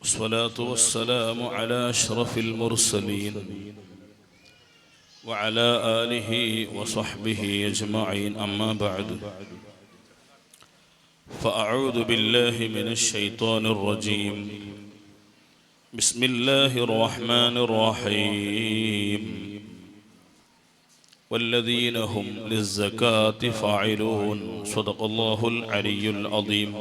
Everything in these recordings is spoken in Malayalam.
الصلاة والسلام على أشرف المرسلين وعلى آله وصحبه أجمعين، أما بعد، فأعوذ بالله من الشيطان الرجيم. بسم الله الرحمن الرحيم. والذين هم للزكاة فاعلون. صدق الله العلي العظيم.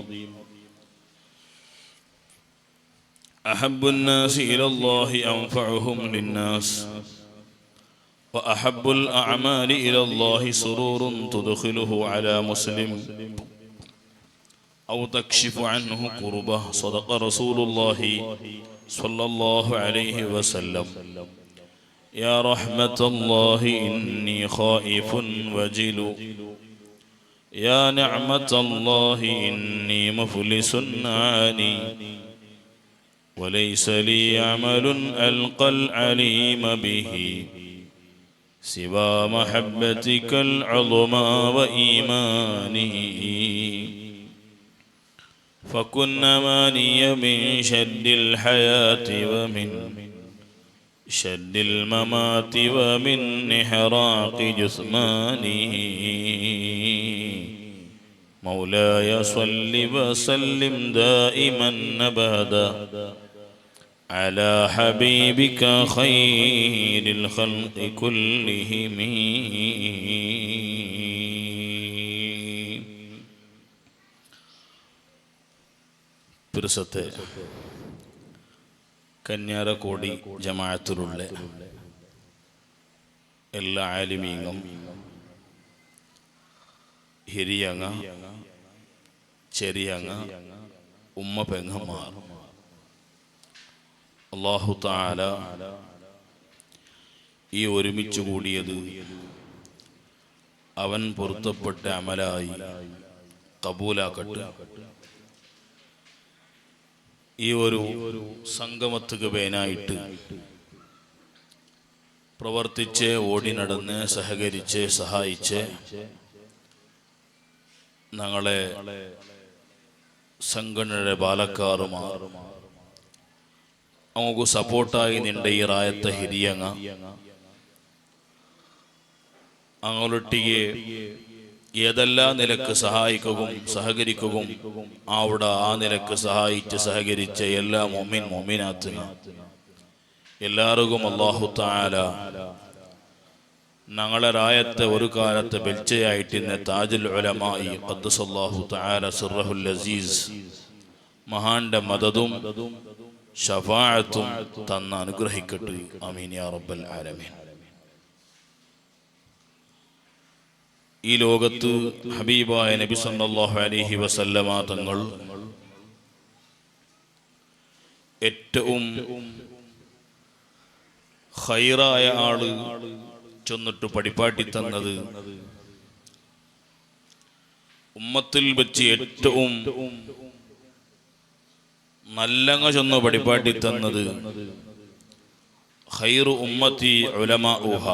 أحب الناس إلى الله أنفعهم للناس، وأحب الأعمال إلى الله سرور تدخله على مسلم أو تكشف عنه كربه. صدق رسول الله صلى الله عليه وسلم. يا رحمة الله إني خائف وجل، يا نعمة الله إني مفلس عاني، وليس لي عمل ألقى العليم به سوى محبتك العظمى وإيمانه. فكن أماني من شد الحياة ومن شد الممات ومن إحراق جثمانه. مولاي صل وسلم دائما أبدا على حبيبك خير الخلق كلهم. പിറസത്തെ കന്യാരക്കോടി ജമാഅത്തിലുള്ള എല്ലാ ആലിമീങ്ങളും, ഹിരിയങ്ങ, ചെറിയങ്ങ, ഉമ്മ പെങ്ങന്മാർ, അല്ലാഹു തആല ഈ ഒരുമിച്ച് കൂടിയത് അവൻ പൊരുത്തപ്പെട്ട അമലായി കബൂലാക്കട്ടെ. ഈ ഒരു സംഗമത്തുക വേനായിട്ട് പ്രവർത്തിച്ച് ഓടി നടന്ന് സഹകരിച്ച് സഹായിച്ച് ഞങ്ങളെ സംഘടനയുടെ ബാലക്കാറുമാർ നമുക്ക് സപ്പോർട്ടായി നിന്റെ ഈ റായത്തെ ഹിരിയങ്ങ അങ്ങോട്ടൊട്ടിಗೆ ഏതെല്ലാം നിലക്ക് സഹായിക്കുകയും സഹകരിക്കുകയും അവിടെ ആ നിലക്ക് സഹായിച്ച് സഹകരിച്ച എല്ലാ മുഅ്മിൻ മുഅ്മിനാത്തിന് എല്ലാവർക്കും അല്ലാഹു തആല ഞങ്ങളെ റായത്തെ ഒരു കാലത്തെ ബെൽച്ചയായിട്ട് ഇന്ന് താജുൽ ഉലമായി ഖദ്ദസല്ലാഹു തആല സിർറഹുൽ അസീസ് മഹാന്റെ മദദും ശഫാഅത്തും തന്ന് അനുഗ്രഹിക്കട്ടെ. ആമീൻ യാ റബ്ബൽ ആലമീൻ. ഈ ലോകത്ത് ഹബീബായ നബി സല്ലല്ലാഹു അലൈഹി വസല്ലമ തങ്ങൾ ഏറ്റവും ഖൈറായ ആള് ചൊന്നിട്ട് പഠിപ്പാട്ടി തന്നത്, ഉമ്മത്തിൽ വെച്ച് ഏറ്റവും നല്ലങ്ങ ചൊന്ന് പഠിപ്പാട്ടി തന്നത് ഖൈറു ഉമ്മത്തി ഉലമാഉഹ,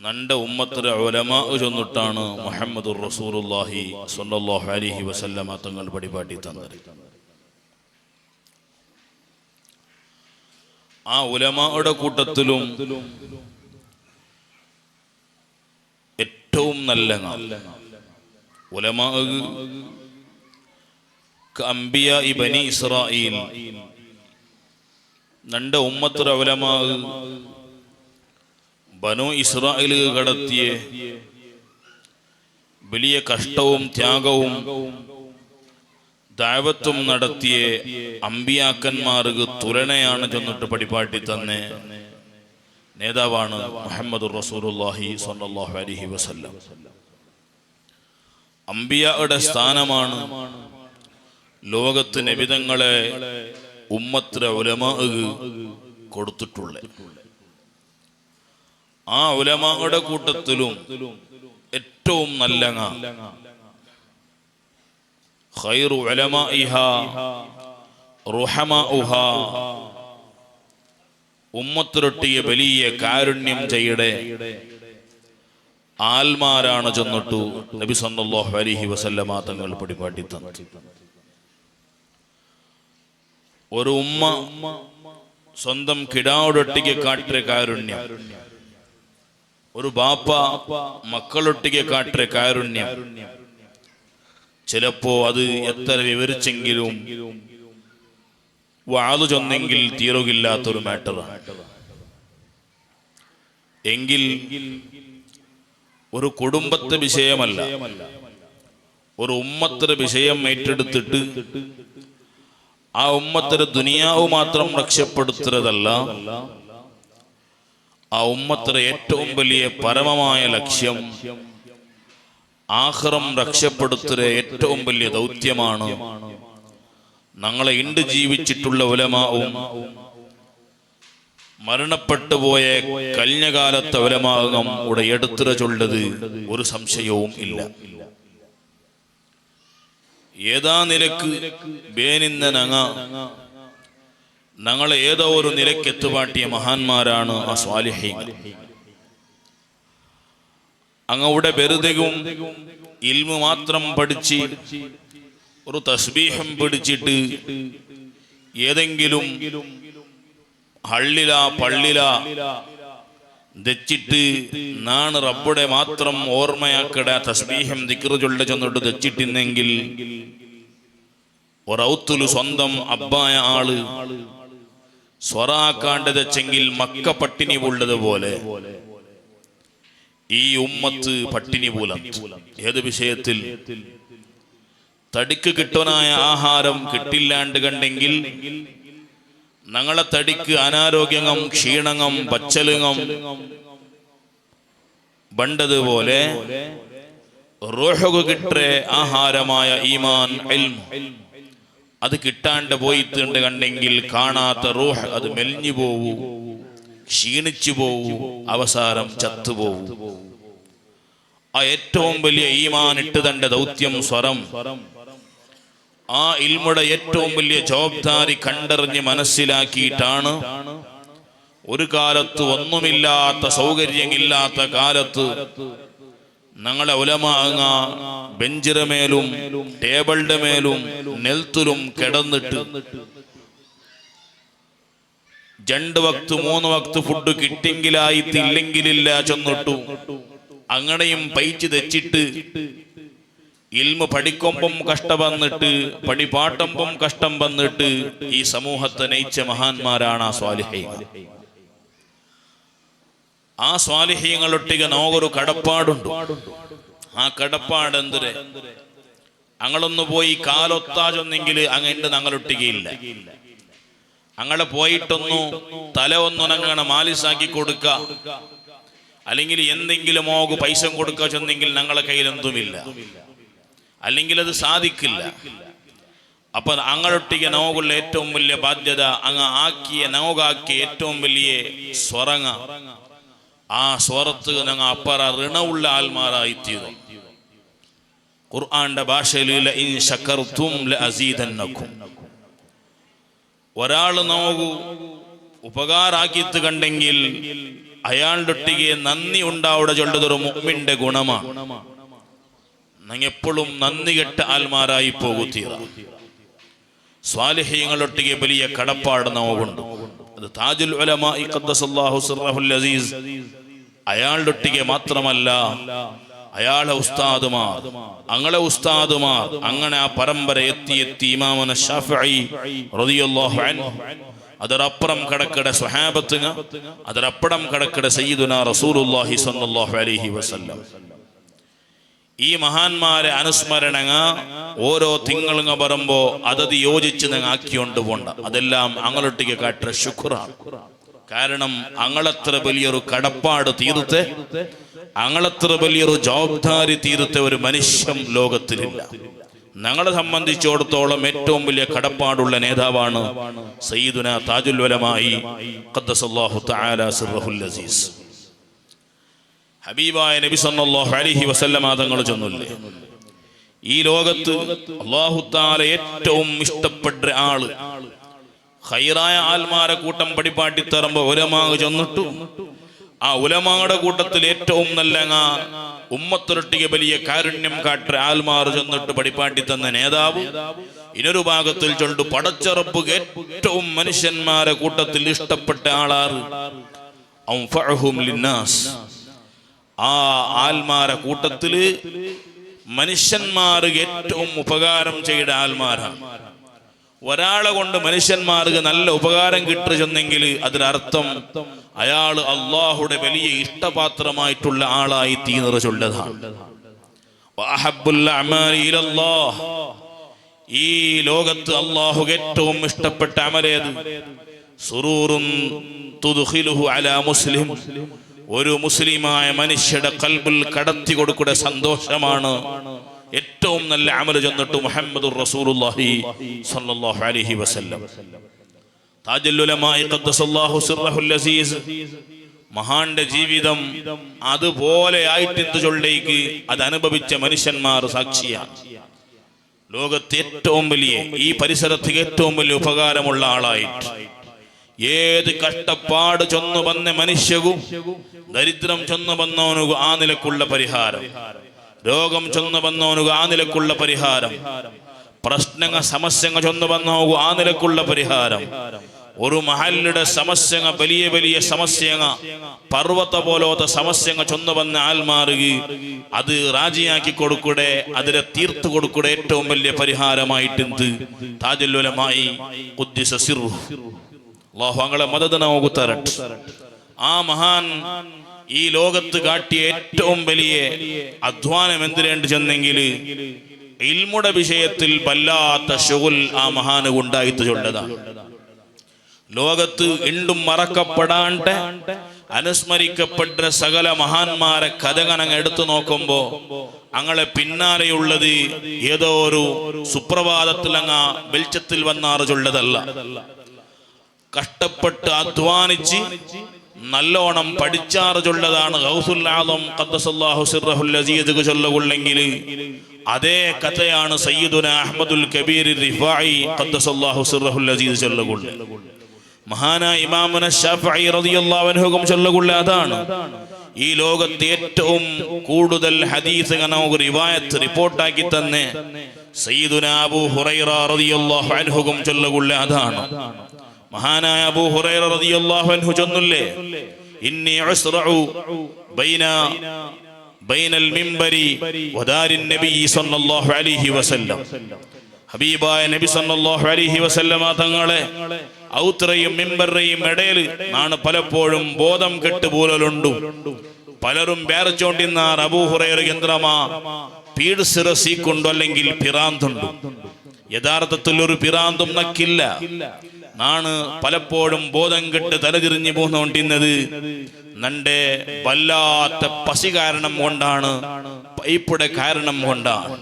നന്റെ ഉമ്മത്തിലെ ഉലമാ ചൊന്നിട്ടാണ് മുഹമ്മദുർ റസൂലുള്ളാഹി സ്വല്ലല്ലാഹു അലൈഹി വസല്ലമ തങ്ങൾ പഠിപ്പാട്ടി തന്നത്. ആ ഉലമായുടെ കൂട്ടത്തിലും ഏറ്റവും നല്ല ഉലമാ അംബിയാ ബനി ഇസ്രായീൽ, നന്റെ ഉമ്മത്തിലെ ഉലമാ ബനു ഇസ്രായേൽ കടത്തിയ വലിയ കഷ്ടവും ത്യാഗവും ദഅവത്തും നടത്തിയ അമ്പിയാക്കന്മാർക്ക് തുലനയാണ് ചെന്നിട്ട് പഠിപ്പാട്ടി തന്നെ നേതാവാണ് മുഹമ്മദുർ റസൂലുള്ളാഹി സ്വല്ലല്ലാഹു അലൈഹി വസല്ലം. അമ്പിയായുടെ സ്ഥാനമാണ് ലോകത്ത് നബിതങ്ങളെ ഉമ്മത്തിലെ ഉലമാക്ക് കൊടുത്തിട്ടുള്ളത്. ആ ഉലമായുടെ കൂട്ടത്തിലും ഏറ്റവും നല്ല ഖൈറു ഉലമാഇഹാ റുഹമാഉഹാ, ഉമ്മത്തിരൊട്ടിയെ വലിയ കാരുണ്യം ചെയ്യടെ ആൽമാരാണ് ചെന്നിട്ടു നബി സല്ലല്ലാഹു അലൈഹി വസല്ലമ തങ്ങൾ പഠിപ്പാട്ടി തന്നു. ഒരു ഉമ്മ സ്വന്തം കിടാവോടൊട്ടിക്ക് കാട്ടിയ കാരുണ്യം, ഒരു ബാപ്പ മക്കളൊട്ടിക്ക് കാട്ടിയ കാരുണ്യം ചിലപ്പോ അത് എത്ര വിവരിച്ചെങ്കിലും വാതു ചൊന്നെങ്കിൽ തീരുകില്ലാത്തൊരു മാറ്ററാണ്. എങ്കിൽ ഒരു കുടുംബത്തെ വിഷയമല്ല, ഒരു ഉമ്മത്തിന്റെ വിഷയം ഏറ്റെടുത്തിട്ട് ആ ഉമ്മത്തിന് ദുനിയാവ് മാത്രം രക്ഷപ്പെടുത്തുന്നതല്ല, ആ ഉമ്മത്തിന് ഏറ്റവും വലിയ പരമമായ ലക്ഷ്യം ആഖിറം രക്ഷപ്പെടുത്തുന്ന ഏറ്റവും വലിയ ദൗത്യമാണ്. ഞങ്ങളെ ഇണ്ട് ജീവിച്ചിട്ടുള്ള ഉലമാവും മരണപ്പെട്ടു പോയ കഴിഞ്ഞ കാലത്തെ ഉലമാകം ഇവിടെ എടുത്തുര ചൊല്ലത് ഒരു സംശയവും ഇല്ല. ഏതാ നിലക്ക് ബേനിന്ന ഞങ്ങളെ ഏതോ ഒരു നിലക്ക് എത്തുപാട്ടിയ മഹാന്മാരാണ് ആ സ്വാലിഹീങ്ങൾ. അങ്ങവിടെ വെറുതെയും ഇൽമു മാത്രം പഠിച്ച് ഒരു തസ്ബീഹം പിടിച്ചിട്ട് ഏതെങ്കിലും ഹള്ളില പള്ളില ദച്ചിട്ട് നാണ് റബ്ബുടെ മാത്രം ഓർമ്മയാക്കട തസ്ബീഹം ദിക്റ് ചൊല്ല ചെന്നിട്ട് ദച്ചിട്ടിന്നെങ്കിൽ ഒരൗത്തുല് സ്വന്തം അബ്ബായ ആള് സ്വറാക്കാണ്ട് ദച്ചെങ്കിൽ മക്ക പട്ടിണി ഉള്ളതുപോലെ ഈ ഉമ്മത്ത് പട്ടിണി മൂലം. ഏത് വിഷയത്തിൽ? തടിക്ക് കിട്ടുവാനായ ആഹാരം കിട്ടില്ലാണ്ട് കണ്ടെങ്കിൽ ഞങ്ങളെ തടിക്ക് അനാരോഗ്യങ്ങം ക്ഷീണങ്ങം പച്ചലുങ്ങം ബണ്ടതുപോലെ റൂഹുക്ക് കിട്ടേ ആഹാരമായ ഈമാൻ ഇൽമ് അത് കിട്ടാണ്ട് പോയിട്ടുണ്ട് കണ്ടെങ്കിൽ കാണാത്ത റൂഹ് അത് മെലിഞ്ഞു പോവൂ, ക്ഷീണിച്ചു പോവൂ, അവസാനം ചത്തുപോവൂ. ആ ഏറ്റവും വലിയ ഈമാൻ ഇട്ട് തന്റെ ദൗത്യം സ്വരം, ആ ഇൽമുടെ ഏറ്റവും വലിയ ജവാബ്ദാരി കണ്ടറിഞ്ഞ് മനസ്സിലാക്കിയിട്ടാണ് ഒരു കാലത്ത് ഒന്നുമില്ലാത്ത സൗകര്യമില്ലാത്ത കാലത്ത് ഞങ്ങളെ ഉലമാങ്ങ ബെഞ്ചിന്റെ മേലും ടേബിളിന്റെ മേലും നെൽത്തിലും കിടന്നിട്ട് 2 വക്ത് 3 വക്ത് ഫുഡ് കിട്ടിയെങ്കിലായിട്ടില്ലെങ്കിലില്ല ചെന്നിട്ടു അങ്ങനെയും പൈച്ച് തെച്ചിട്ട് ഇൽമു പഠിക്കുമ്പം കഷ്ടം വന്നിട്ട് പഠിപ്പാട്ടുമ്പം കഷ്ടം വന്നിട്ട് ഈ സമൂഹത്തെ നയിച്ച മഹാന്മാരാണ് ആ സ്വാലിഹീങ്ങൾ. ആ സ്വാലിഹീങ്ങളൊട്ടിಗೆ നമുക്കൊരു കടപ്പാടുണ്ട്. ആ കടപ്പാട് എന്തിരെ? അങ്ങളൊന്ന് പോയി കാലൊത്താചൊന്നെങ്കിൽ അങ്ങണ്ട് ഞങ്ങളൊട്ടികയില്ല. അങ്ങളെ പോയിട്ടൊന്നു തല ഒന്നങ്ങനെ മാലിസാക്കി കൊടുക്ക, അല്ലെങ്കിൽ എന്തെങ്കിലും മോക്ക് പൈസ കൊടുക്കുക ചെന്നെങ്കിൽ ഞങ്ങളെ കയ്യിൽ എന്തുമില്ല, അല്ലെങ്കിൽ അത് സാധിക്കില്ല. അപ്പൊ അങ്ങൊട്ടിಗೆ നമുക്കുള്ള ഏറ്റവും വലിയ ബാധ്യത അങ്ങ് ആക്കിയ നമുക്കാക്കിയ ഏറ്റവും വലിയ സ്വറങ്ങ, ആ സ്വറത്ത് ഞങ്ങൾ അപ്പറ ഋണമുള്ള ആൽമാരായിത്തീരും. ഖുർആന്റെ ഭാഷയിൽ ലഇൻ ശകർതും ലഅസീദന്നകും, ഒരാൾ നമുക്ക് ഉപകാരാക്കിത്ത് കണ്ടെങ്കിൽ അയാളുടെ ഒട്ടിಗೆ നന്ദി ഉണ്ടാവുക ചൊല്ലതൊരു മുഅ്മിന്റെ ഗുണമാണ്. ഞങ്ങൾ എപ്പോഴും നന്ദി കെട്ട ആൽമാരായി പോകുത്തീറ. സ്വാലിഹീങ്ങളൊട്ടിಗೆ വലിയ കടപ്പാട് നമുക്കുണ്ട്. അത് താജുൽ ഉലമാ ഖദ്ദസല്ലാഹു സിർറഹുൽ അസീസ് അയാളുടെ ഒട്ടിಗೆ മാത്രമല്ല, അയാളെ ഉസ്താദുമാർ, അങ്ങളെ ഉസ്താദുമാർ, അങ്ങനെ ആ പരമ്പര എത്തി ഇമാമുന ശാഫിഈ റളിയല്ലാഹു അൻഹു, അതരപ്പുറം കടക്കട സ്വഹാബത്തുങ്ങ, അതരപ്പുറം കടക്കട സയ്യിദുനാ റസൂലുള്ളാഹി സ്വല്ലല്ലാഹു അലൈഹി വസല്ലം. ഈ മഹാന്മാരെ അനുസ്മരണങ്ങ ഓരോ തിങ്കളുങ്ങ പറയുമ്പോ അതത് യോജിച്ച് നിങ്ങൾ ആക്കിക്കൊണ്ട് പോണ്ട. അതെല്ലാം അങ്ങളൊട്ടിക്ക് കാട്ടുന്ന ശുക്റാണ്. കാരണം അങ്ങളത്ര വലിയൊരു കടപ്പാട് തീർത്ത്, അങ്ങളത്ര വലിയൊരു ജവാബ്ദാരി തീർത്ത ഒരു മനുഷ്യൻ ലോകത്തിലില്ല. ഞങ്ങളെ സംബന്ധിച്ചിടത്തോളം ഏറ്റവും വലിയ കടപ്പാടുള്ള നേതാവാണ് സയ്യിദുനാ താജുൽ ഉലമാഇ ഖദ്ദസല്ലാഹു തആല സിർറഹുൽ അസീസ്. ഹബീബായ നബി സല്ലല്ലാഹു അലൈഹി വസല്ലമ തങ്ങൾ ചൊല്ലില്ലേ, ഈ ലോകത്ത് അല്ലാഹു തആല ഏറ്റവും ഇഷ്ടപ്പെട്ട ആള് ഖൈറായ ആൽമാരെ കൂട്ടം പഠിപ്പാട്ടി തരുമ്പോ ഉലമാ ചൊന്നിട്ടു. ആ ഉലമായുടെ കൂട്ടത്തിൽ ഏറ്റവും നല്ല ഉമ്മത്തൊരൊട്ടിಗೆ വലിയ കാരുണ്യം കാട്ട ആൽമാർ ചെന്നിട്ട് പഠിപ്പാട്ടി തന്ന നേതാവ് ഇനൊരു ഭാഗത്തിൽ ചൊല്ലു പടച്ച റബ്ബ് ഏറ്റവും മനുഷ്യന്മാരെ കൂട്ടത്തിൽ ഇഷ്ടപ്പെട്ട ആളാറ് അൻഫഉഹും ലിന്നാസ്. ആ ആൽമാരെ കൂട്ടത്തില് മനുഷ്യന്മാർക്ക് ഏറ്റവും ഉപകാരം ചെയ്ത ആൽമാരാണ്. ഒരാളെ കൊണ്ട് മനുഷ്യന്മാർക്ക് നല്ല ഉപകാരം കിട്ടുമെന്നെങ്കിൽ അതിനർത്ഥം അയാൾ അള്ളാഹുടെ വലിയ ഇഷ്ടപാത്രമായിട്ടുള്ള ആളായി തീർന്നു ചൊല്ലതാണ്. ഈ ലോകത്ത് അള്ളാഹു ഏറ്റവും ഇഷ്ടപ്പെട്ട അമലേത്? സുറൂറുൻ തുദ്ഖിലുഹു അലാ മുസ്ലിം. ഒരു മുസ്ലിമായ മനുഷ്യരുടെ ഖൽബിൽ കടത്തി കൊടുക്കുന്ന സന്തോഷമാണ് ഏറ്റവും നല്ല അമൽ ചെന്നിട്ട് മുഹമ്മദുർ റസൂലുള്ളാഹി സ്വല്ലല്ലാഹു അലൈഹി വസല്ലം. താജുൽ ഉലമാഇ ഖദ്ദസല്ലാഹു സിർറഹുൽ അസീസ് മഹാന്റെ ജീവിതം അതുപോലെ ആയിട്ട് ചൊല്ലേക്ക് അത് അനുഭവിച്ച മനുഷ്യന്മാർ സാക്ഷിയാണ്. ലോകത്തെ ഏറ്റവും വലിയ ഈ പരിസരത്ത് ഏറ്റവും വലിയ ഉപകാരമുള്ള ആളായിട്ട് ഏത് കഷ്ടപ്പാട് ചൊന്നു വന്ന മനുഷ്യവും ദരിദ്രം ചൊന്നു വന്നവനു ആ നിലക്കുള്ള പരിഹാരം, രോഗം ചൊന്നു വന്നവനു ആ നിലക്കുള്ള പരിഹാരം, പ്രശ്നങ്ങൾ സമസ്യങ്ങൾ ചൊന്നു വന്നവനു ആ നിലക്കുള്ള പരിഹാരം, ഒരു മഹല്ലുടെ സമസ്യങ്ങൾ വലിയ വലിയ സമസ്യങ്ങൾ പർവ്വത പോലത്തെ സമസ്യങ്ങൾ ചൊന്നു വന്ന ആൽമാർക്ക് അത് റാജിയാക്കി കൊടുക്കൂടെ, അതിനെ തീർത്തു കൊടുക്കൂടെ ഏറ്റവും വലിയ പരിഹാരമായിട്ട് താജുൽ ഉലമാഇ ഖുദ്ദിസ സിർറുഹു അല്ലാഹു അങ്ങളെ മദദ് നമുക്ക് തരട്ടെ. ആ മഹാൻ ഈ ലോകത്ത് കാട്ടിയ ഏറ്റവും വലിയ അധ്വാനം എന്തിനേണ്ടി ചെന്നെങ്കിൽ ഇൽമുടെ വിഷയത്തിൽ വല്ലാത്ത ശുഗുൽ ആ മഹാന് ഉണ്ടായിട്ട് ചൊല്ലതാണ്. ലോകത്ത് ഇണ്ടും മറക്കപ്പെടാണ്ട് അനുസ്മരിക്കപ്പെട്ട സകല മഹാന്മാരെ കഥകനങ്ങ് എടുത്തു നോക്കുമ്പോ അങ്ങളെ പിന്നാലെയുള്ളത് ഏതോ ഒരു സുപ്രഭാതത്തിൽ അങ്ങ് വെളിച്ചത്തിൽ വന്നാറ് ചൊല്ലതല്ല. കഷ്ടപ്പെട്ട് അധ്വാനിച്ച് നല്ലോണം പഠിച്ചാറ് ചൊല്ലതാണ് ഗൗസുൽ ആദം ഖദ്ദസല്ലാഹു സിർറഹുൽ അസീസ് ചൊല്ലുകൊള്ളെങ്കിൽ അതേ കഥയാണ് സയ്യിദുന അഹ്മദുൽ കബീർ റിഫാഇ ഖദ്ദസല്ലാഹു സിർറഹുൽ അസീസ് ചൊല്ലുകൊള്ളു. മഹാനായ ഇമാമുന ശാഫിഈ റളിയല്ലാഹു അൻഹു ചൊല്ലുകൊള്ളു. അതാണ് ഈ ലോകത്തെ ഏറ്റവും കൂടുതൽ ഹദീസ് നമുക്ക് റിവായത്ത് റിപ്പോർട്ടാക്കി തന്നെ സയ്യിദുന അബൂ ഹുറൈറ റളിയല്ലാഹു അൻഹു ചൊല്ലുകൊള്ളു. അതാണ് മഹാനായ അബൂ ഹുറൈറ റളിയല്ലാഹു അൻഹു ചൊല്ലുല്ലേ, ഇന്നി ഉസ്റഉ ബൈനൽ മിംബരി വദാരിൻ നബി സ്വല്ലല്ലാഹു അലൈഹി വസല്ലം. ഹബീബായ നബി സ്വല്ലല്ലാഹു അലൈഹി വസല്ലമ തങ്ങളെ ഔത്രയും മിമ്പറയും ഇടയിൽ നാണ് പലപ്പോഴും ബോധം കെട്ടുപോലുണ്ട്. പലരും വേർച്ചോണ്ടിന്നാർ അബൂ ഹുറൈറ യന്ത്രമാ പീഡ്സിറസിക്കൊണ്ടു അല്ലെങ്കിൽ പിറാന്തുണ്ട്. യഥാർത്ഥത്തിൽ ഒരു പിറാന്തും നക്കില്ല. നാണ് പലപ്പോഴും ബോധം കെട്ട് തലതിരിഞ്ഞു പോന്നുകൊണ്ടിരുന്നത് നന്റെ വല്ലാത്ത പസി കാരണം കൊണ്ടാണ്, പൈപ്പുടെ കാരണം കൊണ്ടാണ്.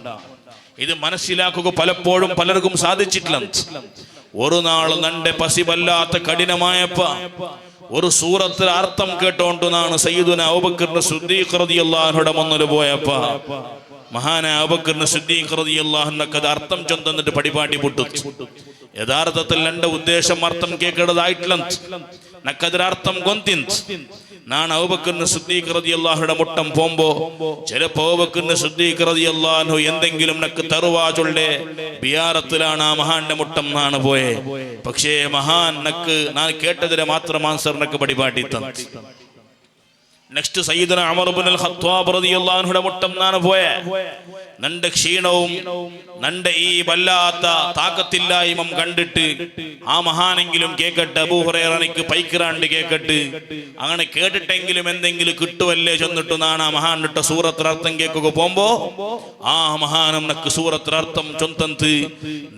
ഇത് മനസ്സിലാക്കുക പലപ്പോഴും പലർക്കും സാധിച്ചിട്ടില്ല. ഒരു നാള് നന്റെ പസി വല്ലാത്ത കഠിനമായപ്പ ഒരു സൂറത്തിൽ അർത്ഥം കേട്ടോണ്ടെന്നാണ് സയ്യിദുന അബൂബക്കർ സിദ്ദീഖ് റളിയല്ലാഹു അൻഹുടെ മുന്നിൽ പോയപ്പ മഹാനായ അബൂബക്കർ സിദ്ദീഖ് റളിയല്ലാഹു അൻഹു അത് അർത്ഥം ചൊന്നിട്ട് പടിപാടി പൊട്ടു. യഥാർത്ഥത്തിൽ എന്റെ ഉദ്ദേശം അർത്ഥം കേൾക്കേണ്ടതായിട്ടില്ല, നക്കതിരർത്ഥം കൊന്തി നാണ് അബൂബക്കർ സിദ്ദീഖ് റളിയല്ലാഹുയുടെ മുട്ടം പോകുമ്പോ ചിലപ്പോ അബൂബക്കർ സിദ്ദീഖ് റളിയല്ലാഹു അൻഹു എന്തെങ്കിലും നക്ക് തറുവാചുള്ളേ ബിയാറത്തിലാണ് ആ മഹാന്റെ മുട്ടം നാണ് പോയെ. പക്ഷേ മഹാൻ നക്ക് ഞാൻ കേട്ടതിനെ മാത്രം ആൻസർ നക്ക് പടിപാട്ടി തന്നു. നെക്സ്റ്റ് സയ്യിദുന ഉമർ ഇബ്നുൽ ഖത്താബ് റളിയല്ലാഹു അൻഹുയുടെ മുട്ടം നാണ് പോയെ. നന്റെ ക്ഷീണവും നന്റെ ഈ വല്ലാത്ത താക്കത്തില്ലായ്മ കണ്ടിട്ട് ആ മഹാനെങ്കിലും കേക്കട്ടെ, അബൂ ഹുറൈറ എനിക്ക് പൈക്കിറാണ്ട് കേക്കട്ട്, അങ്ങനെ കേട്ടിട്ടെങ്കിലും എന്തെങ്കിലും കിട്ടുവല്ലേ ചെന്നിട്ട് നാണ് ആ മഹാനിട്ട സൂറത്തിനർത്ഥം കേൾക്കുക പോകുമ്പോ ആ മഹാനും നക്ക് സൂറത്തിനർത്ഥം ചൊന്തന്ത്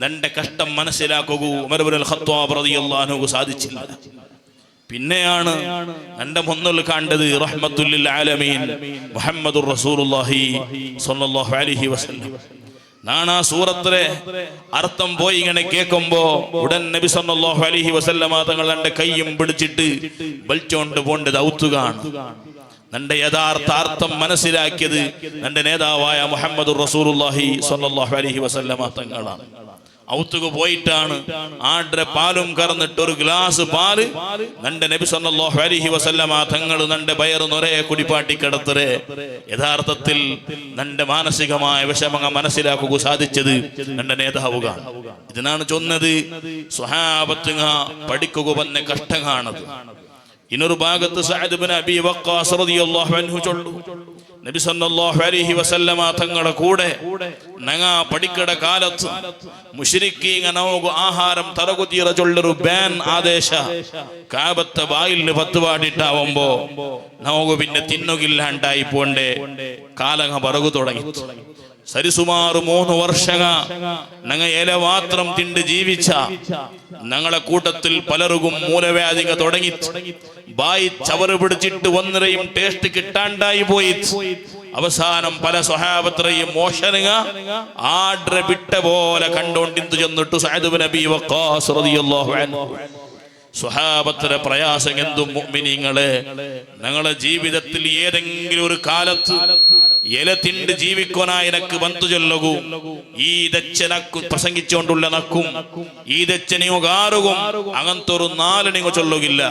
നന്റെ കഷ്ടം മനസ്സിലാക്കുക ഉമർ ഇബ്നുൽ ഖത്താബ് റളിയല്ലാഹു അൻഹു സാധിച്ചില്ല. പിന്നെയാണ് എന്റെ മുന്നിൽ കണ്ടത് റഹ്മത്തുൽ ലിൽ ആലമീൻ മുഹമ്മദുർ റസൂലുള്ളാഹി സ്വല്ലല്ലാഹു അലൈഹി വസല്ലം. നാണ് ആ സൂറത്തിലെ അർത്ഥം പോയി ഇങ്ങനെ കേൾക്കുമ്പോ ഉടൻ നബി സല്ലല്ലാഹു അലൈഹി വസല്ലമ തങ്ങൾ എന്റെ കൈയും പിടിച്ചിട്ട് വലിച്ചോണ്ട് പോണ്ടത് ഔത്തുകാണ്. നന്റെ യഥാർത്ഥ അർത്ഥം മനസ്സിലാക്കിയത് നന്റെ നേതാവായ മുഹമ്മദുർ റസൂലുള്ളാഹി സ്വല്ലല്ലാഹു അലൈഹി വസല്ലമ തങ്ങളാണ്. ഔത്തുക പോയിട്ടാണ് ആട്ര പാലും കറന്നിട്ട് ഒരു ഗ്ലാസ് പാല് നന്റെ നബി സല്ലല്ലാഹു അലൈഹി വസല്ലമ തങ്ങൾ നന്റെ വയറ് നിറയെ കുടിപ്പാട്ടി കിടത്തരെ. യഥാർത്ഥത്തിൽ നന്റെ മാനസികമായ വിഷമങ്ങൾ മനസ്സിലാക്കുക സാധിച്ചത് നന്റെ നേതാവുക. ഇതിനാണ് ചൊന്നത് സ്വഹാബത്തുക പഠിക്കുക വന്ന കഷ്ടം കാണത്. ഇന്നൊരു ഭാഗത്ത് സഅദ് ഇബ്നു അബീ വഖാസ് റളിയല്ലാഹു അൻഹു ചൊല്ലു നബി സല്ലല്ലാഹു അലൈഹി വസല്ലമ തങ്ങളുടെ കൂടെ നങ്ങ പഠിക്കട കാലത്ത് മുശ്രിക്കീങ്ങ നമുക്ക് ആഹാരം തറകുതീറ ചൊല്ലൊരു ബാൻ ആദേശ കാബത്തെ വായിലിന് പത്ത് പാടിട്ടാവുമ്പോ നമുക്ക് പിന്നെ തിന്നുകില്ലാണ്ടായി പോണ്ടേ കാലങ്ങ പറകു തുടങ്ങി. സരിസുമാറ് 3 വർഷങ്ങ ഞങ്ങ ഇല മാത്രം തിണ്ട് ജീവിച്ച ഞങ്ങളെ കൂട്ടത്തിൽ പലർക്കും മൂലവ്യാധിക തുടങ്ങി. ബായി ചവറ് പിടിച്ചിട്ട് ഒന്നരയും ടേസ്റ്റ് കിട്ടാണ്ടായി പോയി. അവസാനം പല സ്വഹാബത്രയും മോശനുക ആഡ്ര വിട്ട പോലെ കണ്ടോണ്ടിന്തു ചെന്നിട്ടു സഅദ് ഇബ്നു അബീ വഖാസ് റളിയല്ലാഹു അൻഹു സ്വഹാബത്തിന്റെ പ്രയാസം എന്തും മുഅ്മിനീങ്ങളെ ഞങ്ങളുടെ ജീവിതത്തിൽ ഏതെങ്കിലും ഒരു കാലത്ത് ഇല തിണ്ട് ജീവിക്കാനായി എനക്ക് വന്നു ചൊല്ലകൂ ഈ ദച്ചനക്കു പ്രസംഗിച്ചുകൊണ്ടുള്ള നക്കും ഈ ദച്ചനിയോ കാറുകും അങ്ങനത്തെ ഒരു 4 നിങ്ങൾ ചൊല്ലുകില്ല.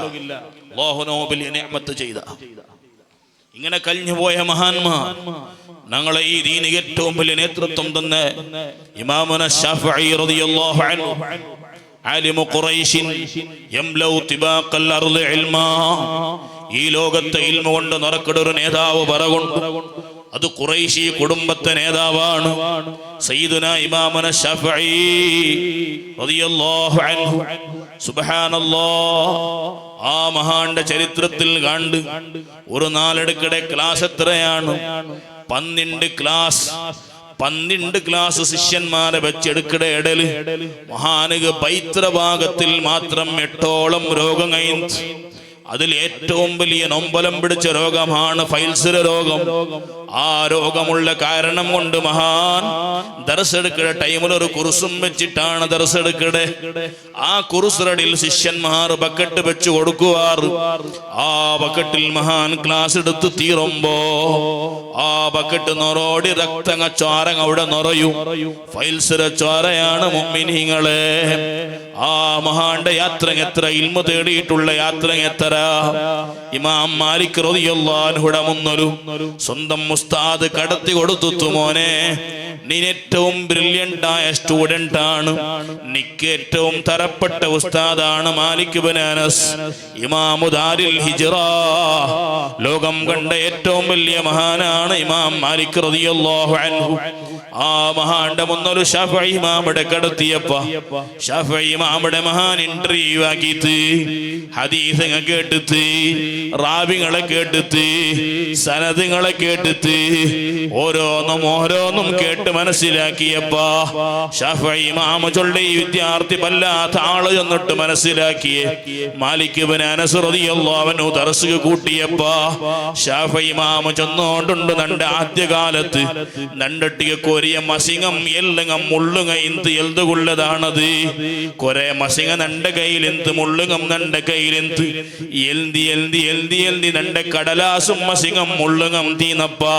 അല്ലാഹു നോബിൽ നിഅമത്ത് ചെയ്ത ഇങ്ങനെ കഴിഞ്ഞു പോയ മഹാന്മാർ ഞങ്ങളെ ഈ ദീനിന് ഏറ്റവും വലിയ നേതൃത്വം തന്നെ ഇമാമുന ശാഫിഈ റളിയല്ലാഹു അൻഹു ആലിമു ഖുറൈശിൻ യംലൗ തിബാഖൽ അർളി ഇൽമാ. ഈ ലോകത്തെ ഇൽമ കൊണ്ട് നിറക്കുന്ന ഒരു നേതാവ് പറകൊണ്ട് അത് ഖുറൈശി കുടുംബത്തെ നേതാവാണ് സയ്യിദുനാ ഇമാമുന ശാഫിഈ റളിയല്ലാഹു അൻഹു. സുബ്ഹാനല്ലാഹ്, ആ മഹാന്റെ ചരിത്രത്തിൽ കണ്ട് ഒരു നാലെടുക്കടെ ക്ലാസ് എത്രയാണ്? 12 ക്ലാസ് ശിഷ്യന്മാരെ വെച്ചെടുക്കടെ ഇടല് മഹാനുക പൈത്രഭാഗത്തിൽ മാത്രം 8ഓളം രോഗം കഴിഞ്ഞു. അതിൽ ഏറ്റവും വലിയ നൊമ്പലം പിടിച്ച രോഗമാണ് ഫൈൽസിന്റെ രോഗം. ആ രോഗമുള്ള കാരണം കൊണ്ട് മഹാൻ ദർസെടുക്കടെ ടൈമിൽ ഒരു കുറുസും വെച്ചിട്ടാണ് ദർസെടുക്കടെ. ആ കുറുസറടിൽ ശിഷ്യന്മാർ ബക്കറ്റ് വെച്ച് കൊടുക്കുവാറ്. ആ ബക്കറ്റിൽ മഹാൻ ക്ലാസ് എടുത്ത് തീരുമ്പോ ആ ബക്കറ്റ് നിറോടി രക്തങ്ങ ചോരങ്ങ അവിടെ നിറയും. ഫൈൽസിന്റെ ചോരയാണ് മുഅ്മിനീങ്ങളെ. ആ മഹാന്റെ യാത്ര എത്ര ഇൽമു തേടിയിട്ടുള്ള യാത്ര എത്ര. ഇമാം മാലിക് റളിയല്ലാഹു അൻഹുടെ മുന്നൊരു സ്വന്തം ഉസ്താദ് കടത്തി കൊടുത്തു, മോനെ നീ ഏറ്റവും ബ്രില്യന്റ് ആയ സ്റ്റുഡന്റ് ആണ്, നിക്ക് ഏറ്റവും തരപ്പെട്ട ഉസ്താദാണ് മാലിക് ഇബ്നു അനസ് ഇമാമു ദാരിൽ ഹിജ്റ. ലോകം കണ്ട ഏറ്റവും വലിയ മഹാനാണ് ഇമാം മാലിക് റളിയല്ലാഹു അൻഹു. ആ മഹാന്റെ മുന്നൊരു ശാഫിഈ ഇമാമിടെ കടത്തിയപ്പോ ശാഫിഈ ഇമാമിടെ മഹാൻ ഇന്റർവ്യൂ ആക്കിയിട്ട് ഹദീസ് കേട്ടിട്ട് റാവികളെ കേട്ടിട്ട് സനദുകളെ കേട്ടിട്ട് ഓരോന്നും കേട്ട് മനസ്സിലാക്കിയപ്പോ ശാഫിഈ ഇമാം ചൊല്ലി ഈ വിദ്യാർത്ഥി വല്ലാത്ത ആള് എന്നിട്ട് മനസ്സിലാക്കിയേ മാലിക് ഇബ്നു അനസ് റളിയല്ലാഹു അൻഹു ദർസ് കൂട്ടിയപ്പോ ശാഫിഈ ഇമാം ചെന്നോണ്ടുണ്ട് നന്റെ ആദ്യകാലത്ത് നണ്ടട്ടിയ കൊരിയ മസിങ്ങം എല്ലങ്ങം മുള്ളുങ്ങ ഇന്ത് എൽതുകൊള്ളതാണത്. കൊറേ മസിങ്ങ നന്റെ കയ്യിലെന്ത് മുള്ളുങ്ങം നന്റെ കയ്യിലെന്ത് എൽതി നന്റെ കടലാസും മസിങ്ങം മുള്ളുങ്ങം തീനപ്പാ.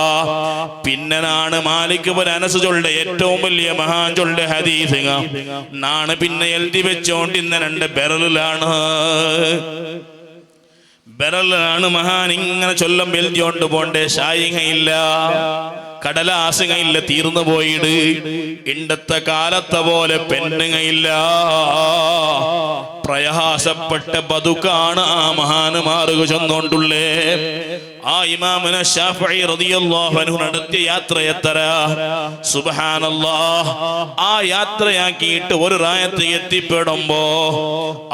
പിന്നാണ് മാലിക് ഇബ്നു അനസ് ചൊല്ലെ ഏറ്റവും വലിയ മഹാൻ ചൊല്ലെ ഹദീസ് നാണ് പിന്നെ എൽതി വെച്ചോണ്ട് ഇന്ന് നന്റെ ബെറലാണ് മഹാൻ ഇങ്ങനെ ചൊല്ലം എൽതിയോണ്ട് പോണ്ടേ. ഷായിങ്ങയില്ല, കടലാസുങ്ങയില്ല, തീർന്നു പോയിട്. ഇണ്ടത്തെ കാലത്തെ പോലെ പെണ്ണുങ്ങയില്ല. പ്രയാസപ്പെട്ട ബതുക്കാണ് ആ മഹാന് മാറുക ചെന്നോണ്ടുള്ളേ. ആ ഇമാമുന ശാഫിഈ റളിയല്ലാഹു അൻഹു നടത്തിയ യാത്ര എത്ര സുബ്ഹാനല്ലാഹ്. ആ യാത്രയാക്കിയിട്ട് ഒരു റായത്ത് എത്തിപ്പെടുമ്പോ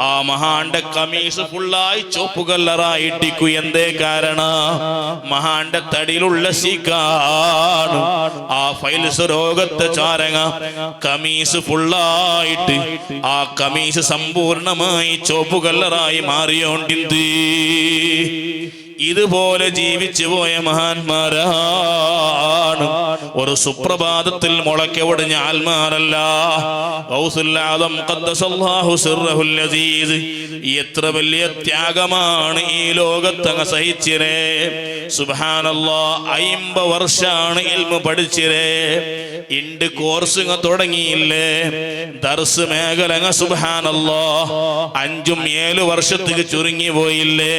ആ മഹാന്റെ കമീസ് ഫുള്ളായി ചോപ്പ് കല്ലറായിട്ടിക്കു. എന്തേ കാരണം? മഹാന്റെ തടിയിലുള്ള സീക്കാണ്. ആ ഫൈൽസ് രോഗത്തെ ചാരങ്ങ കമീസ് ഫുള്ളായിട്ട് ആ കമീസ് സമ്പൂർണമായി ചോപ്പ് കല്ലറായി മാറിയോണ്ടിന്ത്. ഇതുപോലെ ജീവിച്ചു പോയ മഹാന്മാരാണ്. ഒരു സുപ്രഭാതത്തിൽ മുളയ്ക്കൊടിഞ്ഞ ആൽമാരല്ല. ഗൗസുൽ ആദം ഖദ്ദസല്ലാഹു സിർറഹുൽ അസീസ് എത്ര വലിയ ത്യാഗമാണ് ഈ ലോകത്തങ്ങ് സഹിച്ചിരേ. സുബ്ഹാനല്ലാഹ്, 50 വർഷാണ് ഇൽമു പഠിച്ചിരേ. ഇണ്ട് കോഴ്സ് തുടങ്ങിയില്ലേ ദർസ് മേഖല സുബ്ഹാനല്ലാഹ് 5-7 വർഷത്തേക്ക് ചുരുങ്ങി പോയില്ലേ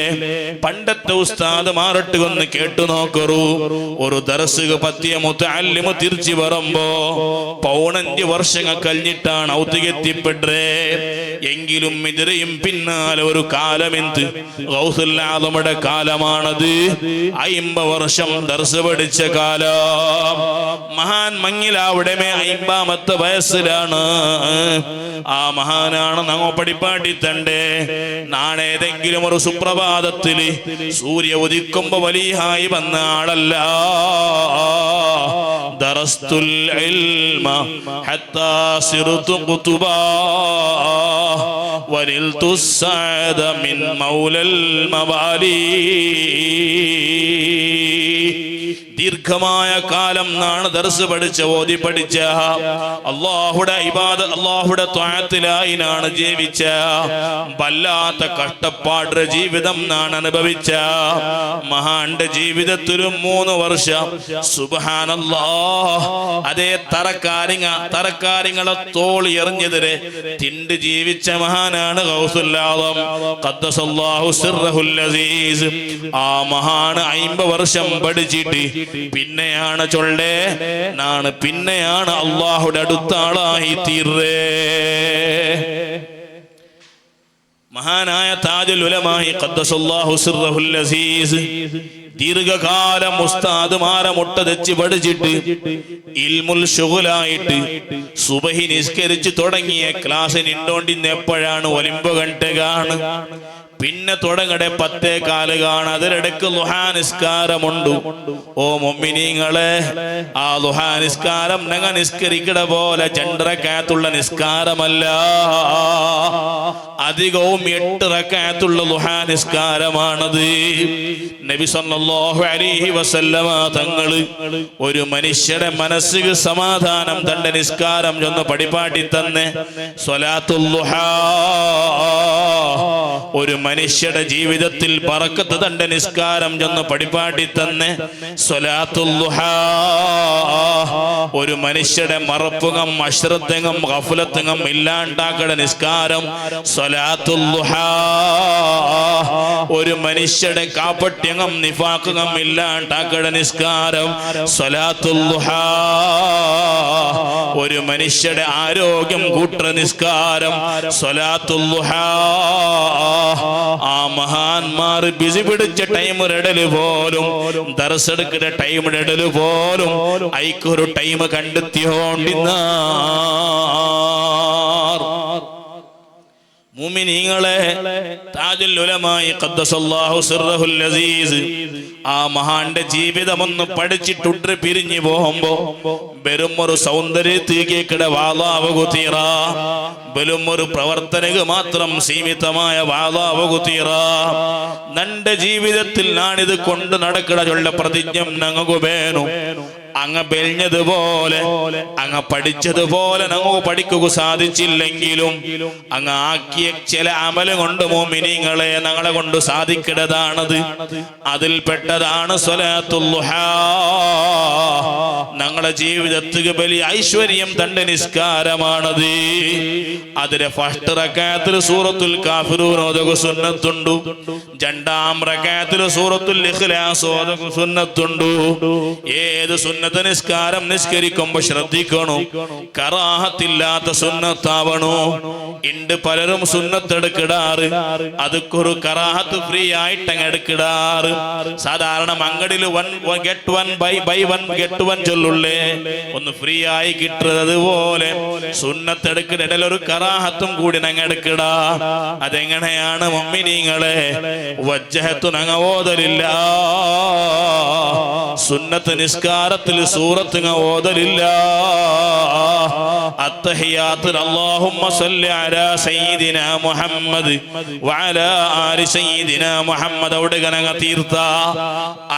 പണ്ടത്തെ ഉസ്താദ് മാറട്ട് ഒന്ന് കേട്ടു നോക്കറു ഒരു ദർസ് പത്തിയ മുതഅല്ലിമ തിരിച്ചു വരുമ്പോ 15 വർഷങ്ങൾ കഴിഞ്ഞിട്ടാണ് ഔത്തികെത്തിപ്പെട്ടേ എങ്കിലും ഇതിരെയും പിന്നാലെ ഒരു കാലമെന്ത് ഗൗസുൽ ആദമുടെ കാലമാണത് 50 വർഷം ദർസ് പഠിച്ച കാലം മഹാൻ മങ്ങിലാവിടെ 50ാമത്തെ വയസ്സിലാണ് ആ മഹാനാണ് നമ്മ പഠിപ്പാട്ടി തണ്ടേ നാളേതെങ്കിലും ഒരു സുപ്രഭാതത്തില് സൂര്യ ഉദിക്കുമ്പോ വലിയായി വന്ന ആളല്ല ദറസ്തുൽ ഇൽമ ഹത്താ സിർതു ഖുതുബാ വനിൽതു സഅദ മിൻ മൗലൽ മവാലി ദീർഘമായ കാലം നാണ് ദർസ് പഠിച്ച ഓതി പഠിച്ച അല്ലാഹുടെ ഇബാദത്ത് അല്ലാഹുടെ ത്വഅത്തിലായിനാണ് ജീവിച്ച വല്ലാത്ത കഷ്ടപ്പാടുടെ ജീവിതം നാണ് അനുഭവിച്ച മഹാന്റെ ജീവിതത്തിലും 3 വർഷം സുബ്ഹാനല്ലാഹ് അതേ തറക്കാരിങ്ങളെ തോളി എറിഞ്ഞെതിരെ തിണ്ട് ജീവിച്ച മഹാനാണ് ഗൗസുൽ ആദം ഖദ്ദസല്ലാഹു സിർറഹുൽ അസീസ് ആ മഹാൻ 50 വർഷം പഠിച്ചിട്ട് പിന്നെയാണ് ചൊല്ലേ നാണ് പിന്നെയാണ് അല്ലാഹുടെ അടുത്ത ആളായി തീർന്നേ മഹാനായ താജുൽ ഉലമായി ഖദ്ദസല്ലാഹു സിർറഹുൽ അസീസ് ദീർഘകാലം ഉസ്താദുമാരെ മുട്ട തെച്ച് പഠിച്ചിട്ട് ഇൽമുൽ ശുഗുലായിട്ട് സുബഹി നിസ്കരിച്ച് തുടങ്ങിയ ക്ലാസ്സിന് ഇണ്ടോണ്ടിന്ന് എപ്പോഴാണ് ഒലിമ്പ് കണ്ടകാണ് പിന്നെ തുടങ്ങടെ 10:15 കാണ അതിലിടക്ക് ളുഹാ നിസ്കാരമുണ്ട് ഓ മുഅ്മിനീങ്ങളെ ആ ളുഹാ നിസ്കാരം ഞങ്ങൾ നിസ്കരിക്കട പോലെ 2 റക്അത്തുള്ള നിസ്കാരമല്ല അധികവും 8 റക്അത്തുള്ള ളുഹാ നിസ്കാരമാണത് നബി സല്ലല്ലാഹു അലൈഹി വസല്ലമ തങ്ങൾ ഒരു മനുഷ്യന്റെ മനസ്സിന് സമാധാനം തന്റെ നിസ്കാരം എന്ന് പഠിപ്പാട്ടി തന്നെ സ്വലാത്തുൽ ളുഹാ ഒരു മനുഷ്യന്റെ ജീവിതത്തിൽ ബറക്കത്ത് തന്റെ നിസ്കാരം എന്ന് പഠിപ്പാട്ടി തന്നെ സ്വലാത്തുൽ ളുഹാ ഒരു മനുഷ്യന്റെ മറപ്പുകം അശ്രദ്ധകം ഗഫലത്തുകം ഇല്ലാണ്ടാക്കട നിസ്കാരം സ്വലാത്തുൽ ളുഹാ ഒരു മനുഷ്യന്റെ കാപട്യകം നിഫാഖകം ഇല്ലാണ്ടാക്കട നിസ്കാരം സ്വലാത്തുൽ ളുഹാ ഒരു മനുഷ്യന്റെ ആരോഗ്യം കൂട്ട നിസ്കാരം സ്വലാത്തുൽ ളുഹാ ആ മഹാന്മാർ ബിസി പിടിച്ച ടൈം ഇടല് പോലും ദർസ് എടുക്കുന്ന ടൈം ഇടല് പോലും ഐക്കൊരു ടൈം കണ്ടെത്തിയോണ്ടിന്ന മുഅ്മിനീങ്ങളെ താജുൽ ഉലമായി ഖദ്ദസല്ലാഹു സിർറഹുൽ അസീസ് ആ മഹാന്റെ ജീവിതം ഒന്ന് പഠിച്ചിട്ടുണ്ട് പിരിഞ്ഞു പോകുമ്പോ വെറും ഒരു സൗന്ദര്യത്തിലേക്കിട വാളാവുകുതീറ വെറും ഒരു പ്രവർത്തനക്ക് മാത്രം സീമിതമായ വാളാവുകുതീറ നന്റെ ജീവിതത്തിൽ ഞാനിത് കൊണ്ട് നടക്കണ പ്രതിജ്ഞ ഞങ്ങൾക്ക് വേണം അങ്ങ് ബെൽഞ്ഞതുപോലെ അങ്ങ് പഠിച്ചതുപോലെ ഞങ്ങൾക്ക് പഠിക്കുക സാധിച്ചില്ലെങ്കിലും അങ്ങ് ആക്കിയ ചില അമല് കൊണ്ട് മുഅ്മിനീങ്ങളെ ഞങ്ങളെ കൊണ്ട് സാധിക്കേണ്ടതാണത് അതിൽപ്പെട്ടതാണ് സ്വലാത്തുൽ ളുഹാ ഞങ്ങളുടെ ജീവിതത്തിൽ വലിയ ഐശ്വര്യം തന്റെ നിസ്കാരമാണത് അതിലെ ഫസ്റ്റ് റക്അത്തിൽ സൂറത്തുൽ കാഫിറൂൻ ഓതുക സുന്നത്തുണ്ട് രണ്ടാം റക്അത്തിൽ സൂറത്തുൽ ഇഖ്ലാസ് ഓതുക സുന്നത്തുണ്ട് ഏത് നിസ്കാരം നിസ്കരിക്കുമ്പോ ശ്രദ്ധിക്കണോ കറാഹത്തില്ലാത്ത സുന്നത്താവണോ ഇണ്ട് പലരും സുന്നത്തെടുക്കിടാറ് അതൊരു കറാഹത്ത് ഫ്രീ ആയിട്ട് അങ്ങ് എടുക്കിടാറ് സാധാരണ മങ്കടിൽ ബൈ വൺ ഗെറ്റ് വൺ ചൊല്ലുള്ളേ ഒന്ന് ഫ്രീ ആയി കിട്ടുന്നത് പോലെ സുന്നത്തെടുക്കിടയിൽ ഒരു കറാഹത്തും കൂടി ഞങ്ങൾ എടുക്കിടാ അതെങ്ങനെയാണ് മുഅ്മിനീങ്ങളെ വജ്ജഹത്തു ഞങ്ങൾ ഓതലില്ല സുന്നത്ത് നിസ്കാരത്തിൽ സൂറത്ത് ഓതലില്ല അത്തഹിയാത്തുൽ അല്ലാഹുമ്മ സ്വല്ലി അലാ സയ്യിദിനാ മുഹമ്മദ് വഅലാ ആലി സയ്യിദിനാ മുഹമ്മദ് അവിടെ ഗണങ്ങ തീർത്ത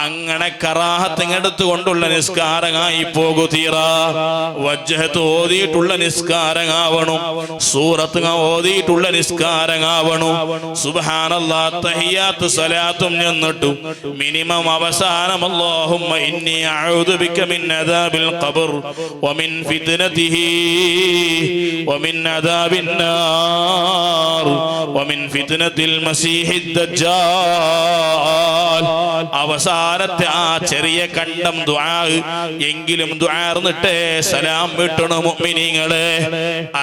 അങ്ങനെ കറാഹത്ത് എടുത്തുകൊണ്ടുള്ള നിസ്കാരമായി പോകു തീറ വജ്ജഹത്ത് ഓതിയിട്ടുള്ള നിസ്കാരമാവണം സൂറത്ത് ഓതിയിട്ടുള്ള നിസ്കാരമാവണം സുബ്ഹാനല്ലാഹ് തഹിയാത്ത് സ്വലാത്തും എന്നിട്ടു മിനിമം അവസാനം അല്ലാഹുമ്മ اللهم إني أعوذ بك من عذاب القبر ومن فتنته ومن عذاب النار ومن فتنة المسيح الدجال. അവസാനത്തെ ആ ചെറിയ കണ്ടം ദുആ എങ്കിലും ദുആർന്നിട്ടേ സലാം വിട്ടണം മുഅ്മിനീങ്ങളെ.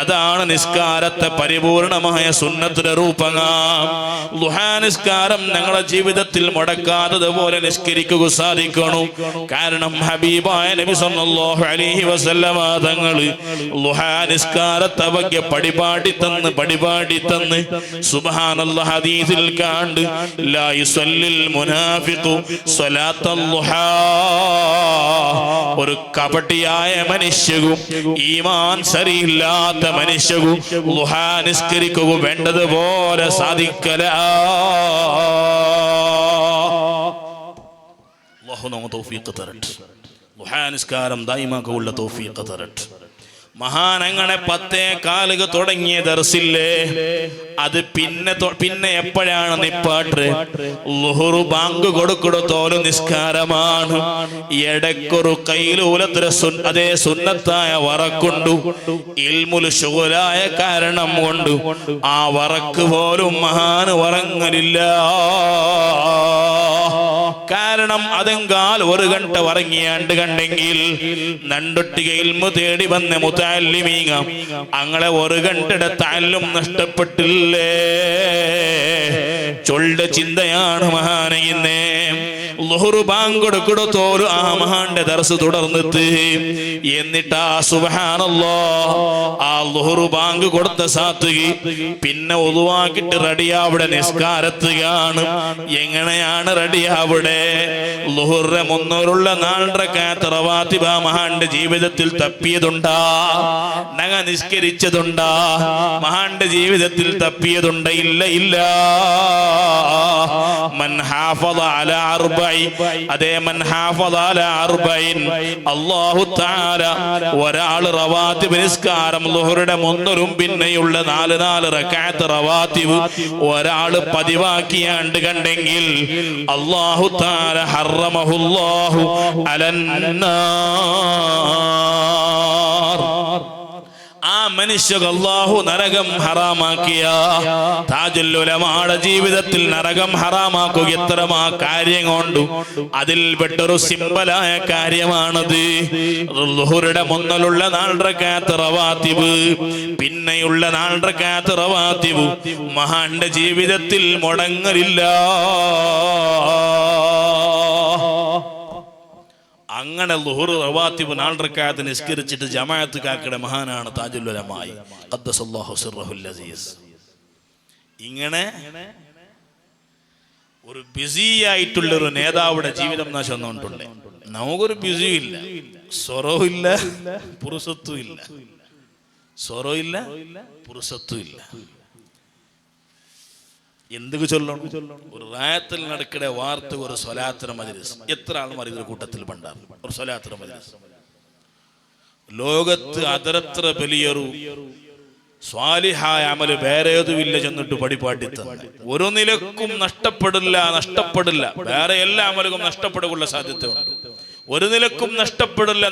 അതാണ് നിസ്കാരത്തെ പരിപൂർണമായ സുന്നത്തിന്റെ രൂപങ്ങൾ. ദുആ നിസ്കാരം ഞങ്ങളുടെ ജീവിതത്തിൽ മുടക്കാത്തതുപോലെ നിസ്കരിക്കുക സാധിക്കണം. കാരണം ഹബീബായ നബി സല്ലല്ലാഹു അലൈഹി വസല്ലമ തങ്ങൾ ദുആ നിസ്കാരത്തെ വകെ പടിപാടി തന്ന് സുബ്ഹാനല്ലാഹ് ഹദീസിൽ കണ്ട് ലാ യുസല്ലിൽ മുനാഫിഖു സ്വലാത്തൽ ദുഹാ. ഒരു കപടിയായ മനുഷ്യനും ഈമാൻ ശരിയില്ലാത്ത മനുഷ്യനും ദുഹാ നിസ്കരിക്കുക വേണ്ടതുപോലെ സാധിക്കല. അല്ലാഹു നമുക്ക് തൗഫീഖ് തരട്ടെ. ദുഹാ നിസ്കാരം ദായിമാക്കുള്ള തൗഫീഖ് തരട്ടെ. മഹാനങ്ങളെ 10 തുടങ്ങിയ ദർസില്ലേ, അത് പിന്നെ എപ്പോഴാണ് നിപ്പാട്ട്? ളുഹുർ ബാങ്ക് കൊടുക്കുടത്തോലും നിസ്കാരമാണ്. ഇടയ്ക്കൊരു കൈലൂലത്തിലെ അതേ സുന്നത്തായ വറക്കുണ്ടു. ഇൽമുൽ ശുഗലായ കാരണം കൊണ്ട് ആ വറക്ക് പോലും മഹാന് ഉറങ്ങലില്ല. കാരണം അതെങ്കാൽ 1 ഗണ്ട ഉറങ്ങിയാണ്ട് കണ്ടെങ്കിൽ നണ്ടൊട്ടിക ഇൽമു തേടി വന്ന് മുതഅല്ലിമീങ്ങ അങ്ങളെ 1 ഗണ്ടയുടെ തഅല്ലും നഷ്ടപ്പെട്ടില്ലേ? ചൊല്ലുടെ ചിന്തയാണ് മഹാനയിന്നേ. ളുഹുർ ബാങ്ക് കൊടുക്കുടത്തോലും ആ മഹാന്റെ ദർസ് തുടർന്നിട്ട് എന്നിട്ട് ആ സുബ്ഹാനല്ലാഹ് ആ ളുഹുർ ബാങ്ക് കൊടുത്ത സാത്തുകി പിന്നെ ഒളുവാക്കിട്ട് റെഡിയാവിടെ നിസ്കാരത്തുകയാണ്. എങ്ങനെയാണ് റെഡിയാവിടെ? ളുഹുറിന്റെ 304 റക്അത്ത് റവാത്തിബ് ആ മഹാന്റെ ജീവിതത്തിൽ തപ്പിയതുണ്ടാ? നഗ നിസ്കരിച്ചതുണ്ടാ? മഹാന്റെ ജീവിതത്തിൽ തപ്പിയതുണ്ട? ഇല്ല. മൻ ഹാഫള അലാ അർബഇ, അതേ മൻ ഹാഫള അലാ അർബഇൻ, അല്ലാഹു തആല ഒരാൾ റവാത്തിബ് നിസ്കാരം ളുഹുറിന്റെ 3 പിന്നെയുള്ള 4 റക്അത്ത് റവാത്തിബ് ഒരാൾ പതിവാക്കിയാണ്ട് കണ്ടെങ്കിൽ അല്ലാഹു തആല ഹറമഹുല്ലാഹു അലന്നാർ. ആ മനുഷ്യക്ക് അല്ലാഹു നരകം ഹറാമാക്കിയ താജുൽ ഉലമായുടെ ജീവിതത്തിൽ നരകം ഹറാമാക്കുക എത്രമാ കാര്യം കൊണ്ട് അതിൽ പെട്ടൊരു സിമ്പലായ കാര്യമാണത്. ളുഹുറിന്റെ മുന്നിലുള്ള 4 റക്അത്ത് റവാത്തിബ് പിന്നെയുള്ള 4 റക്അത്ത് റവാത്തിബ് മഹാന്റെ ജീവിതത്തിൽ മുടങ്ങലില്ല. അങ്ങനെ ളുഹുർ റവാത്തിബ് 4 റക്അത്ത് നിസ്കരിച്ചിട്ട് ജമാഅത്ത് കാക്കയുടെ മഹാനാണ് താജുൽ ഉലമാ ഖദ്ദസല്ലാഹു സിർറഹുൽ അസീസ്. ഇങ്ങനെ ഒരു ബിസി ആയിട്ടുള്ളൊരു നേതാവുടെ ജീവിതം നാശം വന്നുകൊണ്ടുണ്ട്. നമുക്കൊരു ബിസിയും ഇല്ല, സ്വറവും ഇല്ല, പുറുസത്തും ഇല്ല. സ്വറവും ഇല്ല, പുറുസത്തും ഇല്ല. എന്തൊക്കെ ചൊല്ലണം? ഒരു റായത്തിൽ നടക്കടെ വാർത്ത ഒരു സ്വലാത്തിന് മജ്‌ലിസ്. എത്ര ആൾമാർ ഇതിന്റെ കൂട്ടത്തിൽ പണ്ടാണ് ഒരു സ്വലാത്തിന് മജ്‌ലിസ്. ലോകത്ത് അതരത്ര വലിയൊരു സ്വാലിഹായ അമല് വേറെ ഏതുമില്ല ചെന്നിട്ട് പടിപാട്ടി തന്നെ. ഒരു നിലക്കും നഷ്ടപ്പെടില്ല. വേറെ എല്ലാ അമലുകളും നഷ്ടപ്പെടുകയുള്ള സാധ്യതയുണ്ട്. ഒരു നിലക്കും നഷ്ടപ്പെടില്ല.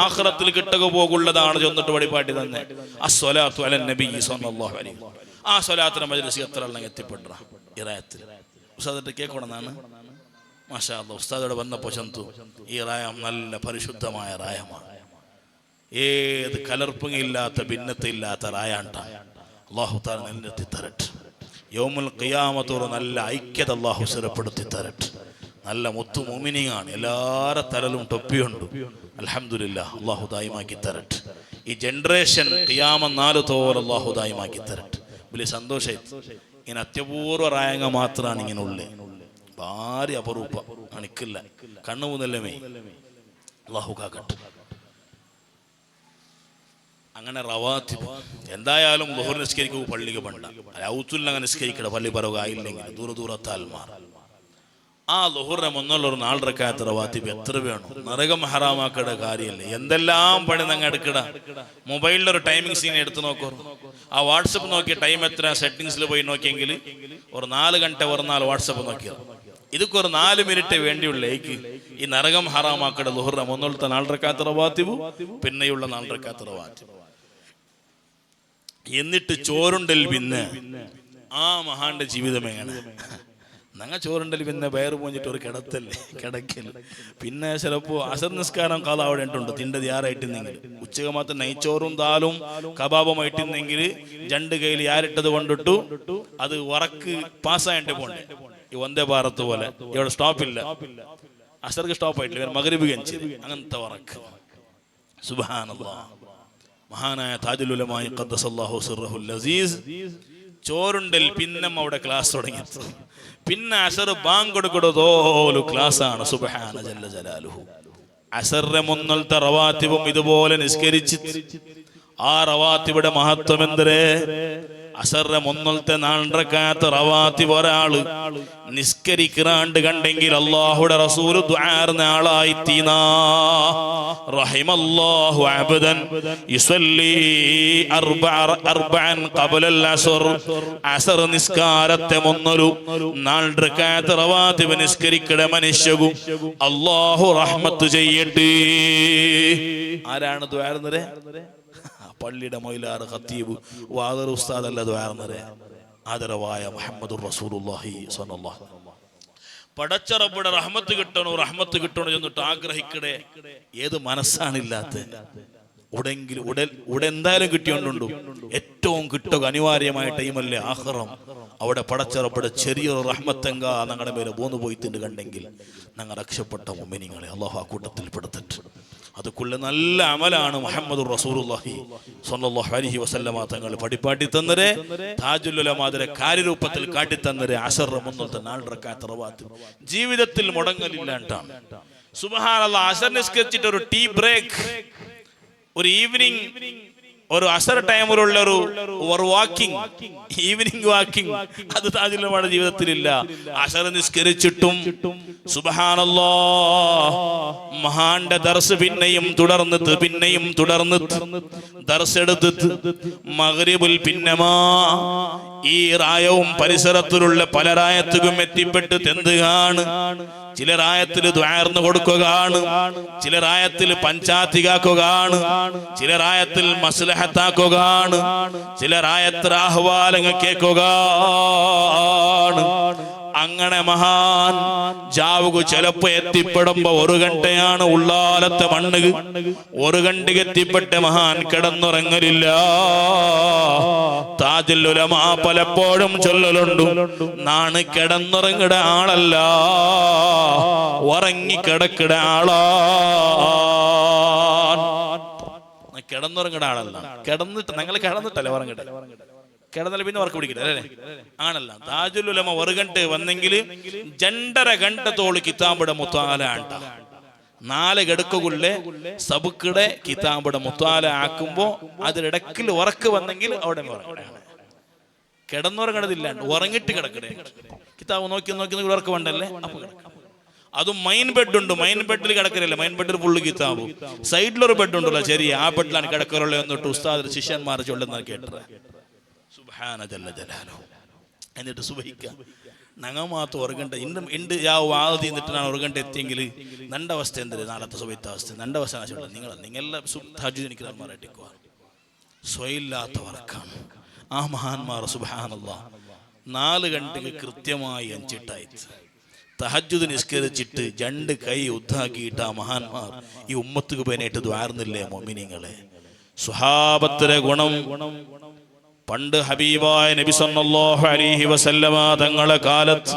ആഖിറത്തിൽ കിട്ടുക പോകുള്ളതാണ് ചെന്നിട്ട് പടിപാട്ടി തന്നെ. അസ്സലാത്തു അലൻ നബി സ്വല്ലല്ലാഹു അലൈഹി വസല്ലം. ആ സ്വലാത്തിന് മജ്‌ലിസ് എത്ര ആളെല്ലാം എത്തിപ്പെട്ട ഈ റായത്തിൽ ഉസ്താദിട്ട് കേൾക്കണമെന്നാണ്. മാഷാ അല്ലാഹ്, ഉസ്താദോടെ വന്നപ്പോൾ ചന്തു ഈ റായം നല്ല പരിശുദ്ധമായ റായമാണ്. ഏത് കലർപ്പുമില്ലാത്ത ഭിന്നതയില്ലാത്ത റായാണ്ട. അല്ലാഹു തആല നിലനിർത്തി തരട്ടെ. യൗമുൽ ഖിയാമത്തോട് നല്ല ഐക്യത അല്ലാഹു സ്ഥിരപ്പെടുത്തി തരട്ടെ. നല്ല മുത്തു മുഅ്മിനീനാണ്. എല്ലാവരുടെ തലലും തൊപ്പിയുണ്ട്. അൽഹംദുലില്ലാഹ്, അല്ലാഹു ദായിമാക്കി തരട്ടെ. ഈ ജനറേഷൻ ഖിയാമത്ത് 4 തോൽ അല്ലാഹു ദായിമാക്കി തരട്ടെ. വലിയ സന്തോഷമായി. ഇങ്ങനെ അത്യപൂർവ റായങ്ങ മാത്രമാണ് ഇങ്ങനെ ഉള്ളത്. ഭാര്യ അപരൂപ അണിക്കില്ല, കണ്ണു മുതലമേ. അല്ലാഹു കാക്കട്ടെ. അങ്ങനെ റവാത്തിബ് എന്തായാലും ളുഹുർ നിസ്കരിക്കുക പള്ളിക്ക് പണ്ട ഔത്തുല്ല നിസ്കരിക്കട പള്ളി പറവുക ആയില്ലെങ്കിൽ ദൂരത്താൽമാർ ആ ളുഹുറിനെ മുന്നുള്ള ഒരു 4 റക്അത്ത് റവാത്തിബ് എത്ര വേണം? നരകം ഹറാമാക്കയുടെ കാര്യമല്ലേ. എന്തെല്ലാം പണി നിങ്ങൾ എടുക്കട. മൊബൈലിലൊരു ടൈമിംഗ് സീൻ എടുത്ത് നോക്കൂ. ആ വാട്സപ്പ് നോക്കിയ ടൈം എത്ര സെറ്റിങ്സിൽ പോയി നോക്കിയെങ്കിൽ ഒരു 4 ഗണ്ട ഒരു 4 വാട്സപ്പ് നോക്കിയത്. ഇതൊക്കെ ഒരു 4 മിനിറ്റ് വേണ്ടിയുള്ള ഈ നരകം ഹറാമാക്കട ളുഹറിന്റെ മുന്നോളത്തെ 4 റക്അത്ത് റവാത്തിബ്, പിന്നെയുള്ള 4 റക്അത്ത് റവാത്തിബ്. എന്നിട്ട് ചോറുണ്ടൽ പിന്നെ ആ മഹാന്റെ ജീവിതമേയാണ്. ഞങ്ങൾ ചോറുണ്ടൽ പിന്നെ വയറ് പോഞ്ഞിട്ട് ഒരു കിടക്കൽ. പിന്നെ ചിലപ്പോ അസർ നിസ്കാരം കാല അവിടെ ഉണ്ട് തിണ്ടത് യാറായിട്ടിരുന്നെങ്കിൽ, ഉച്ചക്ക് മാത്രം നെയ്ച്ചോറും ദാലും കബാബുമായിട്ടിരുന്നെങ്കിൽ 2 കയ്യിൽ യാരിട്ടത് കൊണ്ടിട്ടു അത് ഉറക്ക് പാസ്സായിട്ട് പോണ്ടേ. ഈ വന്ദേ ഭാരത് പോലെ ഇവിടെ സ്റ്റോപ്പില്ല, അസർക്ക് സ്റ്റോപ്പായിട്ടില്ല, മഗ്രിബ് ഗഞ്ച് അങ്ങനത്തെ ഉറക്ക്. സുബ്ഹാനല്ലാഹ്. മഹാനായ താജുൽ ഉലമാ ഖദ്ദസല്ലാഹു സിർറഹുൽ അസീസ് ചോറുണ്ടൽ പിന്നെ അവിടെ ക്ലാസ് തുടങ്ങി. പിന്നെ അസർ ബാങ്ക് കൊടുക്കടതോലു ക്ലാസ് ആണ്. സുബ്ഹാന ജല്ല ജലാലുഹു. അസറിന്റെ മുന്നത്തെ റവാത്തിബും ഇതുപോലെ നിസ്കരിച്ച് ആ റവാത്തിബുടെ മഹത്വം എന്തരേ? അസറിന്റെ മുന്നത്തെ 4 റക്അത്ത് റവാത്തിബ് ഒരാള് നിസ്കരിക്കാണ്ട് കണ്ടെങ്കിൽ അല്ലാഹുവിന്റെ റസൂൽ ദുആർന്ന ആളായി തീനാ. റഹിമല്ലാഹു അബ്ദൻ യുസല്ലി അർബഅൻ ഖബല അസ്ർ. അസർ നിസ്കാരത്തെ മുന്നൊരു 4 റക്അത്ത് റവാത്തിബ് നിസ്കരിക്കട മനുഷ്യകു അല്ലാഹു റഹ്മത്ത് ചെയ്യട്ടെ. ആരാണ് ദുആർന്നരെ? പള്ളിയുടെ മൊയിലാർ ഖത്തീബ് വാദർ ഉസ്താദ് അല്ല ദുആർന്നരെ, ആദരവായ മുഹമ്മദുർ റസൂലുള്ളാഹി സ്വല്ലല്ലാഹു അലൈഹി വസല്ലം. പടച്ച റബ്ബുടെ റഹ്മത്ത് കിട്ടണോ എന്നിട്ട് ആഗ്രഹിക്കടേ. ഏത് മനസ്സാണില്ലാത്ത? ഉടെ എന്തായാലും കിട്ടിയോണ്ടുണ്ടു. ഏറ്റവും കിട്ടുക അനിവാര്യമായ ടൈമല്ലേ ആഖിറം. അവിടെ പടച്ച റബ്ബുടെ ചെറിയൊരു റഹ്മത്തെങ്ക ഞങ്ങളുടെ മേലെ പോന്നു പോയിട്ടുണ്ട് കണ്ടെങ്കിൽ ഞങ്ങൾ രക്ഷപ്പെട്ട മുഅ്മിനീങ്ങളെ അല്ലാഹു ആ കൂട്ടത്തിൽ പെടുത്തിട്ട്. അതുക്കുള്ള നല്ല അമലാണ് മുഹമ്മദുർ റസൂലുള്ളാഹി സ്വല്ലല്ലാഹു അലൈഹി വസല്ലമ തങ്ങൾ പഠിപ്പാട്ടി തന്നരെ, താജുൽ ഉലമാതിരെ കാര്യരൂപത്തിൽ കാട്ടിത്തന്നരെ. അസർ മുന്നത്തെ 4 റക്അത്ത് റവാത്തിബ് ജീവിതത്തിൽ മുടങ്ങലില്ലാണ്ടാണ്. സുബ്ഹാനല്ലാഹ്. അസർ നിസ്കരിച്ചിട്ട് ഒരു ടീ ബ്രേക്ക്, ഒരു ഈവനിങ്, ഒരു അസർ ടൈമിലുള്ള ഒരു വാക്കിംഗ്, ഈവനിങ് വാക്കിംഗ്, അത് താജുൽ ഉലമയുടെ ജീവിതത്തിലില്ല. അസർ നിസ്കരിച്ചിട്ടും സുബ്ഹാനല്ലാഹ് മഹാന്റെ ദർസ് പിന്നെയും തുടർന്ന് ദർസ് എടുത്ത് മഗ്രിബിൽ പിന്നമാ ഈ റായവും പരിസരത്തിലുള്ള പല റായത്തും എത്തിപ്പെട്ട് തെന്തുകയാണ്. ചില റായത്തിൽ ദുആർന്ന് കൊടുക്കുകയാണ്, ചില റായത്തിൽ പഞ്ചായത്തികാക്കുകയാണ്, ചില റായത്തിൽ മസ്ലഹത്താക്കുകയാണ്, ചില റായത്തിൽ അഹ്വാലങ്ങൾ കേൾക്കുകയാണ്. അങ്ങനെ മഹാൻ ജാവുകു ചിലപ്പോ എത്തിപ്പെടുമ്പോ 1 ഗണ്ടയാണ് ഉള്ളാലത്തെ മണ്ണ്. 1 ഗണ്ടക്ക് എത്തിപ്പെട്ട മഹാൻ കിടന്നുറങ്ങലില്ല. താജുൽ ഉലമാ പലപ്പോഴും ചൊല്ലലുണ്ട്, നാണ് കിടന്നുറങ്ങുന്ന ആളല്ല, ഉറങ്ങിക്കിടക്കിട ആളാ. കിടന്നുറങ്ങുന്ന ആളല്ല, ഞങ്ങൾ കിടന്നിട്ടല്ലേ ഉറങ്ങട്ടെ. കിടന്നാൽ പിന്നെ ഉറക്കം പിടിക്കില്ല അല്ലേ? ആണല്ല. താജുൽ ഉലമ 1 ഗണ്ട വന്നെങ്കിൽ 2.5 ഗണ്ടത്തോള് കിതാബിടെ മുത്താല ആണ്ട. 4 ഗടുക്കുള്ളേ സബുക്കിടെ കിതാബിടെ മുത്താല ആക്കുമ്പോ അതിലിടക്കിൽ ഉറക്ക് വന്നെങ്കിൽ അവിടെ കിടന്നുറങ്ങണതില്ലാണ്ട് ഉറങ്ങിട്ട് കിടക്കടേ. കിതാബ് നോക്കി ഉറക്കം വേണ്ടല്ലേ? അപ്പൊ അതും മൈൻ ബെഡ് ഉണ്ട്, മൈൻ ബെഡിൽ കിടക്കരല്ലേ, മൈൻ ബെഡിൽ ഫുള്ള് കിതാബ്. സൈഡിലൊരു ബെഡ് ഉണ്ടല്ലോ, ശരി, ആ ബെഡിലാണ് കിടക്കറുള്ളത് എന്നിട്ട് ഉസ്താദ് ശിഷ്യന്മാർ ചൊല്ലുന്ന കേട്ടത്. സുബ്ഹാന ജല്ല ജലാലുഹു. എന്നിട്ട് സുബഹിക്ക ഞങ്ങൾ മാത്രം 1 ഗണ്ട ഇണ്ട് വാതി എന്നിട്ട് ഞാൻ 1 ഗണ്ട എത്തിയെങ്കിൽ നന്റെ അവസ്ഥ എന്തൊരു നാളത്തെ സുബഹിത്തെ അവസ്ഥ നന്റെ അവസ്ഥ നിങ്ങളെല്ലാം തഹജ്ജുദ് നിസ്കാരന്മാരായിട്ടിക്കുക. സ്വയില്ലാത്ത വർക്കാണ് ആ മഹാന്മാർ. സുബ്ഹാനല്ലാഹ്. 4 ഗണ്ടക്ക് കൃത്യമായി 5 ഇട്ടായിട്ട് തഹജ്ജുദ് നിസ്കരിച്ചിട്ട് 2 കൈ ഉദ്ധാക്കിയിട്ട് ആ മഹാന്മാർ ഈ ഉമ്മത്തുക്ക് പേനായിട്ട് ദ്വാർന്നില്ലേ മുഅ്മിനീങ്ങളെ? സ്വഹാബത്തിലെ ഗുണം പണ്ട് ഹബീബായ നബി സല്ലല്ലാഹു അലൈഹി വസല്ലമ തങ്ങളെ കാലത്ത്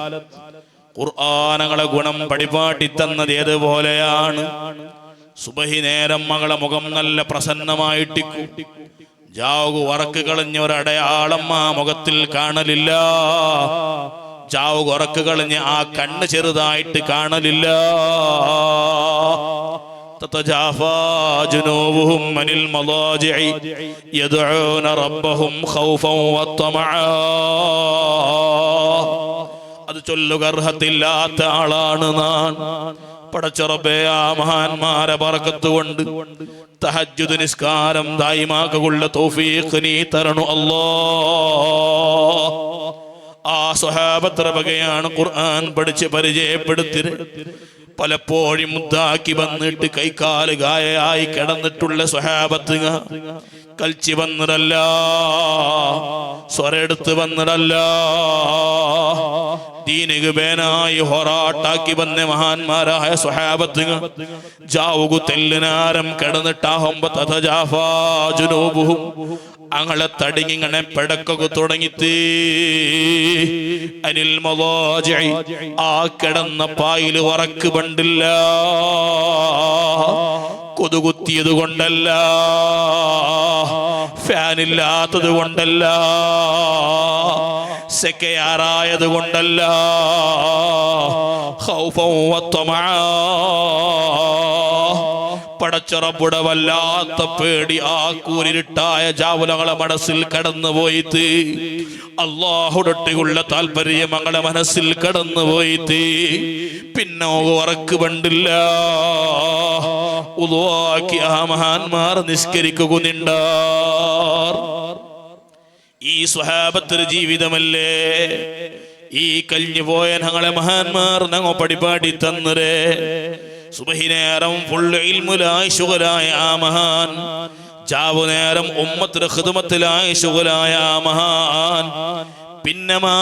ഖുർആനങ്ങളെ ഗുണം പഠിപ്പാട്ടി തന്നത് ഏതുപോലെയാണ്? സുബഹി നേരം മകളെ മുഖം നല്ല പ്രസന്നമായിട്ടിക്കും. ജാവു ഉറക്ക് കളഞ്ഞ ഒരടയാളം ആ മുഖത്തിൽ കാണലില്ല. ജാവു ഉറക്ക് കളഞ്ഞ് ആ കണ്ണ് ചെറുതായിട്ട് കാണലില്ല. تتجافى جنوبهم عن المضاجع يدعون ربهم خوفا وطمعا. അത് ചൊല്ലുക അർഹത്തില്ലാത്ത ആളാണ് നാൻ. പടച്ച റബ്ബേ, ആ മഹാന്മാരെ ബറക്കത്ത് കൊണ്ട് തഹജ്ജുദ് നിസ്കാരം ദായിമാക്കുള്ള തൗഫീഖ് നീ തരണു അല്ലാഹ്. ആ സ്വഹാബത്ത് വകയാണ് ഖുർആൻ പഠിച്ച് പരിചയപ്പെടുത്തി പലപ്പോഴും മുദ്ദാക്കി വന്നിട്ട് കൈകാല് ഗായയായി കിടന്നിട്ടുള്ള സ്വഹാബത്ത് കളിച്ച് വന്നിടല്ല, സ്വരെടുത്ത് വന്നിടല്ല, ദീനിക ബേനായി ഹൊറാട്ടാക്കി വന്ന മഹാന്മാരായ സ്വഹാബത്ത് ജാവുകു തെല്ലിനാരം കിടന്നിട്ടാകുമ്പോ തഥജാഫാജുനൂബുഹും അങ്ങളെ തടിങ്ങിങ്ങനെ പിടക്കൊക്കെ തുടങ്ങിത്തീ അനിൽ മളാജിഇ ആ കിടന്ന പായിൽ വറക്ക് പണ്ടില്ല, കൊതുകുത്തിയത് കൊണ്ടല്ല, ഫാനില്ലാത്തത് കൊണ്ടല്ല, സെക്കയാറായത് കൊണ്ടല്ല, ഖൗഫൻ വത്തമഅ പടച്ചറബുടെ വല്ലാത്ത പേടി ആ കൂരിരുട്ടായ ജാവുലകളെ മനസ്സിൽ കടന്നുപോയിട്ട്, അല്ലാഹുടൊട്ടിയുള്ള താല്പര്യം ഞങ്ങളുടെ മനസ്സിൽ കടന്നുപോയിട്ട് പിന്നെ ഉറക്ക് പണ്ടില്ല. ഉളുവാക്കി ആ മഹാന്മാർ നിസ്കരിക്കുന്നുണ്ടാർ. ഈ സ്വഹാബത്തിന്റെ ജീവിതമല്ലേ ഈ കഴിഞ്ഞു പോയ ഞങ്ങളെ മഹാന്മാർ ഞങ്ങൾ പടിപാടി തന്നരേ. സുബഹി നേരം ഫുള്ള് ഇൽമുലായി ശുഗലായ ആ മഹാൻ, ജാവു നേരം ഉമ്മത്തിന്റെ ഖിദ്മത്തിലായി ശുഗലായ ആ മഹാൻ, പിന്നമാ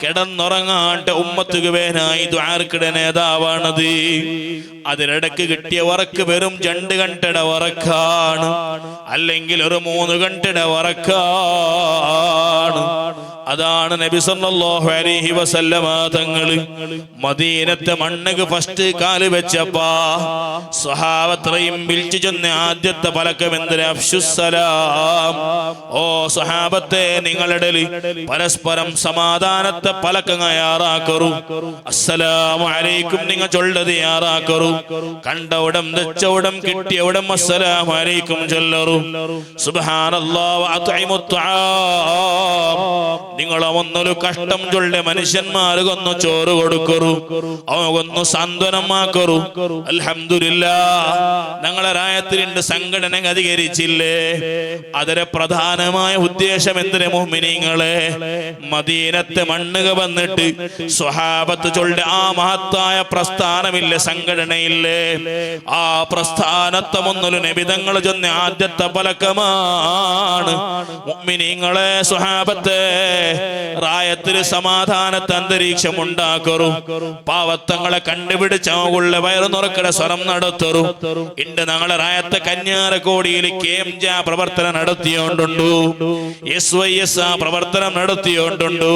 കിടന്നുറങ്ങാണ്ട് ഉമ്മത്തുക വേനായി ദുആർക്കിടെ നേതാവാണത്. അതിനിടക്ക് കിട്ടിയ വറക്ക് വെറും 2 ഗണ്ടയുടെ വറക്കാണ്, അല്ലെങ്കിൽ ഒരു 3 ഗണ്ടയുടെ വറക്കാണ്. അതാണ് നബി സല്ലല്ലാഹു അലൈഹി വസല്ലമ തങ്ങൾ മദീനത്തെ മണ്ണക്ക് ഫസ്റ്റ് കാല് വെച്ചപ്പാ സ്വഹാബത്തെയും വിളിച്ചു ചെന്ന ആദ്യത്തെ പലക്കം എന്തിന്? അഫ്ശുസ്സലാം. ഓ സ്വഹാബത്തെ, നിങ്ങളുടെ പരസ്പരം സമാധാനത്തെ പലക്കം തയ്യാറാക്കറു. അസ്സലാമു അലൈക്കും നിങ്ങൾ ചൊല്ലത് തയ്യാറാക്കറു. കണ്ടവിടം തെച്ചവിടം കിട്ടിയവിടം അസ്സലാമു അലൈക്കും ചൊല്ലറു. സുബ്ഹാനല്ലാഹ് വഅത്ഇമുത് തആം. നിങ്ങളെ ഒന്നൊരു കഷ്ടം ചൊല്ലെ മനുഷ്യന്മാർ കൊന്നു ചോറ് കൊടുക്കറു, അവനൊന്നു സാന്ത്വനമാക്കറു. അൽഹംദുലില്ലാഹ്, ഞങ്ങളെ രായത്തിലുണ്ട് സംഘടന അധികരിച്ചില്ലേ. അതിലെ പ്രധാനമായ ഉദ്ദേശം എന്തിന്? മുഅ്മിനീങ്ങളെ, മദീനത്തെ മണ്ണുക വന്നിട്ട് സ്വഹാബത്ത് ചൊല്ലെ ആ മഹത്തായ പ്രസ്ഥാനമില്ലേ, സംഘടനയില്ലേ, ആ പ്രസ്ഥാനത്തെ മുന്നിൽ നബിതങ്ങൾ ചൊന്ന ആദ്യത്തെ പലക്കമാണ്. മുഅ്മിനീങ്ങളെ, സ്വഹാബത്തെ, റായത്തിൽ സമാധാനത്തെ അന്തരീക്ഷം ഉണ്ടാക്കറു. പാവത്തങ്ങളെ കണ്ടുപിടിച്ച വയറു നുറക്കട സ്വരം നടത്തറു. ഇണ്ട് ഞങ്ങളെ റായത്തെ കന്യാരക്കോടിയിൽ KMJ പ്രവർത്തനം നടത്തിയോണ്ടുണ്ടു, SYS പ്രവർത്തനം നടത്തിയോണ്ടുണ്ടു.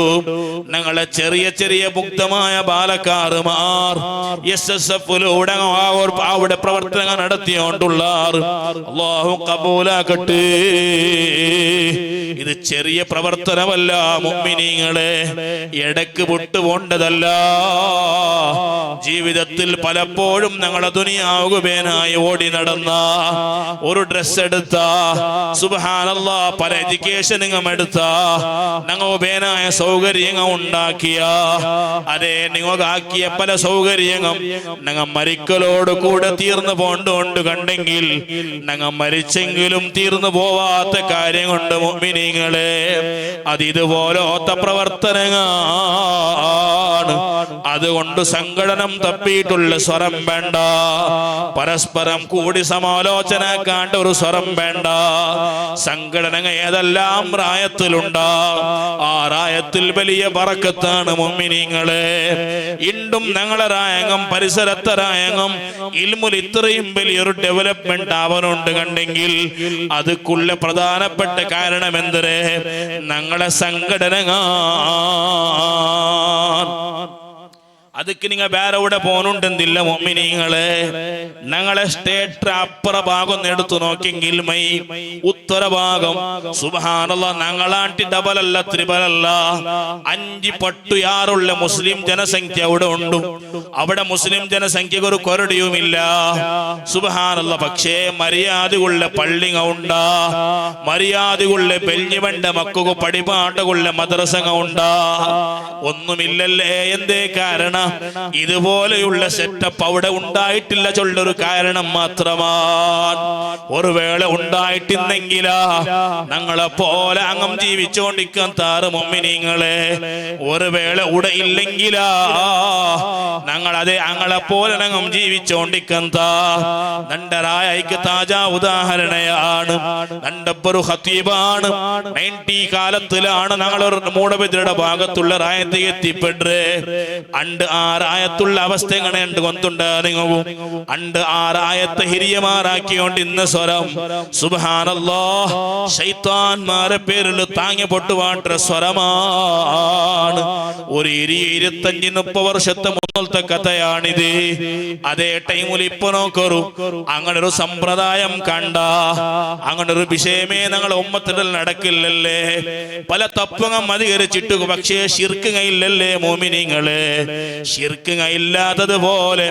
ഞങ്ങളെ ചെറിയ ചെറിയ മുക്തമായ ബാലക്കാറുമാർ SSF-ലൂടെ അവിടെ പ്രവർത്തനങ്ങൾ നടത്തിയോണ്ടുള്ള അല്ലാഹു കബൂലാക്കട്ടെ. ഇത് ചെറിയ പ്രവർത്തനമല്ല മുഅ്മിനീങ്ങളെ, ഇടക്ക് വിട്ടുപോണ്ടതല്ല. ജീവിതത്തിൽ പലപ്പോഴും ഞങ്ങളെ ദുനിയാവുകേനായി ഓടി നടന്ന, ഒരു ഡ്രസ് എടുത്ത, സുബ്ഹാനല്ലാഹ്, പല എഡ്യൂക്കേഷനും എടുത്ത, ഞങ്ങൾ വേനായ സൗകര്യങ്ങൾ ഉണ്ടാക്കിയ, അതേ നിങ്ങൾക്കാക്കിയ പല സൗകര്യങ്ങൾ ഞങ്ങൾ മരിക്കലോട് കൂടെ തീർന്നു പോണ്ടുകൊണ്ട് കണ്ടെങ്കിൽ ഞങ്ങൾ മരിച്ചെങ്കിലും തീർന്നു പോവാത്ത കാര്യം കൊണ്ട് മുഅ്മിനീങ്ങളെ, അതിതുപോലത്തെ പ്രവർത്തനങ്ങളാണ്. അതുകൊണ്ട് സംഘടനം തപ്പിയിട്ടുള്ള സ്വരം വേണ്ട, പരസ്പരം കൂടി സമാലോചനക്കാണ്ട് ഒരു സ്വരം വേണ്ട. സംഘടന ഏതെല്ലാം റായത്തിലുണ്ട്, ആ റായത്തിൽ വലിയ ബറക്കത്താണ് മുഅ്മിനീങ്ങളെ. ഇണ്ടും ഞങ്ങളെ റായങ്ങം പരിസരത്തെ റായങ്ങം ഇൽമുൽ ഇത്രയും വലിയൊരു ഡെവലപ്മെന്റ് അവനുണ്ട് കണ്ടെങ്കിൽ അതുക്കുള്ള പ്രധാനപ്പെട്ട കാരണം എന്തേ? ഞങ്ങളെ സംഘടന. ಅದಕ್ಕೆ നിങ്ങൾ ಬೇರೆ ಊടെ പോണുണ്ടെന്നില്ല മുഅ്മിനീങ്ങളെ. ഞങ്ങളെ സ്റ്റേറ്റ് അപ്പുറ ഭാഗം എടുത്തു നോക്കിയെങ്കിൽ ഉത്തര ഭാഗം സുബ്ഹാനല്ലാഹ് ഞങ്ങളാണ്ടി ഡബൽ അല്ല ത്രിബൽ അല്ല 5 പട്ടു യാറുള്ള മുസ്ലിം ജനസംഖ്യ അവിടെ ഉണ്ട്. അവിടെ മുസ്ലിം ജനസംഖ്യക്ക് ഒരു കൊരടിയുമില്ല. സുബ്ഹാനല്ലാഹ്. പക്ഷേ മര്യാദയുള്ള പള്ളിങ്ങ ഉണ്ടാ, മര്യാദയുള്ള ബെല്ഞ്ഞിവണ്ട മക്കൾക്ക് പടിപാട്ടുള്ള മദ്രസങ്ങ ഉണ്ടാ. ഒന്നുമില്ലല്ലേ? എന്തേ കാരണം? ഇതുപോലെയുള്ള സെറ്റപ്പ് അവിടെ ഉണ്ടായിട്ടില്ല ചൊല്ലൊരു കാരണം മാത്രമാണ്. ഒരു വേള ഉണ്ടായിട്ടില്ലെങ്കിലാ ഞങ്ങളെ പോലെ അങ്ങം ജീവിച്ചുകൊണ്ടിരിക്കാൻ താറ് മുഅ്മിനീങ്ങളെ. ഒരു വേള ഇവിടെ ഇല്ലെങ്കിലാ ഞങ്ങളതെ ഞങ്ങളെ പോലെ അങ്ങം ജീവിച്ചുകൊണ്ടിരിക്കാൻ താ. നണ്ടരായക്ക് താജ ഉദാഹരണയാണ്. നണ്ടപ്പൊരു ഖതീബാണ്. 90 കാലത്തിലാണ് ഞങ്ങളൊരു മൂടബിദ്രയുടെ ഭാഗത്തുള്ള റായത്ത് എത്തിപ്പെട്ടേ. അണ്ട് ആ റായത്തുള്ള അവസ്ഥ എങ്ങനെ ഉണ്ട് കൊണ്ടുണ്ടാകും. അണ്ട് ആ റായത്തെ ഹിരിയമാറാക്കിയോണ്ട് ഇന്ന് സ്വരം സുബ്ഹാനല്ലാഹ് ശൈത്താന്മാരെ പേരിൽ താങ്ങി പൊട്ടുവാട്ട സ്വരമാണ്. ഒരു 25-30 വർഷത്തെ മുന്നത്തെ കഥയാണിത്. അതേ ടൈമിൽ ഇപ്പൊ നോക്കറു അങ്ങനൊരു സമ്പ്രദായം കണ്ട അങ്ങനൊരു വിഷയമേ ഞങ്ങളെ ഉമ്മത്തിൽ നടക്കില്ലല്ലേ. പല തപ്പങ്ങം അധികരിച്ചിട്ടു പക്ഷേ ശിർക്ക് ഇല്ലല്ലേ മോമിനിങ്ങളെ. ശിർക്ക് ഇല്ലാത്തതുപോലെ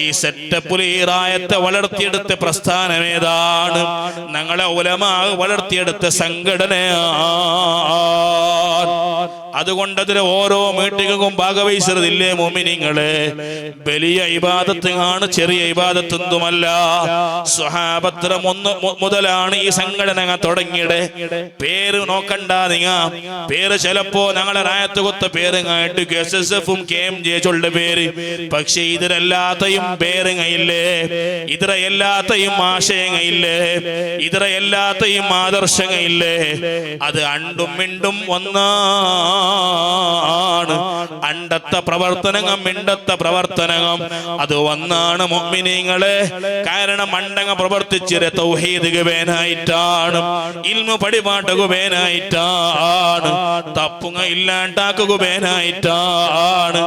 ഈ സെറ്റപ്പിൽ ഈ റായത്തെ വളർത്തിയെടുത്ത പ്രസ്ഥാനം ഏതാണ്? ഞങ്ങളെ ഉലമാ വളർത്തിയെടുത്ത സംഘടനയാണ്. അതുകൊണ്ട് അതിന് ഓരോ മീറ്റിങ്ങും ഭാഗവഹിച്ചതില്ലേ മോമിനിങ്ങളെ. വലിയ ഇബാദത്താണ്, ചെറിയ ഇബാദത്തൊന്നുമല്ല. സ്വഹാബത്ത് മുതലാണ് ഈ സംഘടന തുടങ്ങിയത്. പേര് നോക്കണ്ട നിങ്ങ. പേര് ചിലപ്പോ ഞങ്ങളെ റായത്ത് കൊത്ത പേരുങ്ങായിട്ട് SSF-ഉം KMJ ചൊല്ല പേര്. പക്ഷെ ഇതിലെല്ലാത്തയും പേരുങ്ങയില്ലേ, ഇതിലെ എല്ലാത്തയും ആശയങ്ങയില്ലേ, ഇതിലെ എല്ലാത്തയും ആദർശങ്ങയില്ലേ. അത് അണ്ടും മിണ്ടും ഒന്നാണ്. അണ്ടത്തെ പ്രവർത്തനങ്ങൾ മിണ്ടത്തെ പ്രവർത്തനങ്ങൾ അത് ഒന്നാണ് മുഅ്മിനീങ്ങളെ. കാരണം അണ്ടങ്ങ പ്രവർത്തിച്ചിരെ തൗഹീദുകവേനായിട്ടാണ്, ഇൽമു പടിപാട്ടുകവേനായിട്ടാണ്, തപ്പുങ്ങ ഇല്ലാണ്ടാക്കുകവേനായിട്ടാണ്.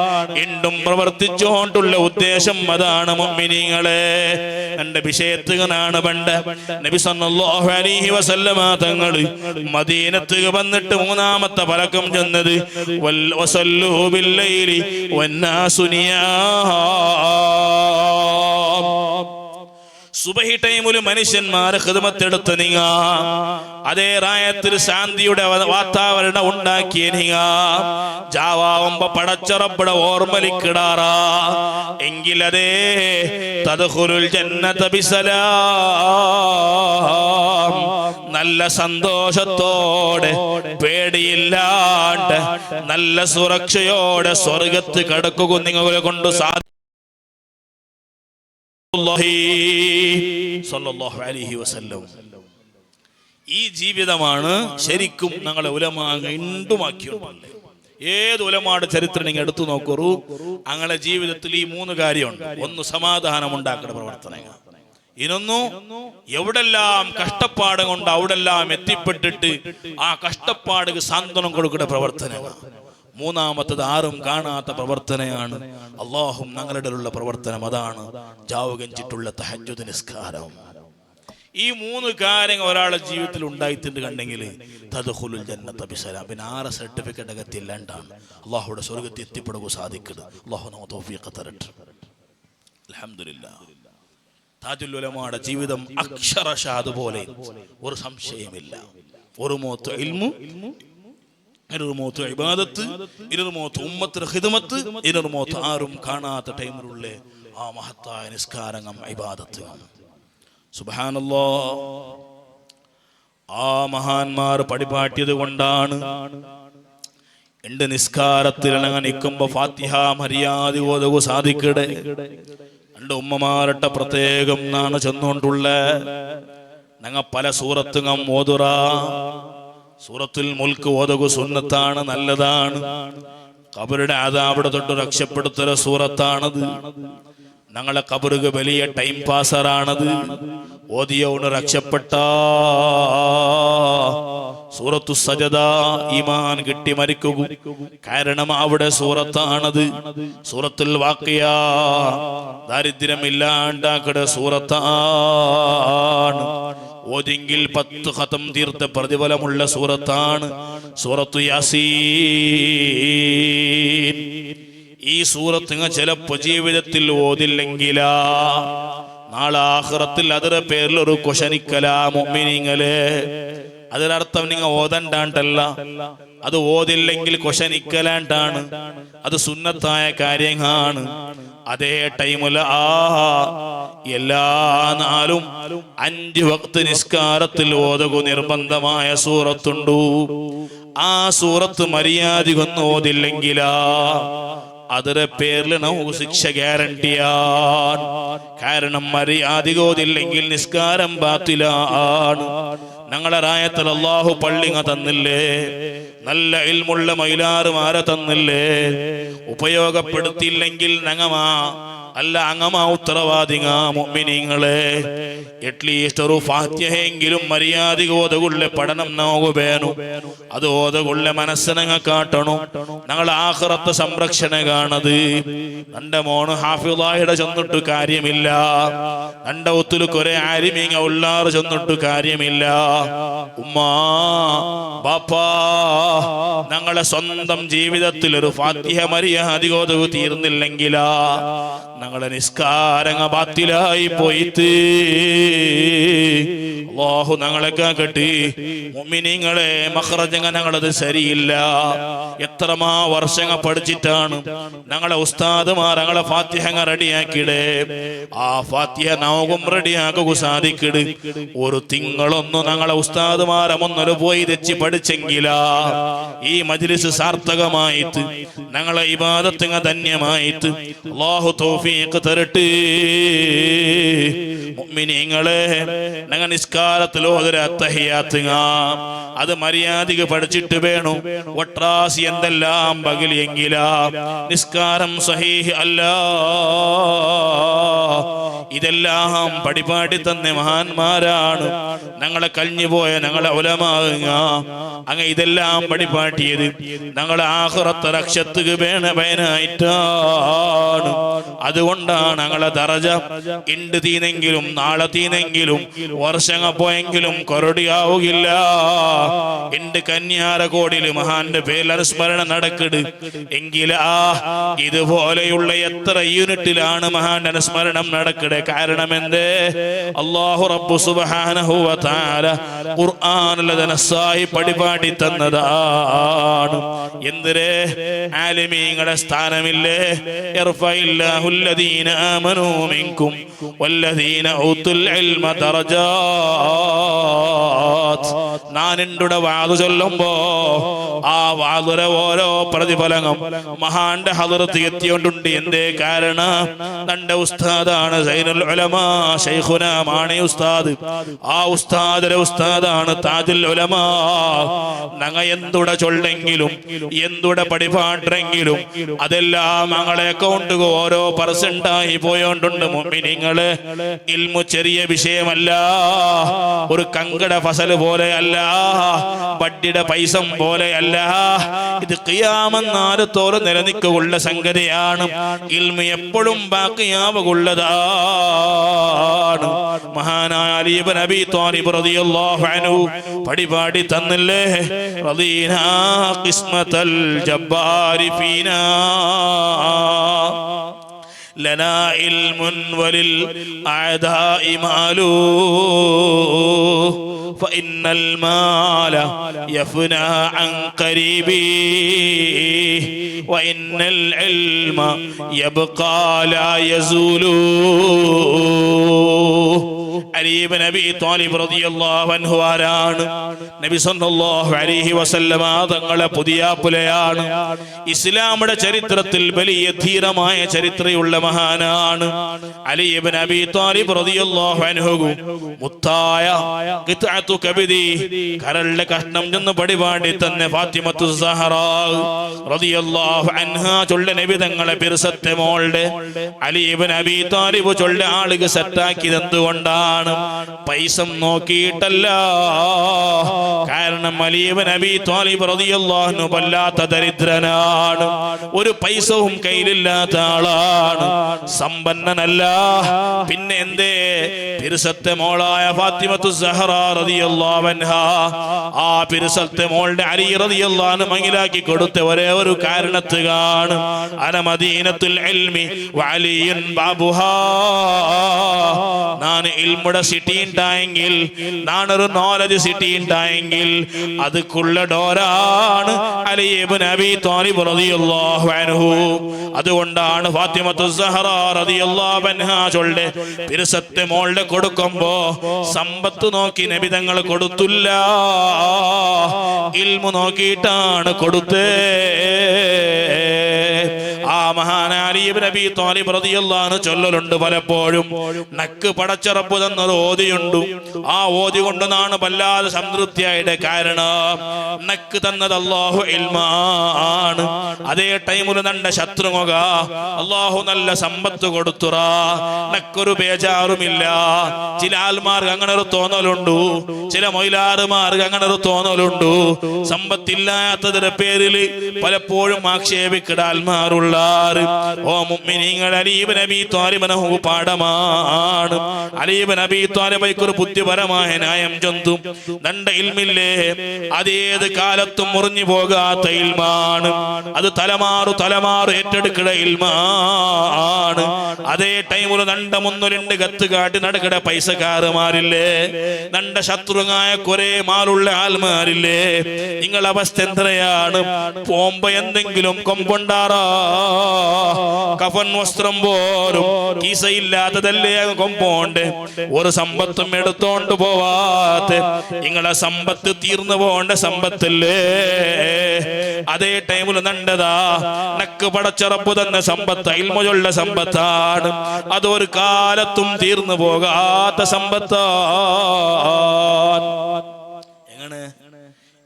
ഇണ്ടും പ്രവർത്തിച്ചുകൊണ്ടുള്ള ഉദ്ദേശം അതാണ് മുഅ്മിനീങ്ങളെ. എന്റെ വിഷയത്തുകനാണ് പണ്ട് നബി സല്ലല്ലാഹു അലൈഹി വസല്ലമ തങ്ങൾ മദീനത്ത് വന്നിട്ട് മൂന്നാമത്തെ പലക്കം ചെന്നത് വസല്ലു ബില്ലൈലി വന്നാസു നിയാം. സുബഹി ടൈമിൽ മനുഷ്യന്മാരെ ഖിദ്മത്തെടുത്ത് നിങ്ങ അതേ റായത്തിൽ ശാന്തിയുടെ വാതാവരണം ഉണ്ടാക്കിയ നിങ്ങ ജാവാവുമ്പോ പടച്ചറപ്പട ഓർമ്മലിക്കിടാറാ എങ്കിലതേ തദ്ഖുലുൽ ജന്നത ബിസലാം. നല്ല സന്തോഷത്തോടെ പേടിയില്ലാണ്ട് നല്ല സുരക്ഷയോടെ സ്വർഗത്ത് കടക്കുക നിങ്ങളെ കൊണ്ട് സാധിക്കും. ഈ ജീവിതമാണ് ശരിക്കും ഞങ്ങളെ ഉലമാ ഇണ്ടുമാക്കിയുണ്ടല്ലേ. ഏത് ഉലമായുടെ ചരിത്രം നിങ്ങൾ എടുത്തു നോക്കൂ. ഞങ്ങളുടെ ജീവിതത്തിൽ ഈ 3 കാര്യമുണ്ട്. ഒന്ന് സമാധാനം ഉണ്ടാക്കുന്ന പ്രവർത്തനങ്ങൾ. ഇനൊന്നു എവിടെല്ലാം കഷ്ടപ്പാട് കൊണ്ട് അവിടെല്ലാം എത്തിപ്പെട്ടിട്ട് ആ കഷ്ടപ്പാടുക്ക് സാന്ത്വനം കൊടുക്കുന്ന പ്രവർത്തനങ്ങൾ. മൂന്നാമത്തത് ആരും കാണാത്ത പ്രവർത്തനയാണ് അല്ലാഹും ഞങ്ങളുടെ ഉള്ള പ്രവർത്തനം. അതാണ് ജാവുകഞ്ചിട്ടുള്ള തഹജ്ജുദ് നിസ്കാരം. ഈ 3 കാര്യങ്ങൾ ഒരാളുടെ ജീവിതത്തിൽ ഉണ്ടായിട്ടുണ്ട് കണ്ടെങ്കിൽ തദ്ഖുലുൽ ജന്നത ബിസലാം. പിന്നെ 6 സർട്ടിഫിക്കറ്റ് അകത്തില്ലാണ്ടാണ് അല്ലാഹുവിടെ സ്വർഗ്ഗത്തിൽ എത്തിപ്പെടുക സാധിക്കുന്നത്. അല്ലാഹു നമുക്ക് തൗഫീഖ് തരട്ടെ. അൽഹംദുലില്ലാഹ്. താജുൽ ഉലമായുടെ ജീവിതം അക്ഷരശഃ അതുപോലെ ഒരു സംശയമില്ല. ഒരു മോത്ത് ഇൽമു, ഇനൊരു മോത്ത് ഇബാദത്ത്, ഇനൊരു മോത്ത് ഉമ്മത്തിന് ഖിദ്മത്ത്, ഇനൊരു മോത്ത് ആരും കാണാത്ത ടൈമിലുള്ള ആ മഹത്തായ നിസ്കാരങ്ങൾ ഇബാദത്തുകൾ. സുബ്ഹാനല്ലാഹ്. ആ മഹാന്മാർ പടിപാട്ടിയത് കൊണ്ടാണ് എന്റെ നിസ്കാരത്തിൽ നിൽക്കുമ്പോ ഫാത്തിഹ മര്യാദ ഓതുക സാധിക്കടെ. എന്റെ ഉമ്മമാരുടെ പ്രത്യേകം നാണ് ചെന്നുകൊണ്ടുള്ള ഞങ്ങൾ പല സൂറത്തും ഓതുറ. സൂറത്തുൽ മുൽക്ക് ഓതുക സുന്നത്താണ്, നല്ലതാണ്. ഖബറുടെ അദാബിനെ തൊട്ട് രക്ഷപ്പെടുത്തുന്ന സൂറത്താണത്. ഞങ്ങളെ ഖബറുക വലിയ ടൈം പാസറാണത്. ഓതിയോണ് രക്ഷപ്പെട്ട സൂറത്തു സജദ ഈമാൻ കിട്ടി മരിക്കുക. കാരണം അവിടെ സൂറത്താണത്. സൂറത്തുൽ വാഖിയ ദാരിദ്ര്യമില്ലാണ്ടാക്കട സൂറത്താണ്. ഓതിങ്കിൽ 10 ഖതം തീർത്ത പ്രതിഫലമുള്ള സൂറത്താണ് സൂറത്തു യാസീൻ. ഈ സൂറത്ത് ചിലപ്പോ ജീവിതത്തിൽ ഓതില്ലെങ്കിലാ നാളെ ആഖിറത്തിൽ അതിന്റെ പേരിൽ ഒരു കുശനിക്കലാ മുഅ്മിനീങ്ങളെ. അതിനർത്ഥം നിങ്ങൾ ഓതണ്ടാണ്ടല്ല, അത് ഓതില്ലെങ്കിൽ കൊശനിക്കലാണ്ടാണ്, അത് സുന്നത്തായ കാര്യമാണ്. അതേ ടൈമിൽ എല്ലാ നാളും 5 വക്ത് നിസ്കാരത്തിൽ ഓതുക നിർബന്ധമായ സൂറത്തുണ്ടു. ആ സൂറത്ത് മര്യാദകൊന്നും ഓതില്ലെങ്കിലാ അതിന്റെ പേരിൽ നമുക്ക് ശിക്ഷ ഗ്യാരണ്ടിയാണ്. കാരണം മര്യാദ ഓതില്ലെങ്കിൽ നിസ്കാരം ബാത്തിലാണ്. ഞങ്ങളെ റായത്തിൽ അല്ലാഹു പള്ളിങ്ങ തന്നില്ലേ, നല്ല ഇൽമുള്ള മൈലാറുമാരെ തന്നില്ലേ. ഉപയോഗപ്പെടുത്തിയില്ലെങ്കിൽ ഞങ്ങമാ അല്ല അങ്ങമാ ഉത്തരവാദിങ്ങ മുഅ്മിനീങ്ങളെ. അറ്റ്ലീസ്റ്റ് ഒരു ഫാത്തിഹയെങ്കിലും മര്യാദ ഓതുകൊള്ള പഠനം നമുക്ക് വേണം. അത് ഓതുകൊള്ള മനസ്സിനങ്ങ കാട്ടണം. ഞങ്ങൾ ആഖിറത്തെ സംരക്ഷണ കാണത്. എൻ്റെ മോന് ഹാഫിളായുടെ ചെന്നിട്ട് കാര്യമില്ല, എൻ്റെ ഒത്തിരി കുറെ ആലിമീങ്ങ ഉള്ളാറ് ചെന്നിട്ട് കാര്യമില്ല. ഉമ്മാ ബാപ്പാ, ഞങ്ങളെ സ്വന്തം ജീവിതത്തിൽ ഒരു ഫാത്തിഹ മര്യാദ ഓതുക തീർന്നില്ലെങ്കിലാ ഞങ്ങളെ നിസ്കാരങ്ങ ബാത്തിലായി പോയിട്ട് അല്ലാഹു ഞങ്ങളെ കാക്കട്ടെ. മുഅ്മിനീങ്ങളെ, മഖ്റജങ്ങ ഞങ്ങളത് ശരിയില്ല. എത്രമാ വർഷങ്ങൾ പഠിച്ചിട്ടാണ് ഞങ്ങളെ ഉസ്താദുമാർ ഞങ്ങളെ ഫാത്തിഹങ്ങ റെഡിയാക്കിയിടേ. ആ ഫാത്തിഹ നമുക്കും റെഡിയാക്കുക സാധിക്കിട്. ഒരു തിങ്കളൊന്നും ഞങ്ങളെ ഉസ്താദുമാരെ മുന്നൊരു പോയി തെച്ച് പഠിച്ചെങ്കിലാ ഈ മജ്ലിസ് സാർത്ഥകമായിട്ട് ഞങ്ങളെ ഇബാദത്തുങ്ങ ധന്യമായിട്ട് അല്ലാഹു തൗഫീഖ് തരട്ടെ. മുഅ്മിനീങ്ങളെ, ഞങ്ങൾ നിസ്കാരത്തിൽ ഓതുന്ന അത്തഹിയാത്തുങ്ങ അത് മര്യാദക്ക് പഠിച്ചിട്ട് വേണം. ഒട്രാസി എന്തെല്ലാം പകലിയെങ്കിലാ നിസ്കാരം സഹീഹ് അല്ല. ഇതെല്ലാം പടിപാടി തന്നെ മഹാന്മാരാണ് ഞങ്ങളെ കഴിഞ്ഞുപോയ ഞങ്ങളെ ഉലമാങ്ങ. അങ്ങ് ഇതെല്ലാം പടിപാട്ടിയത് ഞങ്ങളെ ആഖിറത്തെ രക്ഷത്തുക്ക് വേണായിട്ടാണ്. അതുകൊണ്ടാണ് ഞങ്ങളെ ദറജ ഇണ്ട് തീനെങ്കിലും നാളെ തീനെങ്കിലും വർഷങ്ങൾ പോയെങ്കിലും കൊറടിയാവുകില്ല. എന്റെ കന്യാരകോടിൽ മഹാന്റെ പേരിൽ അനുസ്മരണം നടക്കിട് എങ്കിലാ ഇതുപോലെയുള്ള എത്ര യൂണിറ്റിലാണ് മഹാന്റെ അനുസ്മരണം നടക്കിടെ. കാരണം എന്തേ? അല്ലാഹു റബ്ബു സുബ്ഹാനഹു വ തആല ഖുർആനിൽ നസ്സായി പടിപാടി തന്നതാണ്. എന്തിരേ? ആലിമീങ്ങളുടെ സ്ഥാനമില്ലേ? യർഫഇല്ലാഹു അല്ലദീന ആമനൂ മിൻകും വല്ലദീന ഊതുൽ ഇൽമ ദറജാത്ത്. നാനിണ്ടുടെ വാദ് ചൊല്ലുമ്പോ ആ വാദുരെ ഓരോ പ്രതിഫലങ്ങൾ മഹാന്റെ ഹദറത്ത് എത്തിയോണ്ടുണ്ട്. എന്തേ കാരണം? തന്റെ ഉസ്താദാണ് സൈനുൽ ഉലമാ ശൈഖുനാ മാണി ഉസ്താദ്. ആ ഉസ്താദിന്റെ ഉസ്താദാണ് താജുൽ ഉലമാ. ഞങ്ങ എന്തുടെ ചൊല്ലെങ്കിലും എന്തുടെ പടിപാട്ടെങ്കിലും അതെല്ലാം ഞങ്ങളെ അക്കൗണ്ട് ഓരോ പെർസെന്റായി പോയോണ്ടുണ്ട്. മുഅ്മിനീങ്ങളെ, ഇൽമു ചെറിയ വിഷയമല്ല, ഒരു കങ്കട ഫസൽ പോലെ അല്ല, ബഡ്ഡിയുടെ പൈസ പോലെ അല്ല. ഇത് ഖിയാമത്ത് നിലനിൽക്കുള്ള സംഗതിയാണ്. ഇൽമു എപ്പോഴും ബാക്കിയാവുള്ളതാണ്. മഹാനായ അലി ഇബ്നു അബീ ത്വാലിബ് റളിയല്ലാഹു അൻഹു പടിപാടി തന്നില്ലേ, റദീനാ ഖിസ്മത്തൽ ജബ്ബാരി ഫീനാ ലനാ ഇൽമുൻ വലിൽ അഅദാഇ മാലൂ ഫഇന്നൽ മാല യഫ്നാ അൻ ഖരീബി വഇന്നൽ ഇൽമ യബ്ഖാ ലാ യസൂലു. അലി ഇബ്നു അബീ ത്വാലിബ് റളിയല്ലാഹു അൻഹു ആരാണ്? നബി സല്ലല്ലാഹു അലൈഹി വസല്ലമ തങ്ങളെ പുതിയാപ്പുലയാണ്. ഇസ്ലാമിന്റെ ചരിത്രത്തിൽ വലിയ ധീരമായ ചരിത്രമുള്ള മഹാനാണ് അലി ഇബ്നു അബീ ത്വാലിബ് റളിയല്ലാഹു അൻഹു. മുത്തായ ഖിത്അത്തു കബദി, കരളിലെ കഷ്ണം ചെന്ന് പടിപാടി തന്നെ ഫാത്തിമത്തു സഹറാ റളിയല്ലാഹു അൻഹാ ചൊല്ല നബി തങ്ങളെ പിർസത്തെ മോളുടെ അലി ഇബ്നു അബീ ത്വാലിബ് ചൊല്ല ആളുകൾ സെറ്റാക്കിയത് എന്തുകൊണ്ടാണ്? പൈസ നോക്കിയിട്ടല്ല. കാരണം അലി ഇബ്നു അബീ ത്വാലിബ് റളിയല്ലാഹു അൻഹു വല്ലാത്ത ദരിദ്രനാണ്, ഒരു പൈസവും കയ്യിലില്ലാത്ത ആളാണ്, സമ്പന്നനല്ല. പിന്നെ എന്തേ? പിർസത്തെ മോളായ ഫാത്തിമത്തു സഹറാ റളിയല്ലാഹു അൻഹാ ആ പിർസത്തെ മോളുടെ അലി റളിയല്ലാഹു അൻഹു മങ്ങിലാക്കി കൊടുത്ത ഒരേ ഒരു കാരണത്തുകാണ് അന മദീനത്തുൽ ഇൽമി വഅലിയുൻ ബാബുഹാ. ഞാൻ ഇൽമുടെ സിറ്റി ഉണ്ടായെങ്കിൽ, നാണൊരു നോളജ് സിറ്റി ഉണ്ടായെങ്കിൽ അതുക്കുള്ള ഡോറാണ് അലി ഇബ്നു അബീ ത്വാലിബ് റളിയല്ലാഹു അൻഹു. അതുകൊണ്ടാണ് ഫാത്തിമത്തു സഹറ റളിയല്ലാഹു അൻഹാ ചൊല്ലെ പിരസത്തെ മോളുടെ കൊടുക്കുമ്പോ സമ്പത്ത് നോക്കി നബി തങ്ങൾ കൊടുത്തില്ല, ഇൽമു നോക്കിയിട്ടാണ് കൊടുത്തേ. ആ മഹാനായ അലി ഇബ്നു അബീ ത്വാലിബ് റളിയല്ലാഹു അൻഹു ചൊല്ലലുണ്ട് പലപ്പോഴും, നക്ക് പടച്ച റബ്ബ് തന്നത് ഓതിയുണ്ട്, ആ ഓതി കൊണ്ടാണ് വല്ലാതെ സംതൃപ്തിയായിട്ട്. കാരണം നക്ക് തന്നത് അല്ലാഹു ഇൽമാണ്. അതേ ടൈമിൽ നണ്ട ശത്രുമുഖ അല്ലാഹു നല്ല സമ്പത്ത് കൊടുത്തുറ, നക്കൊരു ബേജാറുമില്ല. ചില ആൽമാർക്ക് അങ്ങനെ ഒരു തോന്നലുണ്ട്, ചില മൊയിലാറുമാർക്ക് അങ്ങനെ ഒരു തോന്നലുണ്ട്. സമ്പത്തില്ലാത്തതിന്റെ പേരിൽ പലപ്പോഴും ആക്ഷേപിക്കുന്ന ആൽമാരുള്ള. ഓ മുഅ്മിനീങ്ങൾ, അലി ഇബ്നു അബീ ത്വാലിബ് പാഠമാണ്. അലി ഇബ്നു അബീ ത്വാലിബ് ഒരു ബുദ്ധിപരമായ ന്യായം ചൊന്തു. നണ്ട ഇൽമില്ലേ, അതേത് കാലത്തും മുറിഞ്ഞു പോകാത്ത ഇൽമാണ്. അത് തലമാറു ഏറ്റെടുക്കുന്ന ഇൽമാണ്. അതേ ടൈമിൽ നണ്ട മുന്നിലുണ്ട് കത്ത് കാട്ടി നടക്കട പൈസക്കാരുമാരില്ലേ, നണ്ട ശത്രുവായ കുറെ മാലുള്ള ആൾമാരില്ലേ, നിങ്ങളുടെ അവസ്ഥ എന്തരയാണ്? പോമ്പ എന്തെങ്കിലും കൊമ്പുണ്ടാറാ, കഫൻ വസ്ത്രം പോലും കീസയില്ലാത്തതല്ലേ കൊമ്പോണ്ട്, ഒരു സമ്പത്തും എടുത്തോണ്ട് പോവാത്ത നിങ്ങളെ സമ്പത്ത് തീർന്നു പോണ്ട സമ്പത്തല്ലേ. അതേ ടൈമിൽ നണ്ടതാ നക്ക് പടച്ചറപ്പ് തന്ന സമ്പത്ത് ഇൽമുള്ള സമ്പത്താണ്, അതൊരു കാലത്തും തീർന്നു പോകാത്ത സമ്പത്താണ്. എങ്ങനെ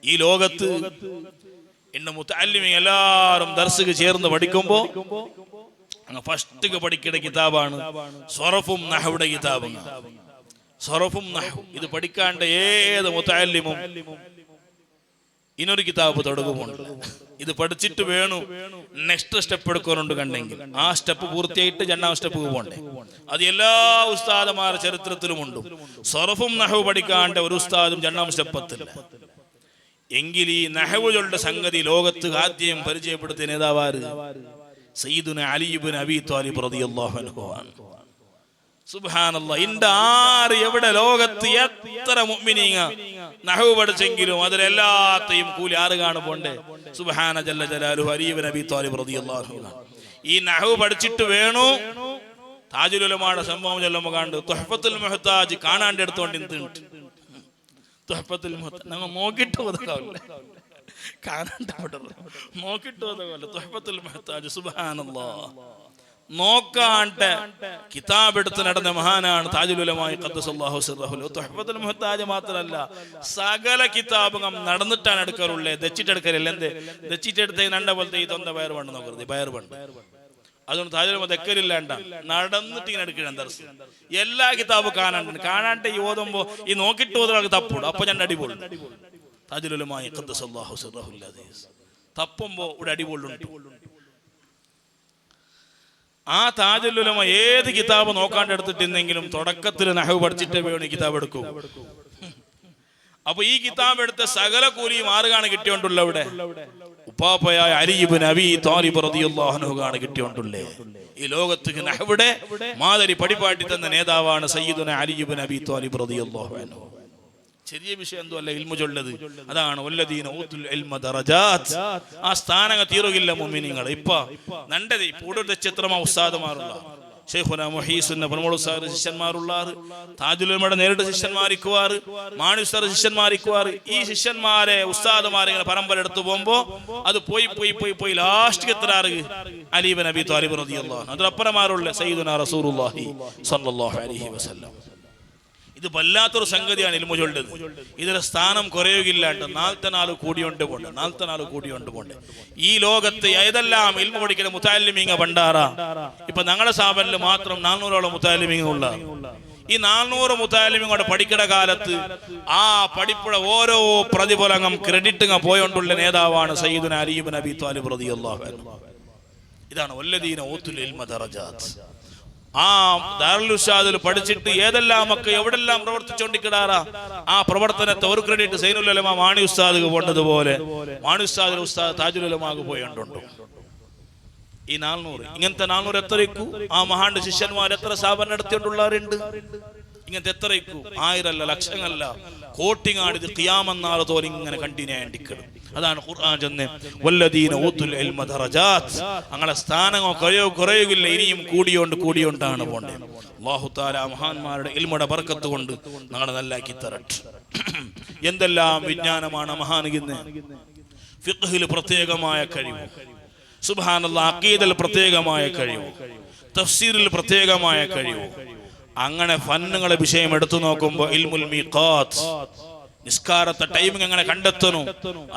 ഈ ലോകത്ത് ഇന്ന് മുതഅല്ലിമീൻ എല്ലാവരും ദർസുക്ക് ചേർന്ന് പഠിക്കുമ്പോ ഫസ്റ്റ് പഠിക്കുന്ന കിതാബാണ് സ്വറഫും നഹ്വുടെ കിതാബ്. സ്വറഫും നഹ്വ് ഇത് പഠിക്കാണ്ട് ഏത് മുതഅല്ലിമും ഇനൊരു കിതാബ് തുടങ്ങുമുണ്ട്. ഇത് പഠിച്ചിട്ട് വേണം നെക്സ്റ്റ് സ്റ്റെപ്പ് എടുക്കാനുണ്ട് കണ്ടെങ്കിൽ ആ സ്റ്റെപ്പ് പൂർത്തിയായിട്ട് രണ്ടാം സ്റ്റെപ്പ് പോകണ്ടേ. അത് എല്ലാ ഉസ്താദുമാരുടെ ചരിത്രത്തിലുമുണ്ട്. സ്വറഫും നഹ്വ് പഠിക്കാണ്ട് ഒരു ഉസ്താദും രണ്ടാം സ്റ്റെപ്പ് എത്തില്ല. എങ്കിൽ ഈ നഹ്വുകളുടെ സംഗതി ലോകത്ത് ആദ്യം പരിചയപ്പെടുത്തിയ നേതാവാര്? സയ്യിദുന അലി ഇബ്നു അബീ ത്വാലിബ് റളിയല്ലാഹു അൻഹു ആണ്. സുബ്ഹാനല്ലാഹ്, ഇന്റെ ആര് എവിടെ ലോകത്ത് എത്ര മുഅ്മിനീങ്ങ നഹ്വ് പഠിച്ചെങ്കിലും അതിലെല്ലാത്തെയും കൂലി ആറ് കാണുമ്പോണ്ടേ? സുബ്ഹാന ജല്ല ജലാലുഹു അലി ഇബ്നു അബീ ത്വാലിബ് റളിയല്ലാഹു അൻഹു. ഈ നഹ്വ് പഠിച്ചിട്ട് വേണു താജുൽ ഉലമായുടെ സംഭവം ചൊല്ലുമ്പോൾ കണ്ട് തുഹ്ഫത്തുൽ മുഹ്താജ് കാണാണ്ട് എടുത്തോണ്ട് നിന്നിട്ട് തുഹ്ഫത്തുൽ മുഹ്താജ് ഞങ്ങൾ നോക്കിട്ട് പോകാവില്ല, കാണാണ്ട് നോക്കിട്ട് പോകാവില്ല. തുഹ്ഫത്തുൽ മുഹ്താജ് സുബ്ഹാനല്ലാഹ് നോക്കാണ്ട് കിതാബ് എടുത്ത് നടന്ന മഹാനാണ് താജുൽ ഉലമാ ഖദ്ദസല്ലാഹു സിർറഹു. തുഹ്ഫത്തുൽ മുഹ്താജ് മാത്രമല്ല സകല കിതാബും നടന്നിട്ടാണ് എടുക്കാറുള്ളത്, ദച്ചിട്ടെടുക്കലില്ല. എന്ത് ദച്ചിട്ടെടുത്ത നണ്ട പോലത്തെ ഈ തൊണ്ട പയർ പണ്ട് നോക്കരുത്, പയർ പണ്ട്. അതുകൊണ്ട് താജുൽ ഉലമാ ദക്കലില്ലാണ്ട നടന്നിട്ട് ഇങ്ങനെ എടുക്കണം ദർസ്. എല്ലാ കിതാബും കാണാണ്ട് ഈ ഓതുമ്പോ ഈ നോക്കിട്ട് ഓതുന്നത് തപ്പോടും, അപ്പൊ ഞാൻ അടിപൊളി. താജുൽ ഉലമാ ഖദ്ദസല്ലാഹു സിർറഹു തപ്പുമ്പോ ഇവിടെ അടിപൊളിയുണ്ട്. ആ താജുൽ ഉലമാ ഏത് കിതാബ് നോക്കാണ്ട് എടുത്തിട്ടുണ്ടെങ്കിലും തുടക്കത്തിൽ നഹ്വ് പഠിച്ചിട്ടേ വേണം ഈ കിതാബ് എടുക്കൂ. അപ്പൊ ഈ കിതാബ് എടുത്ത സകല കൂലിയും ആറുകാണ് കിട്ടിയോണ്ടുള്ള ഇവിടെ ഉപ്പാപ്പയായ അലി ഇബ്നു അബീ ത്വാലിബ് റളിയല്ലാഹു അൻഹു ആണ് കിട്ടിയോണ്ടുള്ളേ. ഈ ലോകത്ത് നഹ്വുടെ മാതിരി പഠിപ്പാട്ടി തന്ന നേതാവാണ് സയ്യിദുന അലി ഇബ്നു അബീ ത്വാലിബ് റളിയല്ലാഹു അൻഹു. ചെറിയ വിഷയം എന്തോ അല്ല ഇൽമു ചൊല്ലത്. അതാണ് വല്ലദീന ഊതുൽ ഇൽമ ദറജാത്ത്. ആ സ്ഥാനങ്ങൾ തീരുകയില്ല മുഅ്മിനീങ്ങൾ. ഇപ്പ നണ്ടത് കൂടുതൽ ചിത്രമാ ഉസ്താദുമാറുള്ള ഷെയ്ഖുന മുഹീസുന്ന പ്രമുഖ ഉസ്താദ് ശിഷ്യന്മാരുള്ള താജുൽ ഉലമയുടെ നേരിട്ട് ശിഷ്യന്മാരിക്കുവാറ്, മാണി ഉസ്താദ് ശിഷ്യന്മാരിക്കുവാറ്. ഈ ശിഷ്യന്മാരെ ഉസ്താദുമാരെ ഇങ്ങനെ പരമ്പര എടുത്തു പോകുമ്പോ അത് പോയി ലാസ്റ്റ് എത്ര അലി ഇബ്നു അബീ ത്വാലിബ് റളിയല്ലാഹു അൻഹു. അതിലപ്പുറമാരുള്ള സയ്യിദുനാ റസൂലുള്ളാഹി സ്വല്ലല്ലാഹു അലൈഹി വസല്ലം. ഇത് വല്ലാത്തൊരു സംഗതിയാണ് ഇൽമു ചൊല്ലുന്നത്. ഇതിന്റെ സ്ഥാനം കുറയുകയില്ലാണ്ട് 44 കൂടിയുണ്ട് പോണ്ട്. ഈ ലോകത്ത് ഏതെല്ലാം ഇൽമു പഠിക്കുന്ന മുതഅല്ലിമീങ്ങ പണ്ടാറ. ഇപ്പൊ ഞങ്ങളുടെ സ്ഥാപനത്തിൽ മാത്രം 400ഓളം മുതഅല്ലിമീങ്ങ ഉള്ള. ഈ 400 മുതഅല്ലിമീങ്ങോടെ പഠിക്കുന്ന കാലത്ത് ആ പഠിപ്പുഴ ഓരോ പ്രതിഫലം ക്രെഡിറ്റ് പോയോണ്ടുള്ള നേതാവാണ് സയ്യിദുന അലി ഇബ്നു അബീ ത്വാലിബ് റളിയല്ലാഹു അൻഹു. ഇതാണ് വല്ലദീന ഊതുൽ ഇൽമ ദറജാത്ത്. ആ ദാറുൽ ഉസ്താദിൽ പഠിച്ചിട്ട് ഏതെല്ലാം മക്കൾ എവിടെല്ലാം പ്രവർത്തിച്ചോണ്ടിക്കിടാറാ ആ പ്രവർത്തനത്തെ ഒരു ക്രെഡിറ്റ് സൈനുൽ ഉലമാ മാണി ഉസ്താദ് പോണ്ടതുപോലെ മാണി ഉസ്താദിൽ ഉസ്താദ് താജുൽ ഉലമാക്ക് പോയോണ്ടുണ്ട്. ഈ 400 ഇങ്ങനത്തെ 400 എത്രയ്ക്കു ആ മഹാന്റെ ശിഷ്യന്മാർ എത്ര സ്ഥാപനം നടത്തിയോണ്ടുള്ളവരുണ്ട്. ഇങ്ങനത്തെ എത്രയ്ക്കു ആയിരല്ല ലക്ഷങ്ങളല്ല കോട്ടിങ്ങാടിത് ഖിയാമന്നാൾ തോലെ ഇങ്ങനെ കണ്ടിന്യൂ ആയിട്ടിക്കണം. അതാണ് ഖുർആൻ ചെന്ന് വല്ലദീന ഊതുൽ ഇൽമ ദറജാത്ത്, അങ്ങനെ സ്ഥാനങ്ങൾ കുറയുകയില്ല, ഇനിയും കൂടിയോണ്ടാണ് പോണ്ടത്. അല്ലാഹു തആല മഹാന്മാരുടെ ഇൽമുടെ ബർക്കത്ത് കൊണ്ട് ഞങ്ങളെ നല്ലാക്കി തരട്ടെ. എന്തെല്ലാം വിജ്ഞാനമാണ് മഹാനികുന്ന. ഫിഖ്ഹിൽ പ്രത്യേകമായ കഴിവ്, സുബ്ഹാനല്ലാഹ്, അഖീദയിൽ പ്രത്യേകമായ കഴിവ്, തഫ്സീറിൽ പ്രത്യേകമായ കഴിവ്. അങ്ങനെ ഫന്നുകളെ വിഷയം എടുത്തു നോക്കുമ്പോൾ ഇൽമുൽ മീഖാത്ത്, നിസ്കാരത്തെ ടൈമിംഗ് അങ്ങനെ കണ്ടെത്തണം.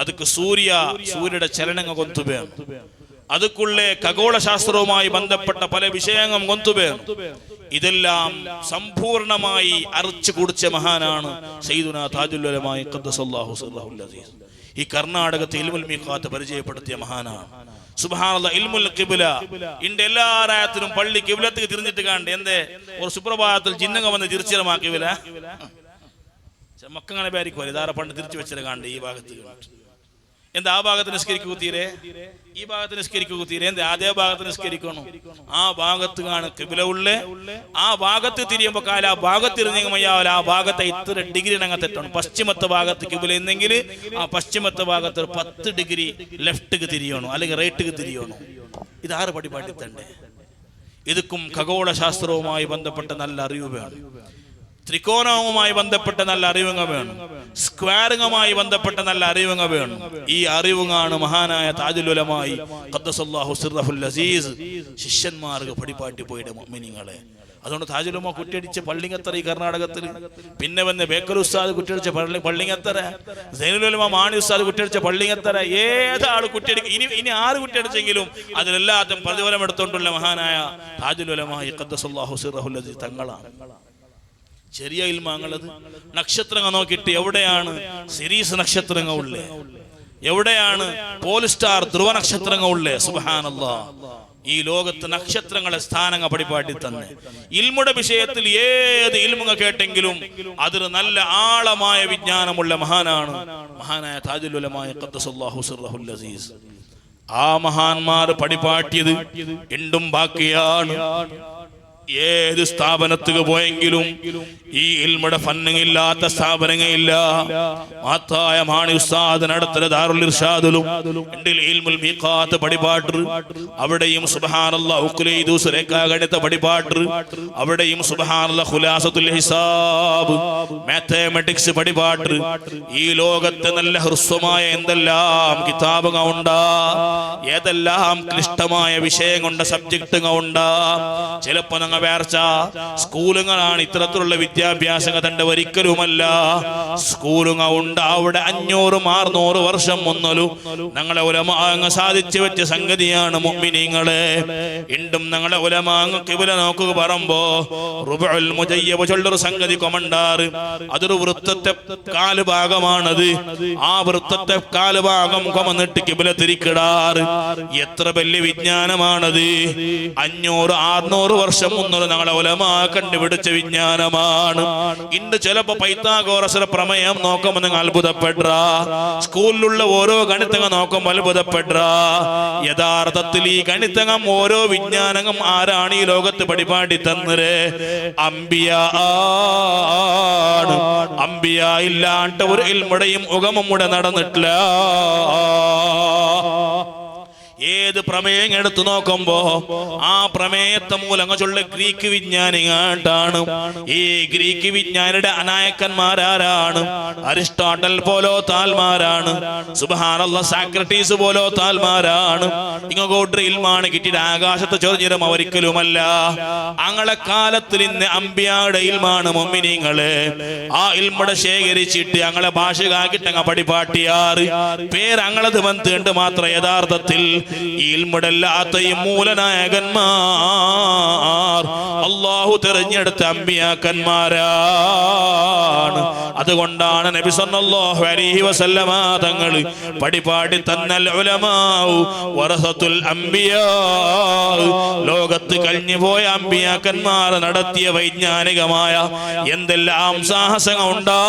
ಅದಕ್ಕೆ സൂര്യയുടെ ചലനങ്ങൾ കൊണ്ടുവേണം. അതുക്കുള്ളേ ഖഗോള ശാസ്ത്രവുമായി ബന്ധപ്പെട്ട പല വിഷയങ്ങൾ കൊണ്ടുവേണം. ഇതെല്ലാം സമ്പൂർണമായി അരച്ചു കുടിച്ച മഹാനാണ് സയ്യിദുനാ താജുൽ ഉലമാ ഖദ്ദസല്ലാഹു സിർറഹുൽ അസീസ്. ഈ കർണാടകത്തെ ഇൽമുൽ മീഖാത്ത് പരിചയപ്പെടുത്തിയ മഹാനാണ്. സുബ്ഹാനല്ലാഹ്, ഇൽമുൽ ഖിബ്ല ഇന്റെ എല്ലാ രായത്തിനും പള്ളി ഖിബ്ലത്തേക്ക് തിരിഞ്ഞിട്ട് കണ്ട് എന്തേ ഒരു സുപ്രഭാതത്തിൽ ജിന്നങ്ങ വന്ന് തിരിച്ചിരമാക്കിവില്ല മക്കങ്ങനെ ബാരിക്കോലെ ഇതാരെ പണ്ട് തിരിച്ചു വെച്ചിട്ട് കണ്ട് ഈ ഭാഗത്ത് എന്താ ആ ഭാഗത്ത് നിസ്കരിക്കൂ തീരെ, ഈ ഭാഗത്ത് നിസ്കരിക്കൂ തീരെ, എന്താ അതേ ഭാഗത്ത് നിസ്കരിക്കണം. ആ ഭാഗത്ത് കാണും ഖിബ്ല ഉള്ളേ. ആ ഭാഗത്ത് തിരിയുമ്പോ കാല ആ ഭാഗത്ത് ഇരുന്നെങ്കിൽ ആ ഭാഗത്തെ ഇത്ര ഡിഗ്രി ഞങ്ങൾ തെറ്റണം. പശ്ചിമത്തെ ഭാഗത്ത് ഖിബ്ല എന്നെങ്കിൽ ആ പശ്ചിമത്തെ ഭാഗത്ത് 10 ഡിഗ്രി ലെഫ്റ്റ് തിരിയണോ അല്ലെങ്കിൽ റൈറ്റ് തിരിയണോ. ഇതാറ് പടിപാട്ടി തന്നെ. ഇതുക്കും ഖഗോള ശാസ്ത്രവുമായി ബന്ധപ്പെട്ട നല്ല അറിവ് വേണം. ത്രികോണവുമായി ബന്ധപ്പെട്ട നല്ല അറിവുകൾ വേണം. സ്ക്വയറിങ്ങുമായി ബന്ധപ്പെട്ട നല്ല അറിവുകൾ വേണം. ഈ അറിവുകളാണ് മഹാനായ താജുൽ ഉലമാ ഖദ്ദസല്ലാഹു സിർറഹുൽ അസീസ് ശിഷ്യന്മാർക്ക് പടിപാട്ടി പോയിട്ട് മുഅ്മിനീങ്ങളെ. അതുകൊണ്ട് താജുൽ ഉലമാ കുറ്റിയടിച്ച പള്ളിങ്ങത്തറ ഈ കർണാടകത്തിൽ, പിന്നെ വന്ന് ബേക്കൽ ഉസ്താദ് കുറ്റിയടിച്ച പള്ളിങ്ങത്തറ, സൈനുൽ ഉലമാ മാണി ഉസ്താദ് കുറ്റിയടിച്ച പള്ളിങ്ങത്തറ, ഏതാൾ കുറ്റിയടിക്കും. ഇനി ആറ് കുറ്റിയടിച്ചെങ്കിലും അതിലെല്ലാത്തും പ്രതിഫലം എടുത്തുകൊണ്ടുള്ള മഹാനായ താജുൽ ഉലമാ ഖദ്ദസല്ലാഹു സിർറഹുൽ അസീസ് തങ്ങളാണ്. ചെറിയ ഇൽമാങ്ങളത് നക്ഷത്രങ്ങൾ നോക്കിയിട്ട് എവിടെയാണ് സിരീസ് നക്ഷത്രങ്ങൾ ഉള്ളേ, എവിടെയാണ് പോൾസ്റ്റാർ ധ്രുവ നക്ഷത്രങ്ങൾ ഉള്ളേ. സുബ്ഹാനല്ലാഹ്, ഈ ലോകത്ത് നക്ഷത്രങ്ങളെ സ്ഥാനങ്ങൾ പടിപാട്ടി തന്നെ. ഇൽമുടെ വിഷയത്തിൽ ഏത് ഇൽമുകൾ കേട്ടെങ്കിലും അതിന് നല്ല ആഴമായ വിജ്ഞാനമുള്ള മഹാനാണ് മഹാനായ താജുൽ ഉലമാ ഖദ്ദസല്ലാഹു സിർറഹുൽ അസീസ്. ആ മഹാന്മാർ പടിപാട്ടിയത് ഇണ്ടും ബാക്കിയാണ്. ഏത് സ്ഥാപനത്തിൽ പോയെങ്കിലും ഈ ഇൽമുടെ ഫന്നില്ലാത്ത സ്ഥാപനങ്ങളില്ല. മാത്തായ മാണി ഉസ്താദ് നടത്തല ദാറുൽ ഇർഷാദിലും ഇൽമുൽ മീഖാത്ത് പടിപാട്ട്, അവിടെയും സുബ്ഹാനല്ലാഹ് ഉഖ്ലൈദൂസ് രേഖാഗണിത പടിപാട്ട്, അവിടെയും സുബ്ഹാനല്ലാഹ് ഖുലാസത്തുൽ ഹിസാബ് മാത്തമാറ്റിക്സ് പടിപാട്ട്. ഈ ലോകത്തെ നല്ല ഹ്രസ്വമായ എന്തെല്ലാം കിതാബുകൾ ഉണ്ടാ, ഏതെല്ലാം ക്ലിഷ്ടമായ വിഷയം കൊണ്ട് സബ്ജക്റ്റുകൾ ഉണ്ടാ. ചിലപ്പോ ഞങ്ങൾ വേർച്ച സ്കൂളുകളാണ് ഇത്തരത്തിലുള്ള വിദ്യാഭ്യാസം തന്റെ ഒരിക്കലുമല്ല. സ്കൂളുകൾ ഉണ്ട് അവിടെ 500-600 വർഷം മുന്നലും ഞങ്ങളെ ഉലമാങ്ങ സാധിച്ചു വെച്ച സംഗതിയാണ് മുഅ്മിനീങ്ങളെ. ഇണ്ടും ഞങ്ങളെ ഉലമാങ്ങ ഖിബ്ല നോക്കുക പറയുമ്പോ റുബഉൽ മുജയ്യബ് ചൊല്ലൊരു സംഗതി കൊമണ്ടാറ്. അതൊരു വൃത്തത്തെ കാലുഭാഗമാണത്. ആ വൃത്തത്തെ കാലുഭാഗം കൊമന്നിട്ട് ഖിബ്ല തിരിക്കിടാറ്. എത്ര വലിയ വിജ്ഞാനമാണത്! 500-600 വർഷം മുന്നോട്ട് ഞങ്ങളെ ഉലമാ കണ്ടുപിടിച്ച വിജ്ഞാനമാണ്. ഇന്ന് ചിലപ്പോ പൈത്താഗോറസിന്റെ പ്രമേയം നോക്കുമ്പോൾ നിങ്ങൾ അത്ഭുതപ്പെട്ട, സ്കൂളിലുള്ള ഓരോ ഗണിതങ്ങൾ നോക്കുമ്പോൾ അത്ഭുതപ്പെട്ട. യഥാർത്ഥത്തിൽ ഈ ഗണിതകം ഓരോ വിജ്ഞാനവും ആരാണ് ഈ ലോകത്ത് പടിപാടി തന്നേ? അംബിയാ ആണ്. അംബിയാ ഇല്ലാണ്ട് ഒരു ഇൽമുടെയും ഉഗമും കൂടെ നടന്നിട്ടില്ല. ഏത് പ്രമേയം എടുത്തു നോക്കുമ്പോ ആ പ്രമേയത്തെ മൂലങ്ങളുള്ള ഗ്രീക്ക് വിജ്ഞാനികാട്ടാണ്. ഈ ഗ്രീക്ക് വിജ്ഞാനിയുടെ അനായക്കന്മാരാരാണ്? അരിസ്റ്റോട്ടൽ പോലോ താൽമാരാണ്. സുബ്ഹാനല്ലാഹ്, സാക്രട്ടീസ് പോലോ താൽമാരാണ്. ഇങ്ങോട്ട് ഇൽമാണ് കിട്ടിയിട്ട് ആകാശത്ത് ചൊരിഞ്ഞിരും ഒരിക്കലുമല്ല. അങ്ങളെ കാലത്തിൽ ഇന്ന് അമ്പിയാടെ ഇൽമാണ് മുഅ്മിനീങ്ങളെ. ആ ഇൽമുടെ ശേഖരിച്ചിട്ട് അങ്ങളെ ഭാഷകാക്കിട്ട് അങ്ങ് പടിപാട്ടിയാറ് പേര് അങ്ങളത് വന്നിട്ട് മാത്രം യഥാർത്ഥത്തിൽ ഇൽമുടല്ലാത്ത ഈ മൂലനായകന്മാർ അല്ലാഹു തിരഞ്ഞെടുത്ത അമ്പിയാക്കന്മാരാണ്. അതുകൊണ്ടാണ് നബി സല്ലല്ലാഹു അലൈഹി വസല്ലമ തങ്ങൾ പടിപാടി തന്നൽ ഉലമാഉ വറസത്തുൽ അംബിയാ. ലോകത്ത് കഴിഞ്ഞുപോയ അമ്പിയാക്കന്മാർ നടത്തിയ വൈജ്ഞാനികമായ എന്തെല്ലാം സാഹസങ്ങൾ ഉണ്ടാ,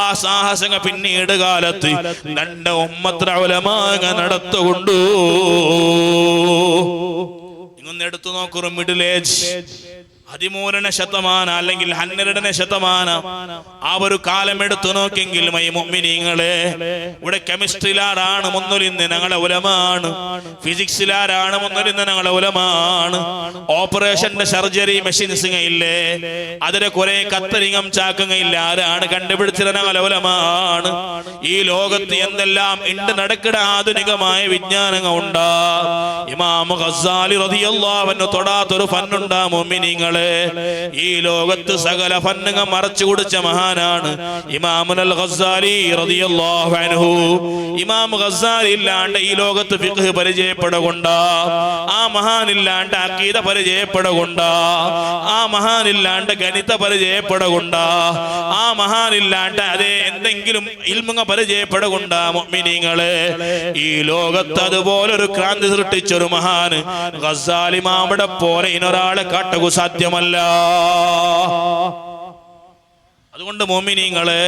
ആ സാഹസങ്ങൾ പിന്നീട് കാലത്ത് രണ്ട് ഉമ്മത്ത് ഉലമാ നടത്തുകൊണ്ടു. ഇങ്ങൊന്ന് എടുത്തു നോക്കൂ, മിഡിൽ ഏജ് 13ನೇ ಶತಮಾನ അല്ലെങ്കിൽ 12ನೇ ಶತಮಾನ ആ ഒരു കാലം എടുത്തു നോക്കെങ്കിൽ മുഅ്മിനീങ്ങളെ ഇവിടെ കെമിസ്ട്രിയിലാരാണ് മുന്നിലിന്ന് ഞങ്ങളെ ഉലമാണ്, ഫിസിക്സിലാരാണ് മുന്നിലിന്ന് ഞങ്ങളെ ഉലമാണ്, ഓപ്പറേഷന്റെ സർജറി മെഷീൻസ് ഇല്ലേ അതിലെ കുറെ കത്തരിങ്ങം ചാക്കുകയില്ല ആരാണ് കണ്ടുപിടിച്ചത് ഞങ്ങളെ ഉലമാണ്. ഈ ലോകത്ത് എന്തെല്ലാം ഉണ്ട് നടക്കണ ആധുനികമായ വിജ്ഞാനങ്ങൾ ഉണ്ടാ. ഇമാം ഗസ്സാലി റളിയല്ലാഹു അൻഹു തൊടാത്തൊരു ഫന്നുണ്ടാ മുഅ്മിനീങ്ങളെ. ഈ ലോകത്ത് സകല ഫന്നുകൾ മറച്ചു കുടിച്ച മഹാനാണ് ഇമാമുൽ ഗസ്സാലി റളിയല്ലാഹു അൻഹു. ഇമാം ഗസ്സാലി ഇല്ലാണ്ട് ഈ ലോകത്ത് ഫിഖ് പരിചയപ്പെടുകൊണ്ട, ആ മഹാനില്ലാണ്ട് അഖീദ പരിചയപ്പെടുകൊണ്ട, ആ മഹാനില്ലാണ്ട് ഗണിത പരിചയപ്പെടുകൊണ്ട, ആ മഹാനില്ലാണ്ട് അതേ എന്തെങ്കിലും ഇൽമുക പരിചയപ്പെടുകൊണ്ട മുഅ്മിനീങ്ങളെ. ഈ ലോകത്ത് അതുപോലൊരു ക്രാന്തി സൃഷ്ടിച്ചൊരു മഹാൻ ഗസ്സാലി ഇമാമിനെ പോലെ ഇനൊരാളെ കാട്ടുക സാധ്യമല്ല. അതുകൊണ്ട് മുഅ്മിനീങ്ങളെ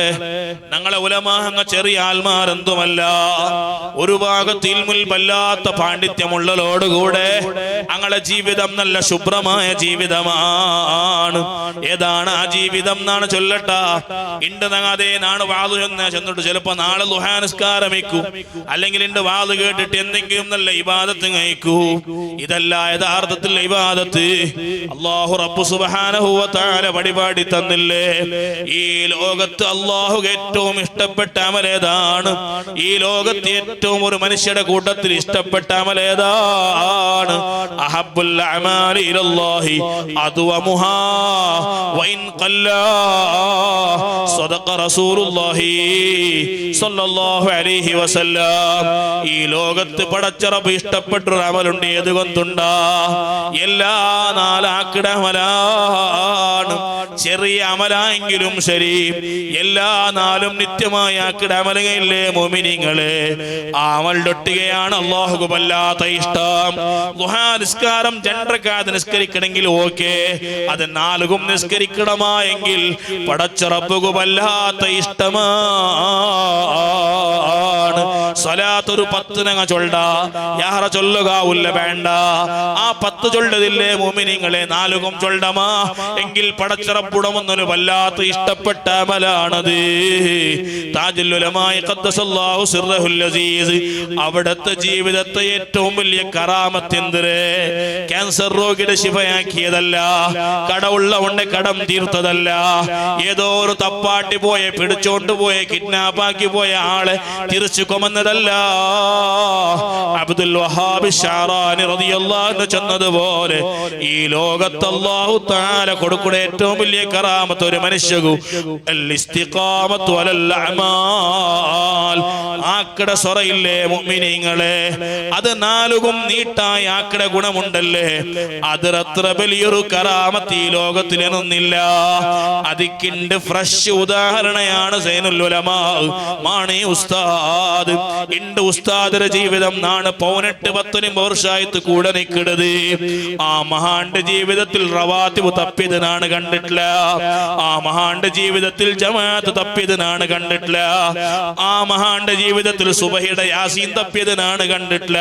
ഞങ്ങളെ ഉലമാഹങ്ങ ചെറിയ ആൽമാരെന്തുമല്ല. ഒരു ഭാഗത്ത് ഇൽമുൽ വല്ലാത്ത പാണ്ഡിത്യമുള്ളതോടുകൂടെ ഞങ്ങളെ ജീവിതം നല്ല ശുഭ്രമായ ജീവിതമാണ്. ഏതാണ് ആ ജീവിതം എന്നാണ് ചൊല്ലട്ട. ഇണ്ട് അതേ നാണ് വാതു എന്ന് ചെന്നിട്ട് ചിലപ്പോ നാളെ ദുഹാ നിസ്കാരം വയ്ക്കൂ, അല്ലെങ്കിൽ ഇണ്ട് വാത് കേട്ടിട്ട് എന്തെങ്കിലും നല്ല ഇബാദത്ത് കഴിക്കൂ. ഇതല്ല യഥാർത്ഥത്തിൽ ഇബാദത്ത്. അല്ലാഹു റബ്ബ് സുബ്ഹാനഹു വ തആല വഴിപാടി തന്നില്ലേ. ഈ ലോകത്ത് അല്ലാഹു ഏറ്റവും ഇഷ്ടപ്പെട്ട അമലേതാണ്? ഈ ലോകത്ത് ഏറ്റവും ഒരു മനുഷ്യരുടെ കൂട്ടത്തിൽ ഇഷ്ടപ്പെട്ട അമലേതാണ്? അഹബ്ബുൽ അമാലി ഇലല്ലാഹി അദ്വമുഹാ വഇൻ ഖല്ലാ സദഖ റസൂലുള്ളാഹി സ്വല്ലല്ലാഹു അലൈഹി വസല്ലം. ഈ ലോകത്ത് പടച്ച റബ്ബ് ഇഷ്ടപ്പെട്ട ഒരു അമലുണ്ട്. ഏതുകൊണ്ടുണ്ടാ? എല്ലാ നാലാക്കിട അമലാണ്. ചെറിയ അമലായെങ്കിലും ശരി, എല്ലാ നാളും നിത്യമായ അമലയില്ലേ മുഅ്മിനീങ്ങളെ. ആ അമലിലൊട്ടുകയാണ് അല്ലാഹുക്ക് വല്ലാത്ത ഇഷ്ടം. ദുഹാ നിസ്കാരം 2 റക്അത്ത് നിസ്കരിക്കണമെങ്കിൽ ഓക്കെ, അത് 4 നിസ്കരിക്കണമായെങ്കിൽ പടച്ച റബ്ബുക്ക് വല്ലാത്ത ഇഷ്ടമാണ്. സ്വലാത്ത് ഒരു 10 ചൊല്ലാ, യാഹറ ചൊല്ലുക ഉല്ല വേണ്ട. ആ 10 ചൊല്ലതില്ലേ മുഅ്മിനീങ്ങളെ 4 ചൊല്ലമാ എങ്കിൽ പടച്ച റബ്ബുടമൊന്നൊരു വല്ലാത്ത ഇഷ്ടപ്പെട്ട അമലാണത്. താജുൽ ഉലമാ ഖദ്ദസല്ലാഹു സിർറഹുൽ അസീസ് അവിടുത്തെ ജീവിതത്തെ ഏറ്റവും വലിയ കറാമത്ത് എന്തിരെ? ക്യാൻസർ രോഗിയുടെ ശിഫയാക്കിയതല്ല, കടമുള്ള കൊണ്ട് കടം തീർത്തതല്ല, ഏതോ ഒരു തപ്പാട്ടി പോയ പിടിച്ചോണ്ട് പോയ കിഡ്നാപ്പാക്കി പോയ ആളെ തിരിച്ചു കൊമന്നതല്ല. അബ്ദുൽ വഹാബ് ശഅറാനി റളിയല്ലാഹു അൻഹു ചെന്നതുപോലെ ഈ ലോകത്ത് അല്ലാഹു തആല കൊടുക്കുന്ന ഏറ്റവും വലിയ കറാമത്ത് ഒരു മനുഷ്യകു ഇസ്തിഖാമത്തു അലൽ അഅമാൽ. ആക്കട സൊറയില്ലേ മുഅ്മിനീങ്ങളെ, അത് 4 നീട്ടായ ആക്കട ഗുണമുണ്ടല്ലേ, അതിരത്ര വലിയൊരു കറാമത്ത് ഈ ലോകത്തിലൊന്നില്ല. അതിക്കിണ്ട് ഫ്രഷ് ഉദാഹരണയാണ് സൈനുൽ ഉലമാ മാണി ഉസ്താദ്. ഇണ്ട് ഉസ്താദിന്റെ ജീവിതം 18-19 വർഷമായിട്ട് കൂടെ നിൽക്കുന്നത്. ആ മഹാന്റെ ജീവിതത്തിൽ റവാത്തിബ് തപ്പിയതിനാണ് കണ്ടിട്ടില്ല. ആ മഹാന്റെ ജീവിതത്തിൽ ജമാഅത്ത് തപ്പിയതിനാണ് കണ്ടിട്ടില്ല. ആ മഹാന്റെ ജീവിതത്തിൽ സുബഹിയുടെ യാസീൻ തപ്പിയതിനാണ് കണ്ടിട്ടില്ല.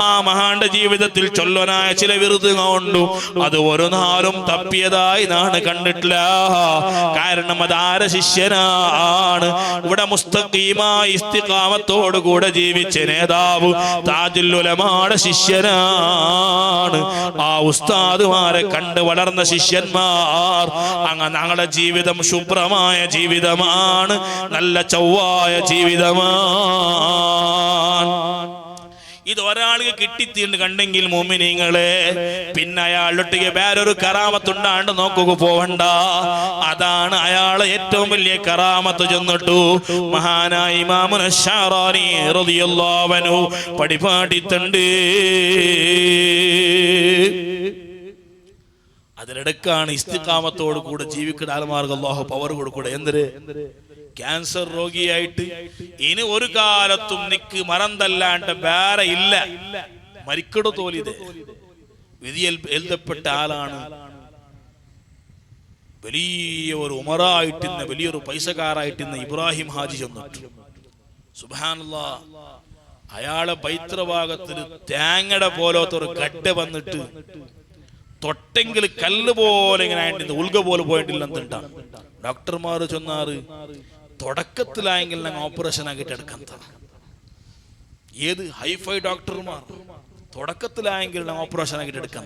ആ മഹാന്റെ ജീവിതത്തിൽ ചൊല്ലനായ ചില വിറുതുകൾ ഉണ്ട്, അത് ഒരു നാളും തപ്പിയതായി നാണ് കണ്ടിട്ടില്ല. കാരണം അതാര ശിഷ്യനാണ്? ഇവിടെ മുസ്തഖീമായ ഇസ്തിഖാമത്തോടു കൂടെ ജീവിച്ച നേതാവ് താജുൽ ഉലമായുടെ ശിഷ്യനാണ്. ആ ഉസ്താദുമാരെ കണ്ട് വളർന്ന ശിഷ്യന്മാർ. അങ്ങനെ ഞങ്ങളുടെ ജീവിതം ശുഭ്രമായ ജീവിതമാണ്, നല്ല ചൊവ്വായ ജീവിതമാണ്. ഇത് ഒരാൾക്ക് കിട്ടിത്തീണ്ട് കണ്ടെങ്കിൽ മുഅ്മിനീങ്ങളെ, പിന്നെ അയാളൊട്ടിಗೆ വേറൊരു കറാമത്തുണ്ടാണ്ട് നോക്കുക പോവണ്ട. അതാണ് അയാളെ ഏറ്റവും വലിയ കറാമത്ത്. ചെന്നിട്ടു മഹാനായ ഇമാമുൽ ശഅറാനി റളിയല്ലാഹു അൻഹു പഠിപ്പാട്ടിത്തണ്ട്. അതിനിടക്കാണ് ഇസ്തിഖാമത്തോട് കൂടെ ജീവിക്കുന്ന ആൽമാർക്ക് അല്ലാഹു പവർ കൊടുക്കൂടെ. എന്തിന്? ക്യാൻസർ രോഗിയായിട്ട് ഇനി ഒരു കാലത്തും നിക്ക് മറന്തല്ലാണ്ട് വേറെ ഇല്ല, മരിക്കടു തോലിത് വിധിയിൽ എഴുതപ്പെട്ട ആളാണ്. വലിയ ഒരു ഉമറായിട്ടിന്ന്, വലിയൊരു പൈസക്കാരായിട്ടിന്ന് ഇബ്രാഹിം ഹാജി ചെന്നിട്ടു. സുബ്ഹാനല്ലാഹ്, അയാളെ പൈത്രഭാഗത്തിൽ തേങ്ങയുടെ പോലത്തെ ഒരു കട്ട വന്നിട്ട് തൊട്ടെങ്കിൽ കല്ല് പോലെ ഇങ്ങനെ ആയിട്ട് ഉൽക പോലെ പോയിട്ടില്ലെന്നുണ്ടാണ് ഡോക്ടർമാർ ചൊന്നാറ്. തുടക്കത്തിലായെങ്കിൽ ഞങ്ങൾ ഓപ്പറേഷൻ ആക്കിയിട്ട് എടുക്കാൻ ഏത് ഹൈഫൈ ഡോക്ടർമാർ തുടക്കത്തിലായെങ്കിൽ ഞങ്ങൾ ഓപ്പറേഷൻ ആക്കിയിട്ട് എടുക്കാൻ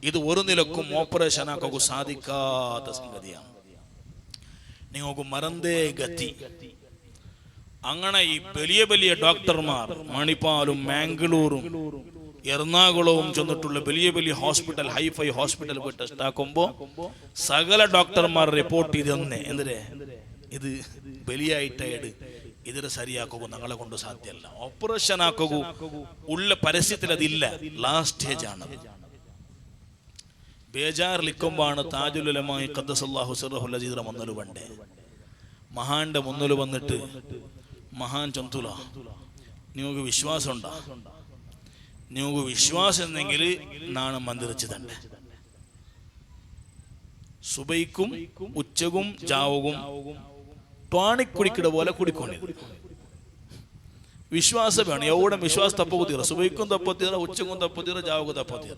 ഇത് ഒരു നിലക്കും ഓപ്പറേഷൻ ആക്കുക സാധിക്കാത്ത സംഗതിയാണ്. നിങ്ങൾക്ക് മറന്തേ ഗതി. അങ്ങനെ ഈ വലിയ വലിയ ഡോക്ടർമാർ മണിപ്പാലും മാംഗ്ലൂരും എറണാകുളവും ചെന്നിട്ടുള്ള വലിയ വലിയ ഹോസ്പിറ്റൽ ഹൈഫൈ ഹോസ്പിറ്റൽ പോയി ടെസ്റ്റ് ആക്കുമ്പോൾ സകല ഡോക്ടർമാർ റിപ്പോർട്ട് ചെയ്ത് തന്നെ എന്തിരെ ഇത് ബലിയായിട്ടായിട്ട് ഇതിനെ ശരിയാക്കുക ഞങ്ങളെ കൊണ്ട് സാധ്യമല്ല. ഓപ്പറേഷൻ ആക്കുക ഉള്ള പരസ്യത്തിൽ അതില്ല. ലാസ്റ്റ് സ്റ്റേജ് ആണ്. ബേജാറിലിക്കുമ്പോഴാണ് താജുൽ ഉലമാ ഖദ്ദസല്ലാഹു സിർറഹുൽ അസീസ് മുന്നിൽ വണ്ടേ മഹാന്റെ മുന്നിൽ വന്നിട്ട് മഹാൻ ചൊന്തുല നിങ്ങൾക്ക് വിശ്വാസം ഉണ്ടാ? നിങ്ങൾക്ക് വിശ്വാസം എന്നെങ്കിൽ നാളെ മന്ദിരിച്ച് തന്നെ സുബൈക്കും ഉച്ചകും ജാവുകും പാണിക്കുടിക്കിട പോലെ കുടിക്കൊണ്ടി വിശ്വാസം വേണം. എവിടെ വിശ്വാസം തപ്പുതീറ സുബൈക്കും തപ്പുതീറ ഉച്ചക്കും തപ്പുതീറ ജാവുകും തപ്പുതീറ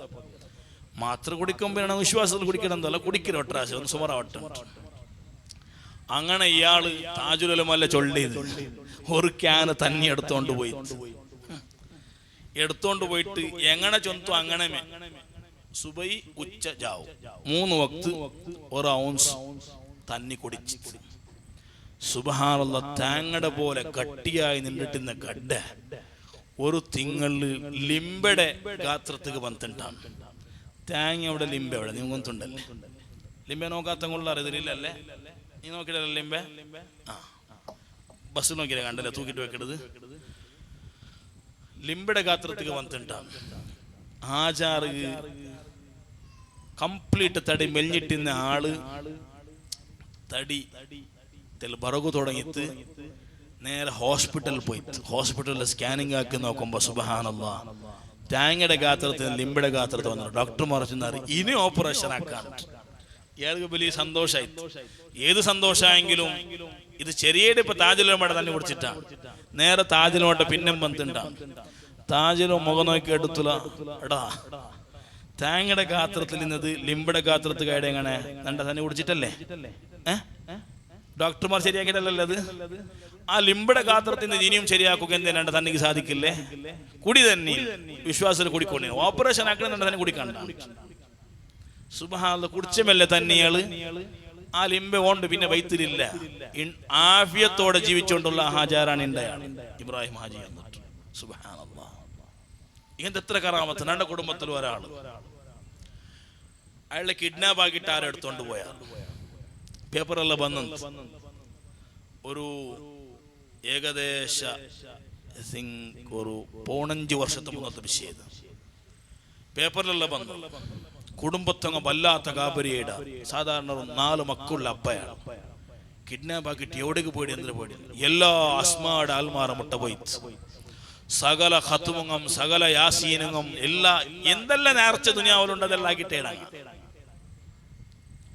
മാത്രം കുടിക്കുമ്പോഴാണ് വിശ്വാസത്തിൽ കുടിക്കണം എന്നല്ല കുടിക്കുന്ന ഒട്ടരാശ ഒന്ന് സുമറാവട്ടെ. അങ്ങനെ ഇയാള് താജുൽ ഉലമ ചൊല്ലിയത് ഒരു ക്യാന് തന്നെ എടുത്തോണ്ട് പോയിട്ട് എങ്ങനെ ചൊന്തു അങ്ങനെ സുബൈ ഉച്ച ജാവും 3 വക്ത് 1 ഔൺസ് തന്നി കുടിച്ച് സുബ്ഹാനല്ലാഹ് തേങ്ങയുടെ പോലെ കട്ടിയായി നിന്നിട്ടുന്ന ഗഡ്ഡ ഒരു തിങ്കളില് ലിംബയുടെ ഗാത്രത്തിക്ക് വന്നിട്ടാണ്. തേങ്ങ എവിടെ ലിംബ എവിടെ നീ കൊണ്ടുണ്ടല്ലേ? ലിംബ നോക്കാത്ത കൊള്ള അറിയതില്ലല്ലേ? നീ നോക്കിയിട്ടല്ലേ ലിംബ? ആ ബസ് നോക്കിയില്ല കണ്ടല്ലേ തൂക്കിട്ട് വെക്കരുത്. ലിംബയുടെ ഗാത്രത്തിക്ക് വന്നിട്ടാണ്. ആചാറ് കംപ്ലീറ്റ് തടി മെലിഞ്ഞിട്ടുന്ന ആള് തടി ബറകു തുടങ്ങിയിട്ട് നേരെ ഹോസ്പിറ്റലിൽ പോയി ഹോസ്പിറ്റലിൽ സ്കാനിങ് ആക്കി നോക്കുമ്പോ സുബ്ഹാനല്ലാഹ് തേങ്ങയുടെ ഗാത്രത്തിൽ ലിംബയുടെ ഗാത്രത്തിൽ വന്നു. ഡോക്ടർമാർ ചെന്നാറ് ഇനി ഓപ്പറേഷൻ ആക്കാൻ. ഇയാൾക്ക് വലിയ സന്തോഷമായി. ഏത് സന്തോഷമായെങ്കിലും ഇത് ചെറിയ ഇപ്പൊ താജുൽ ഉലമയുടെ തന്നെ കുടിച്ചിട്ടാണ്. നേരെ താജിലോട്ട് പിന്നെ വന്നിട്ടാണ്. താജിലോ മുഖം നോക്കി എടുത്തുല എടാ തേങ്ങയുടെ ഗാത്രത്തിൽ നിന്നത് ലിംബയുടെ ഗാത്രത്തിൽ കയടെ എങ്ങനെ നണ്ട തന്നെ കുടിച്ചിട്ടല്ലേ? ഡോക്ടർമാർ ശരിയാക്കിയിട്ടല്ലേ അത്? ആ ലിംബയുടെ ഗാത്രത്തിൽ നിന്ന് ഇനിയും ശരിയാക്കുക എന്തിനാണ്ട് തനിക്ക് സാധിക്കില്ലേ? കുടി തന്നെ വിശ്വാസത്തിൽ കുടിക്കൊണ്ടേ ഓപ്പറേഷൻ ആക്കണം തന്നെ കുടിക്കണ്ട. സുബ്ഹാനല്ലാഹ് കുടിച്ചമല്ലേ തന്നെയാള് ആ ലിംബ കൊണ്ട് പിന്നെ വൈത്തിരില്ല. ആഫിയത്തോടെ ജീവിച്ചുകൊണ്ടുള്ള ഹാജാറാണ് ഉണ്ടായാണ് ഇബ്രാഹിം ഹാജി എന്നിട്ട്. സുബ്ഹാനല്ലാഹ് ഇങ്ങനത്തെ എത്ര കറാമത്ത്. എൻ്റെ കുടുംബത്തിൽ ഒരാള് അയാളെ കിഡ്നാപ്പ് ആക്കിയിട്ട് ആരെടുത്തോണ്ട് പോയാ പേപ്പറെല്ലാം വന്നു. ഒരു ഏകദേശ ഒരു 15 വർഷത്തെ മുന്നത്തെ വിഷയം പേപ്പറിലെല്ലാം വന്നു. കുടുംബത്തങ്ങ വല്ലാത്ത കാബരിയുടെ സാധാരണ 4 മക്കളുള്ള അപ്പയാണ്. കിഡ്നാപ്പ് ആക്കിയിട്ട് എവിടേക്ക് പോയി എന്തിനു പോയി എല്ലാ അസ്മാടെ ആൽമാറ മുട്ട പോയി സകല ഖത്തുമുങ്ങും സകല യാസീനുങ്ങും എല്ലാ എന്തെല്ലാം നേർച്ച ദുനിയാവിലുണ്ട് അതെല്ലാം ആക്കിയിട്ടേടാ.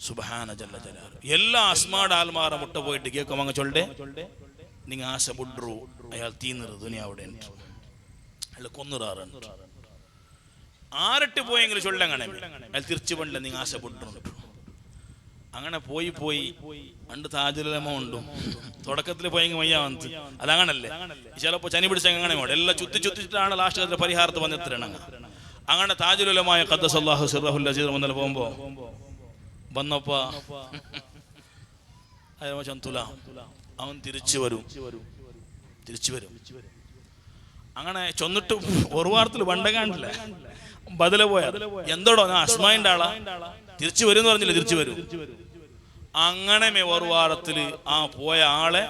സുബ്ഹാന ജല്ല ജലാലു എല്ലാ അസ്മാടെ ആൽമാറ മുട്ട പോയിട്ട് കേൾക്കും അങ്ങ് ചൊല്ലേ നിങ്ങൾ ആശ ബുഡ്രു അയാൾ തീന്നറ് ദുനിയാവിടെ അയാൾ കൊന്നുറാറുണ്ട്. ആരട്ട് പോയെങ്കിലും ചൊല്ലങ്ങനെ അയാൾ തിരിച്ചു പണ്ടില്ല നിങ്ങൾ ആശ ബുഡ്രു. അങ്ങനെ പോയി പണ്ട് താജുൽ ഉലമ ഉണ്ടും തുടക്കത്തിൽ പോയെങ്കിൽ മയ്യ വന്ന് അതങ്ങനല്ലേ ചിലപ്പോ ചനി പിടിച്ച അങ്ങനെ എല്ലാം ചുറ്റിച്ചിട്ടാണ് ലാസ്റ്റ് പരിഹാരത്ത് വന്നെത്തരണം. അങ്ങനെ താജുൽ ഉലമാ ഖദ്ദസല്ലാഹു സിർറഹുൽ അസീസ് മുന്നിൽ പോകുമ്പോ വന്നപ്പോ ചന്തുല അവൻ തിരിച്ചു വരും. അങ്ങനെ ചൊന്നിട്ട് ഒരു വാരത്തിൽ വണ്ടകാണ്ടില്ല ബദല പോയാ എന്തോടോ ഞാൻ അസ്മായിന്റെ ആളാ തിരിച്ചു വരും എന്ന് പറഞ്ഞില്ല തിരിച്ചു വരും. അങ്ങനെ ഒരു വാരത്തില് ആ പോയ ആളെ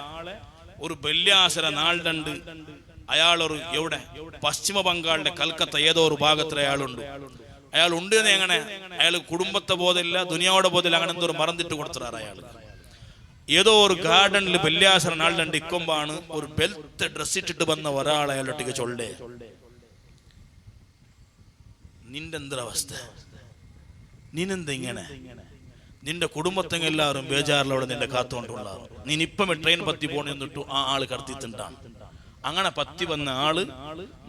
ഒരു ബല്യാസര നാളുണ്ട്. അയാളൊരു എവിടെ പശ്ചിമ ബംഗാളിന്റെ കൽക്കത്ത ഏതോ ഒരു ഭാഗത്തിൽ അയാളുണ്ട്. അയാൾ ഉണ്ട് എന്ന് എങ്ങനെ അയാൾ കുടുംബത്തെ ബോധമില്ല ദുനിയാവുടെ ബോധമില്ല. അങ്ങനെ എന്തോ മറന്നിട്ട് കൊടുത്തിട്ടാറ് അയാൾ ഏതോ ഒരു ഗാർഡനിൽ ബല്യാസര നാളുണ്ട്. ഇക്കുമ്പാണ് ഒരു ബെൽറ്റ് ഡ്രസ് ഇട്ടിട്ട് വന്ന ഒരാൾ അയാളൊട്ടിക്ക് ചൊല്ലേ നിന്റെ എന്തൊരവസ്ഥ നീനെന്താ ഇങ്ങനെ നിന്റെ കുടുംബത്തെങ്ങ എല്ലാവരും ബേജാറിലൂടെ നിന്റെ കാത്തുകൊണ്ടുള്ള നീനിപ്പം ട്രെയിൻ പത്തി പോണെന്നിട്ടു ആ ആള് കടത്തിട്ടുണ്ടാണ്. അങ്ങനെ പത്തി വന്ന ആള്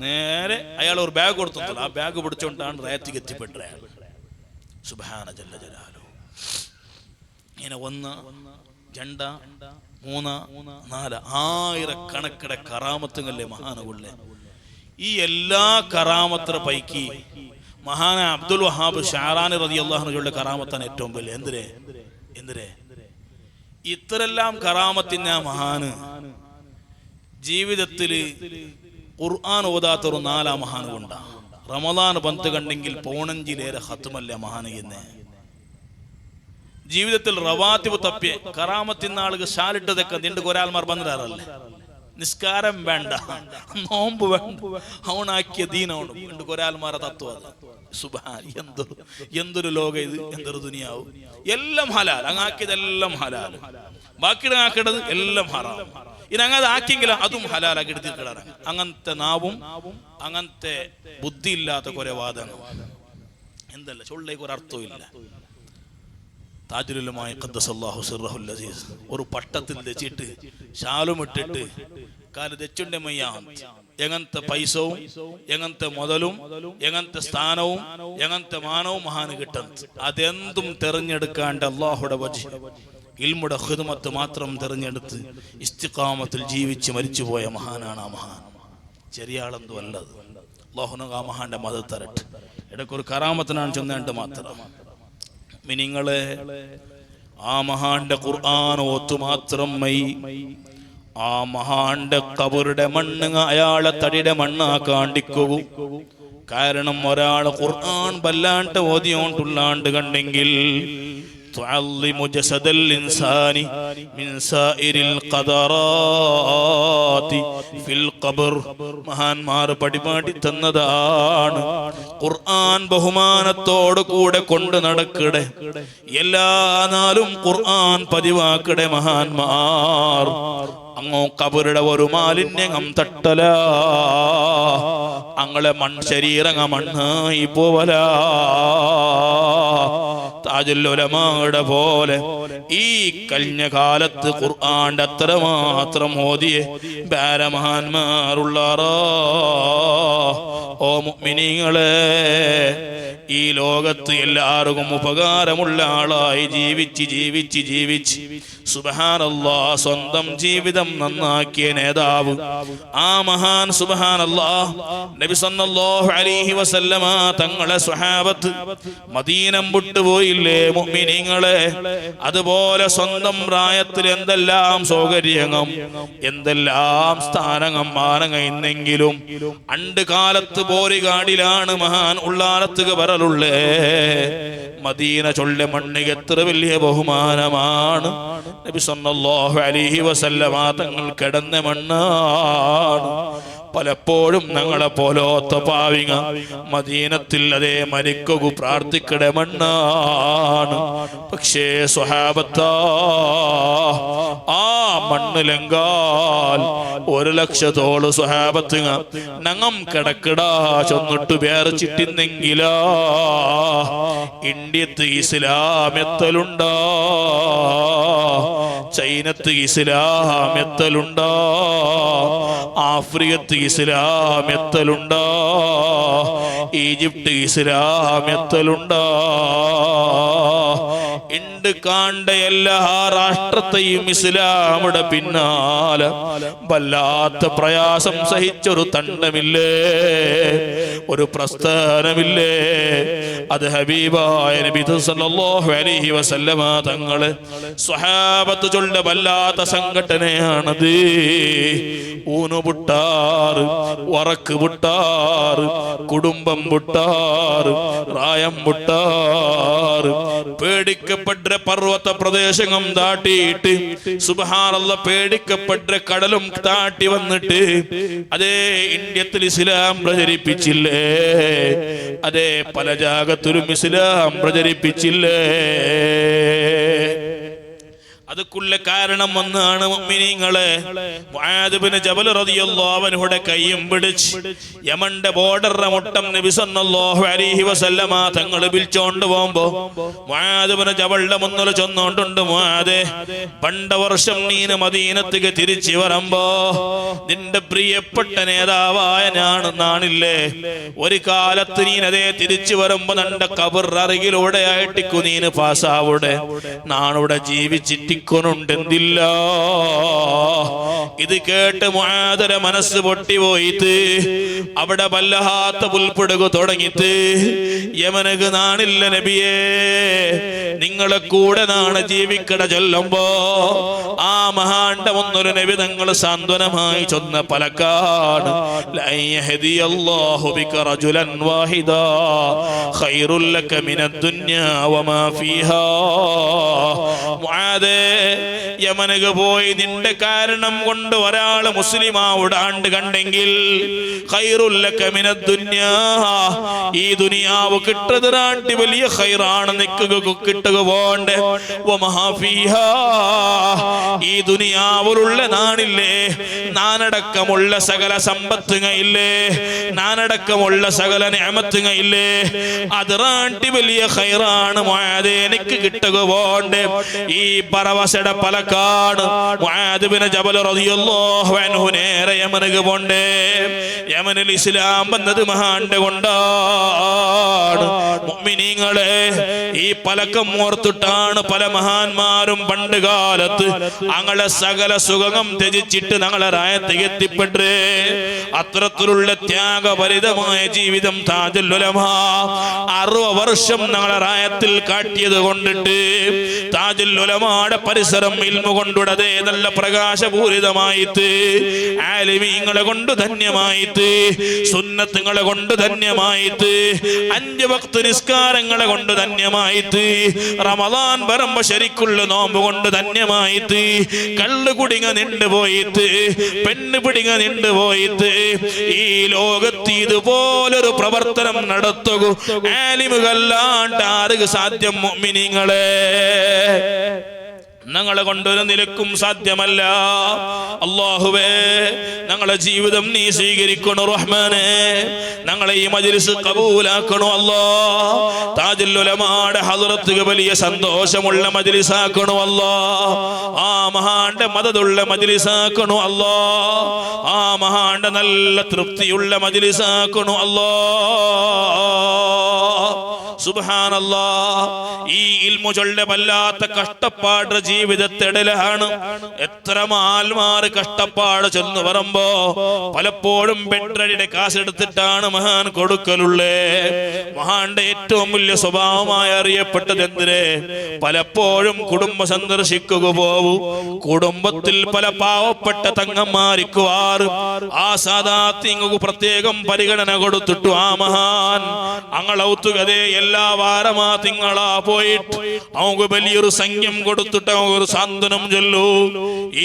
നേരെ അയാൾ ഒരു ബാഗ് കൊടുത്തില്ല. ആ ബാഗ് പിടിച്ചോണ്ടാണ് റേറ്റിക്ക് എത്തിപ്പെട്ടത്. അയാൾ സുബ്ഹാന ജല്ല ജലാലു. ഇങ്ങനെ 1, 2, 3, 4 ആയിരക്കണക്കിടെ കറാമത്തുകളെ മഹാനുകളിലെ. ഈ എല്ലാ കറാമത്തിനെ പൈക്കി മഹാന അബ്ദുൽ വഹാബ് ഷാറാനി റളിയല്ലാഹു അൻഹുവിന്റെ കറാമത്താണ് ഏറ്റവും വലിയ. എന്തിരെ ഇത്തരെല്ലാം കറാമത്തിന് ആ മഹാന് ജീവിതത്തിൽ ഖുർആൻ ഓതാത്തൊരു 4 മഹാന് കൊണ്ടാ. റമദാൻ ബന്ധ കണ്ടെങ്കിൽ പൗണഞ്ചിലേറെ ഖത്മല്ല മഹാന് എന്ന്. ജീവിതത്തിൽ റവാത്തിബ് തപ്പിയ കറാമത്തിന് ആളുകൾ ഷാലിട്ടതൊക്കെ നിണ്ട് ഒരാൾമാർ ബന്ധരാറല്ലേ. നിസ്കാരം വേണ്ട, നോമ്പ് വേണ്ട, അവനാക്കിയ ദീനോണ് നിണ്ട് ഒരാൾമാരെ തത്വം. അത് സുബ്ഹാൻ, എന്തൊരു ലോകം ഇത്, എന്തൊരു ദുനിയാവ്. എല്ലാം ഹലാൽ, അങ്ങാക്കിയതെല്ലാം ഹലാൽ, ബാക്കിയുടെ ആക്കിടത് എല്ലാം ഹറാം. ഇനി അങ്ങനെ ആക്കിയെങ്കിലും അതും ഹലാലാക്കി എടുത്തിട്ടാണ്. അങ്ങനത്തെ നാവും അങ്ങനത്തെ ബുദ്ധി ഇല്ലാത്ത കുറെ വാദങ്ങൾ എന്തല്ല ചൊല്ലേക്ക് ഒരു അർത്ഥവും ഇല്ല. താജുലുലമായി ഖദ്ദസല്ലാഹു സിർറഹുൽ അസീസ് ഒരു പട്ടത്തിൽ തെച്ചിട്ട് ശാലും ഇട്ടിട്ട് കാല് തെച്ചുണ്ടെ മയ്യാം. എങ്ങനത്തെ പൈസവും എങ്ങനത്തെ മുതലും എങ്ങനത്തെ സ്ഥാനവും എങ്ങനത്തെ മാനവും മഹാന് കിട്ടുന്നത് അതെന്തും തെരഞ്ഞെടുക്കാണ്ട് അല്ലാഹുടെ വജ്ഹ് ഇൽമുടെ ഖിദ്മത്ത് മാത്രം തെരഞ്ഞെടുത്ത് ഇസ്തിഖാമത്തിൽ ജീവിച്ച് മരിച്ചുപോയ മഹാനാണ് ആ മഹാൻ. ചെറിയ ആളെന്തോ അല്ലത്. അല്ലാഹു ആ മഹാന്റെ മദത് തരട്ടെ. ഇടയ്ക്കൊരു കറാമത്തിനാണ് ചെന്നിട്ട് മാത്രം മിനിങ്ങളെ ആ മഹാന്റെ ഖുർആൻ ഓത്തു മാത്രം മൈ ആ മഹാന്റെ ഖബറുടെ മണ്ണ് അയാളെ തടിയുടെ മണ്ണാക്കാണ്ടിക്കൂ. കാരണം ഒരാൾ ഖുർആൻ വല്ലാണ്ട് ഓതിയോണ്ടുള്ളാണ്ട് കണ്ടെങ്കിൽ تعظم جسد الإنسان من سائر القدرات في القبر. മഹാന്മാർ പടിപാടി തന്നതാണ് ഖുർആൻ ബഹുമാനത്തോട് കൂടെ കൊണ്ട് നടക്കടെ, എല്ലാ നാളും ഖുർആൻ പതിവാക്കടെ മഹാന്മാർ. അങ്ങോ കബറുടെ ഒരു മാലിന്യം തട്ടല, അങ്ങളെ ശരീരങ്ങ മണ്ണായി പോവല. താജുൽ ഉലമായുടെ പോലെ ഈ കഴിഞ്ഞ കാലത്ത് ഖുർആന്റെ അത്രമാത്രം ഓതിയ ഭാരമഹാന്മാരുള്ളാറോ. ഓ മുഅ്മിനീങ്ങളെ, ഈ ലോകത്ത് എല്ലാവർക്കും ഉപകാരമുള്ള ആളായി ജീവിച്ച് സുബ്ഹാനല്ലാഹ് സ്വന്തം ജീവിതം നന്നാക്കിയ നേതാവ് ആ മഹാൻ സുബ്ഹാനല്ലാഹ് നബി സല്ലല്ലാഹു അലൈഹി വസല്ലമ തങ്ങളെ സ്വഹാബത്ത് മദീനം വിട്ടുപോയില്ലേ മുഅ്മിനീങ്ങളെ. അതുപോലെ സ്വന്തം പ്രായത്തിൽ എന്തെല്ലാം സൗകര്യങ്ങളും എന്തെല്ലാം സ്ഥാനങ്ങളും മാനങ്ങൾ ഇന്നെങ്കിലും അണ്ട് കാലത്ത് പോരികാടിലാണ് മഹാൻ ഉള്ളാലത്തുക വരലുള്ളേ. മദീന ചൊല്ല മണ്ണിന് എത്ര വലിയ ബഹുമാനമാണ്. നബി സല്ലല്ലാഹു അലൈഹി വസല്ലമ തങ്ങൾ കിടന്ന മണ്ണാണ്. പലപ്പോഴും ഞങ്ങളെ പോലോത്ത പാവിങ്ങ മദീനത്തിൽ അതേ മരിക്കു പ്രാർത്ഥിക്കട മണ്ണാണ്. പക്ഷേ സ്വഹാബത്താ ആ മണ്ണിലെങ്കാൽ 1,00,000 സ്വഹാബത്ത് ഞങ്ങം കിടക്കിടാ ചൊന്നിട്ട് വേർച്ചിട്ടിന്നെങ്കിലാ ഇന്ത്യത്ത് ഇസ്ലാം എത്തലുണ്ടാ, ചൈനത്ത് ഇസ്ലാം എത്തലുണ്ടാ, ആഫ്രിക്കത്ത് ഇസ്ലാം എത്തലുണ്ടാ, ഈജിപ്ത് ഇസ്ലാം എത്തലുണ്ടാ. ഇണ്ട് കാണ്ട എല്ലാ രാഷ്ട്രത്തെയും ഇസ്ലാമുടെ പിന്നാലെ വല്ലാത്ത പ്രയാസം സഹിച്ചൊരു തണ്ടമില്ലേ, ഒരു പ്രസ്ഥാനമില്ലേ. അത് ഹബീബായ നബി സല്ലല്ലാഹു അലൈഹി വസല്ലമ തങ്ങളെ സ്വഹാബത്ത് ചൊല്ല വല്ലാത്ത സംഘടനയാണത്. ഊന്നു പുട്ടാറ്, വറക്ക് പുട്ടാറ്, കുടുംബം പുട്ടാറ്, പ്രായം പുട്ടാറ്, പേടിക്കപ്പെട്ട പർവ്വത പ്രദേശം താട്ടിയിട്ട് സുബ്ഹാനല്ലാഹ് പേടിക്കപ്പെട്ട കടലും താട്ടി വന്നിട്ട് അതേ ഇന്ത്യത്തിൽ ഇസ്ലാം പ്രചരിപ്പിച്ചില്ലേ, അതേ പല ജാഗത്തിലും ഇസ്ലാം പ്രചരിപ്പിച്ചില്ലേ. അതുക്കുള്ള കാരണം ഒന്നാണ് മുഅ്മിനീങ്ങളെ, മുആദ് ഇബ്നു ജബൽ റളിയല്ലാഹു അൻഹുടെ കൈയും പിടിച്ച് യമന്റെ ബോർഡറിന്റെ മുട്ടം നബി സല്ലല്ലാഹു അലൈഹി വസല്ലമ തങ്ങൾ വിളിച്ചോണ്ട് പോകുമ്പോ മുആദ് ഇബ്നു ജബലിന്റെ മുന്നിൽ ചെന്നോണ്ടുണ്ട്, മുആദേ, പണ്ട വർഷം നീ മദീനത്തേക്ക് തിരിച്ചു വരുമ്പോ നിന്റെ പ്രിയപ്പെട്ട നേതാവായ ഞാനെന്നാണില്ലേ, ഒരു കാലത്ത് നീ അതേ തിരിച്ചു വരുമ്പോ നിന്റെ ഖബർ അരികിലൂടെ ആയിട്ടിക്കു നീ പാസാവൂടെ, നാണിവിടെ ജീവിച്ചിട്ടിക്കൊണ്ടുണ്ടില്ല. ഇത് കേട്ട് മുആദിന്റെ മനസ്സ് പൊട്ടിപ്പോയിട്ട് അവിടെ വല്ലാത്ത പുൽപ്പിടുക തുടങ്ങിയിട്ട്, യമനക്ക് നാണില്ല നബിയേ, നിങ്ങളെ കൂടെ നാണ് ജീവിക്കട ചൊല്ലുമ്പോ ആ മഹാന്റെ മുന്നൊരു നബി തങ്ങൾ സാന്ത്വനമായി ചൊന്ന പലക്കാണ്, ലൻ യഹ്ദിയല്ലാഹു ബിക റജുലൻ വാഹിദാ ഖൈറുൽ ലക മിനദ് ദുനിയാ വമാ ഫീഹാ. മുആദേ, യമനക്ക് പോയി നിന്റെ കാരണം കൊണ്ട് ഒരാള് മുസ്ലിമാവുടാണ്ട് കണ്ടെങ്കിൽ ഖൈറുൽ ലക മിനദ് ദുനിയാ, ഈ ദുനിയാവ് കിട്ടതിനാട്ടി വലിയ ഖൈറാണ് നിനക്ക് കിട്ടുക പോണ്ടേ, വമാ ഫീഹാ, ഈ ദുനിയാവിലുള്ള നാണില്ലേ, നാനടക്കമുള്ള സകല സമ്പത്തുകയില്ലേ, നാനടക്കമുള്ള സകല നിഅമത്തുകയില്ലേ, അതിറാട്ടി വലിയ ഖൈറാണ് മുആദേ എനിക്ക് കിട്ടുക പോണ്ടേ. ഈ പരവശയുടെ പലക്കാണ് മുആദ് ഇബ്നു ജബൽ റളിയല്ലാഹു അൻഹു നേരെ യമനിക്ക് പോണ്ടേ. യമനിൽ ഇസ്ലാം വന്നത് മഹാന്റെ കൊണ്ടാണ്. മുഅ്മിനീങ്ങളെ, ഈ പലക്കം ഓർത്തിട്ടാണ് പല മഹാന്മാരും പണ്ട് കാലത്ത് ഞങ്ങളെ സകല സുഖം ത്യജിച്ചിട്ട് ഞങ്ങളെ റായത്തേക്ക് എത്തിപ്പെട്ടേ. അത്തരത്തിലുള്ള ത്യാഗഭരിതമായ ജീവിതം താജുൽ ഉലമാ 60 വർഷം ഞങ്ങളെ റായത്തിൽ കാട്ടിയത് കൊണ്ടിട്ട് താജുൽ ഉലമായുടെ പരിസരം ഇൽമു കൊണ്ടുടതേ നല്ല പ്രകാശപൂരിതമായിട്ട്, ആലിമീങ്ങളെ കൊണ്ട് ധന്യമായിട്ട്, സുന്നത്തുകളെ കൊണ്ട് ധന്യമായിട്ട്, 5 വക്ത് നിസ്കാരങ്ങളെ കൊണ്ട് ധന്യമായിട്ട്, റമദാൻ വരുമ്പോ ശരിക്കുള്ള നോമ്പ് കൊണ്ട് ധന്യമായിട്ട്, കള്ളു കുടിങ്ങ നിണ്ടുപോയിട്ട്, പെണ്ണ് പിടിങ്ങ നിണ്ടുപോയിട്ട്, ഈ ലോകത്ത് ഇതുപോലൊരു പ്രവർത്തനം നടത്തുക ആലിമുകല്ലാണ്ട് ആർക്ക് സാധ്യം? മുഅ്മിനീങ്ങളെ, ഞങ്ങളെ കൊണ്ടൊരു നിലക്കും സാധ്യമല്ല. അല്ലാഹുവേ, ഞങ്ങളെ ജീവിതം നീ സ്വീകരിക്കണു റഹ്മാനേ, ഞങ്ങളെ ഈ മജ്ലിസ് ഖബൂലാക്കണു അല്ലാഹ്. താജുൽ ഉലമായുടെ ഹദ്റത്ത് വലിയ സന്തോഷമുള്ള മജ്ലിസാക്കണു അല്ലാഹ്. ആ മഹാന്റെ മദദുള്ള മജ്ലിസാക്കണു അല്ലാഹ്. ആ മഹാന്റെ നല്ല തൃപ്തിയുള്ള മജ്ലിസാക്കണു അല്ലാഹ്. സുബ്ഹാനല്ലാഹ്. ഈ ഇൽമു ചൊല്ല വല്ലാത്ത കഷ്ടപ്പാട് ജീവിതത്തിടലാണ്. എത്ര മാൽമാർ കഷ്ടപ്പാട് ചെന്ന് വരുമ്പോ പലപ്പോഴും ബെഡ്രടിയുടെ കാശെടുത്തിട്ടാണ് മഹാൻ കൊടുക്കലുള്ളേ. മഹാന്റെ ഏറ്റവും വലിയ സ്വഭാവമായി അറിയപ്പെട്ടത് എന്തിനെ? പലപ്പോഴും കുടുംബ സന്ദർശിക്കുക പോവൂ. കുടുംബത്തിൽ പല പാവപ്പെട്ട തങ്ങന്മാരിക്കുവാറ് ആ സാദാത്തിങ്ങു പ്രത്യേകം പരിഗണന കൊടുത്തിട്ടു ആ മഹാൻ അങ്ങളൗത്തുകതേ എല്ലാ വാരമാ തിങ്കളാ പോയിട്ട് അവക്ക് വലിയൊരു സംഖ്യം കൊടുത്തിട്ട് ഒരു സാന്ത്വനം ചൊല്ലൂ.